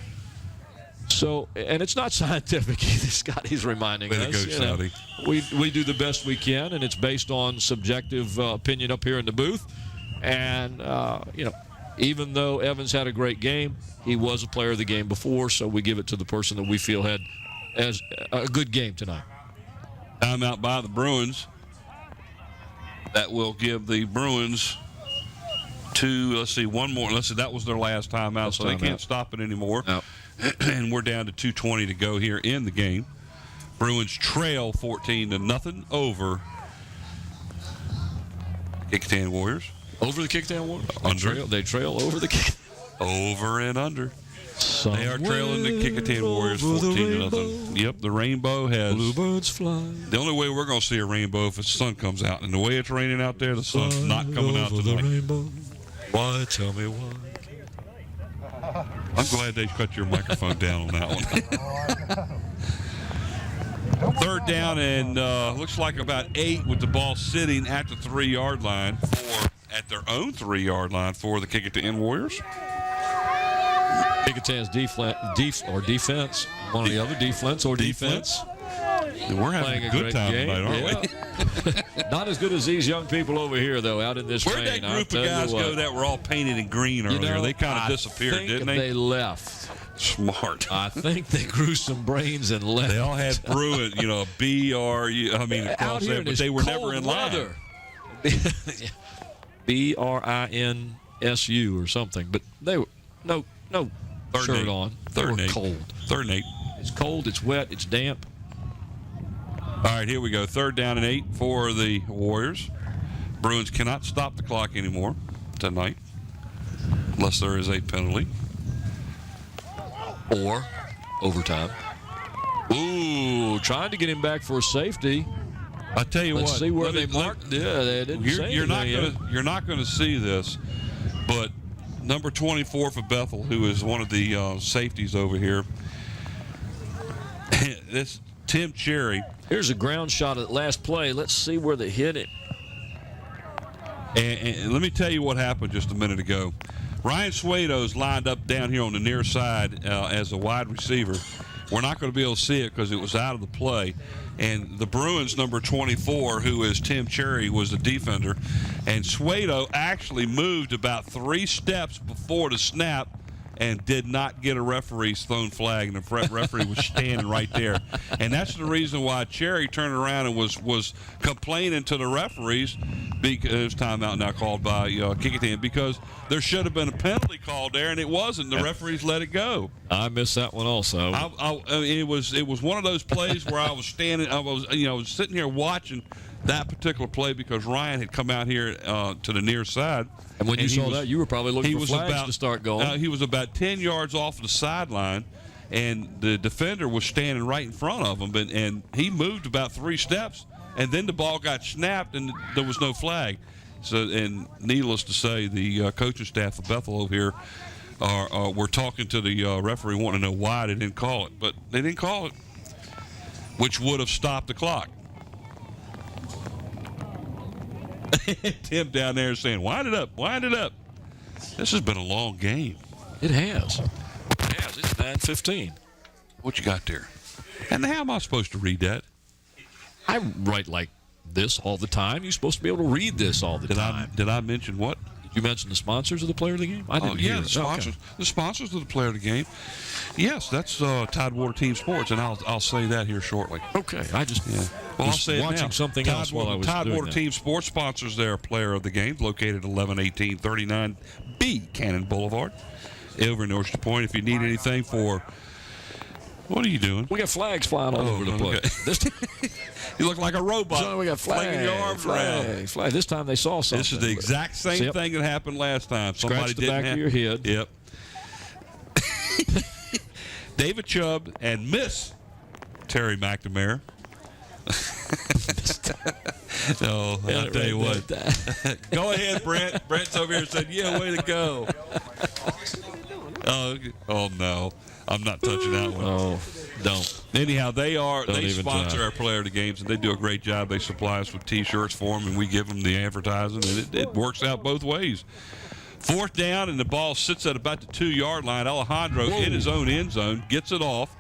So, and it's not scientific either, Scott. He's reminding us. We do the best we can, and it's based on subjective opinion up here in the booth. And, even though Evans had a great game, he was a player of the game before, so we give it to the person that we feel had as a good game tonight. Timeout by the Bruins. That will give the Bruins one more. That was their last timeout, so they can't stop it anymore. No. And we're down to 2:20 to go here in the game. Bruins trail 14-0 over Kecoughtan Warriors. Over the Kecoughtan Warriors? They trail over the Kecoughtan. Over and under. They are trailing the Kecoughtan Warriors 14-0. Yep, the rainbow has. Bluebirds fly. The only way we're going to see a rainbow if the sun comes out. And the way it's raining out there, the sun's not coming out tonight. Why? Tell me why. I'm glad they cut your microphone down on that one. Third down and looks like about 8 with the ball sitting at the 3-yard line at their own 3-yard line for the Kecoughtan Warriors. Kecoughtan's defense. One or the other, defense or defense. We're having a good time tonight, aren't we? Not as good as these young people over here, though, out in this rain. Where'd that group of guys go that were all painted in green earlier? They kind of disappeared, didn't they? They left. Smart. I think they grew some brains and left. They all had Bruins, across there, but they were never in line. BRINSU or something, but they were no shirt on. They were cold. 3rd and 8. It's cold. It's wet. It's damp. All right, here we go. 3rd down and 8 for the Warriors. Bruins cannot stop the clock anymore tonight unless there is a penalty. Or overtime. Ooh, trying to get him back for a safety. I tell you Let's see where they marked. Yeah, they didn't say you're not going to see this, but number 24 for Bethel, who is one of the safeties over here, this Tim Cherry. Here's a ground shot at last play. Let's see where they hit it. And let me tell you what happened just a minute ago. Ryan Suedo's lined up down here on the near side as a wide receiver. We're not going to be able to see it because it was out of the play. And the Bruins, number 24, who is Tim Cherry, was the defender. And Suedo actually moved about 3 steps before the snap and did not get a referee's thrown flag, and the referee was standing right there. And that's the reason why Cherry turned around and was complaining to the referees, because timeout now called by Kecoughtan, because there should have been a penalty called there, and it wasn't. The referees let it go. I missed that one also. It was one of those plays where I was standing, I was sitting here watching that particular play because Ryan had come out here to the near side. And when you saw that, you were probably looking for flags to start going. He was about 10 yards off the sideline, and the defender was standing right in front of him, and he moved about 3 steps, and then the ball got snapped, and there was no flag. So, and needless to say, the coaching staff of Bethel over here were talking to the referee, wanting to know why they didn't call it, but they didn't call it, which would have stopped the clock. Tim down there saying, wind it up. This has been a long game. It has. It's 9:15. What you got there? And how am I supposed to read that? I write like this all the time. You're supposed to be able to read this all the time. Did I mention what? Did you mention the sponsors of the player of the game? I didn't hear the it. sponsors. Okay. The sponsors of the player of the game. Yes, that's Tidewater Team Sports, and I'll say that here shortly. Okay, I just Well, I'll was say it watching now. something else while I was doing Tidewater that. Team Sports sponsors their player of the game, located at 111839B Cannon Boulevard, over in Oyster Point. If you need anything for, what are you doing? We got flags flying all over the place. okay. This time, You look like a robot. we got flinging your arms around. flag. This time they saw something. This is the exact same Yep. thing that happened last time. Scratch the back of your head. Yep. David Chubb and Miss Terry McNamara. Oh, I'll tell you what. Go ahead, Brent. Brent's over here saying, yeah, way to go. Oh no. I'm not touching that one. Oh, don't. Anyhow, they even sponsor try. our player of the games, and they do a great job. They supply us with T-shirts for them, and we give them the advertising, and it works out both ways. 4th down, and the ball sits at about the 2-yard line. Alejandro in his own end zone gets it off,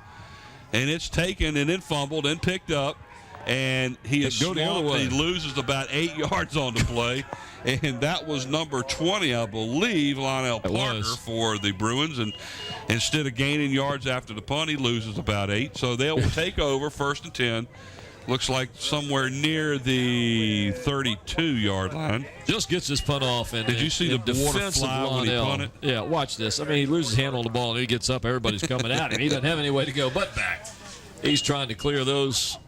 and it's taken and then fumbled and picked up, and he is Go the other swamped. way. He loses about 8 yards on the play, and that was number 20, I believe, Lionel Parker for the Bruins, and instead of gaining yards after the punt, he loses about 8. So they'll take over 1st and 10. Looks like somewhere near the 32-yard line. Just gets his punt off. And Did you see the water defensive fly when he Lionel. punted? Yeah, watch this. I mean, he loses his hand on the ball, and he gets up. Everybody's coming at him. He doesn't have any way to go but back. He's trying to clear those.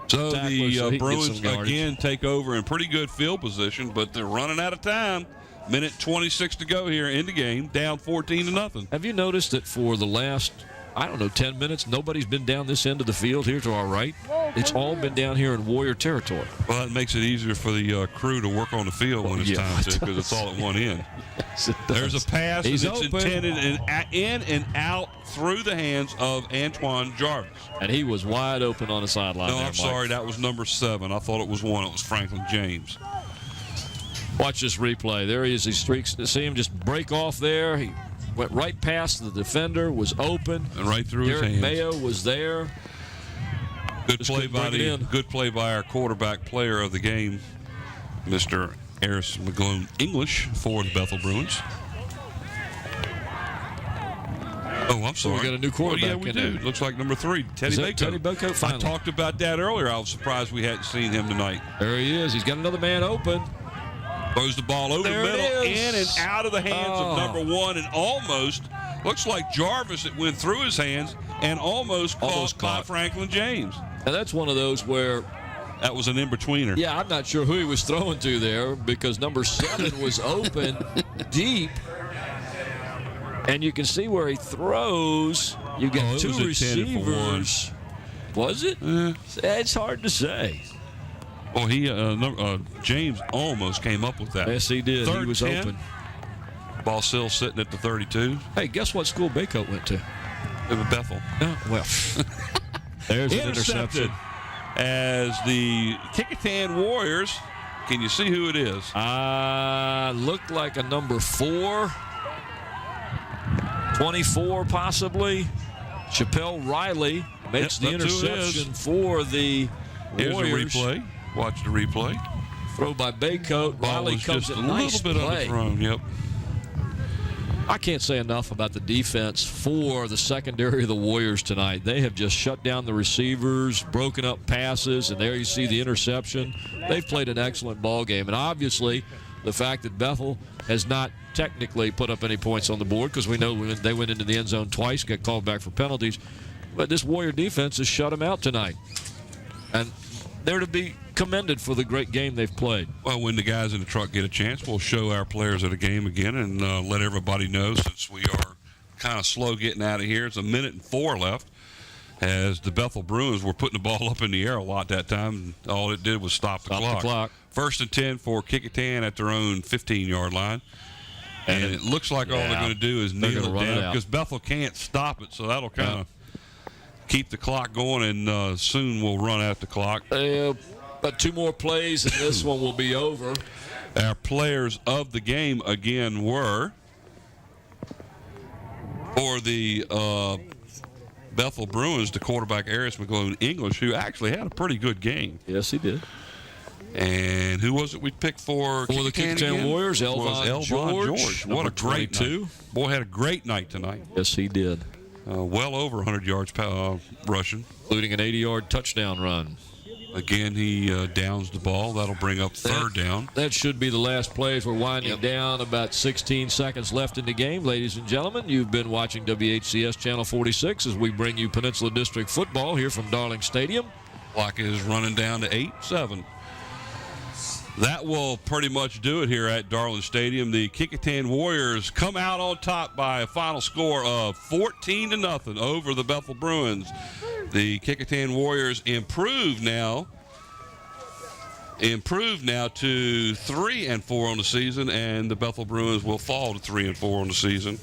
So Tackler, the so he can get Bruins some yardage. again take over in pretty good field position, but they're running out of time. Minute 26 to go here in the game, down 14-0. Have you noticed that for the last, 10 minutes, nobody's been down this end of the field here to our right? It's all been down here in Warrior territory. Well, that makes it easier for the crew to work on the field when it's time to, because it's all at one end. Yes, it There's does. a pass, He's and it's open. intended in and out through the hands of Antoine Jarvis. And he was wide open on the sideline. No, there, I'm Mike. sorry, that was number 7. I thought it was 1. It was Franklin James. Watch this replay. There he is. He streaks. See him just break off there. He went right past the defender, was open. And right through Derek his hands. Mayo was there. Good Just play couldn't by bring it in. good play by our quarterback player of the game, Mr. Harris McGlone English for the Bethel Bruins. Oh, I'm sorry. we got a new quarterback Oh, yeah, we in do. there. Looks like number 3, Teddy Is that Baker. Teddy Baker? I Finally. talked about that earlier. I was surprised we hadn't seen him tonight. There he is. He's got another man open. Throws the ball over There the it middle, is. in and out of the hands Oh. of number 1, and almost looks like Jarvis. It went through his hands and almost caught by Franklin James. And that's one of those where, That was an in-betweener. yeah, I'm not sure who he was throwing to there because number 7 was open deep. And you can see where he throws. You got it two was a 10 for 1. receivers. Was it? It's hard to say. Well, James almost came up with that. Yes, he did. Third He was 10. open. Ball still sitting at the 32. Hey, guess what school Baycoat went to? It was Bethel. Oh, well, there's an Intercepted interception. as the Kecoughtan Warriors. Can you see who it is? Looked like a number 4. 24 possibly. Chappelle Riley makes the Yep, that's who it interception for the Here's Warriors. the replay. Watch the replay. Throw by Baycoat. Ball Riley was comes just a in. Nice little bit play. underthrown. Yep. I can't say enough about the defense for the secondary of the Warriors tonight. They have just shut down the receivers, broken up passes, and there you see the interception. They've played an excellent ball game, and obviously the fact that Bethel has not technically put up any points on the board, because we know they went into the end zone twice, got called back for penalties, but this Warrior defense has shut them out tonight. And they're to be commended for the great game they've played. Well, when the guys in the truck get a chance, we'll show our players at a game again and let everybody know, since we are kind of slow getting out of here. It's 1:04 left, as the Bethel Bruins were putting the ball up in the air a lot that time. And all it did was stop the clock. 1st and 10 for Kecoughtan at their own 15-yard line. And it looks like all they're going to do is kneel it down, because Bethel can't stop it, so that'll kind of keep the clock going, and soon we'll run out the clock. But 2 more plays, and this one will be over. Our players of the game again were, for the Bethel Bruins, the quarterback Harris McGlone English, who actually had a pretty good game. Yes, he did. And who was it we picked for the Kecoughtan Warriors? Elvon George. What a great 22. night. Boy, had a great night tonight. Yes, he did. Well over 100 yards rushing. Including an 80-yard touchdown run. Again, he downs the ball. That'll bring up third down. That should be the last plays. We're winding down. About 16 seconds left in the game. Ladies and gentlemen, you've been watching WHCS Channel 46 as we bring you Peninsula District football here from Darling Stadium. Clock is running down to 8-7. That will pretty much do it here at Darling Stadium. The Kecoughtan Warriors come out on top by a final score of 14-0 over the Bethel Bruins. The Kecoughtan Warriors improve now to 3-4 on the season, and the Bethel Bruins will fall to 3-4 on the season.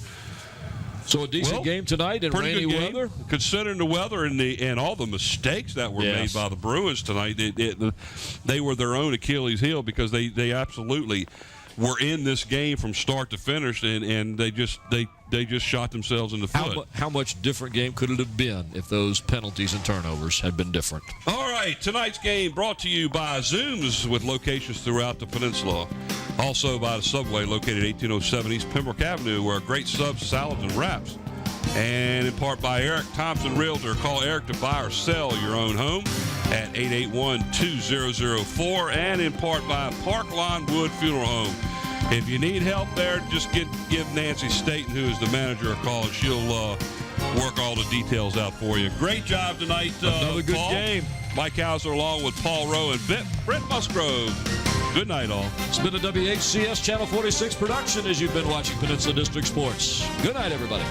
So a decent game tonight in rainy weather? Considering the weather and all the mistakes that were made by the Bruins tonight, they were their own Achilles heel because they absolutely were in this game from start to finish, and they just shot themselves in the foot. How much different game could it have been if those penalties and turnovers had been different? All right, tonight's game brought to you by Zooms with locations throughout the peninsula. Also by the Subway located at 1807 East Pembroke Avenue, where great subs, salads, and wraps. And in part by Eric Thompson Realtor. Call Eric to buy or sell your own home at 881-2004. And in part by Parkline Wood Funeral Home. If you need help there, just give Nancy Staten, who is the manager, a call, and she'll work all the details out for you. Great job tonight, Another good Paul. game. Mike Hauser along with Paul Rowe and Brent Musgrove. Good night, all. It's been a WHCS Channel 46 production as you've been watching Peninsula District Sports. Good night, everybody.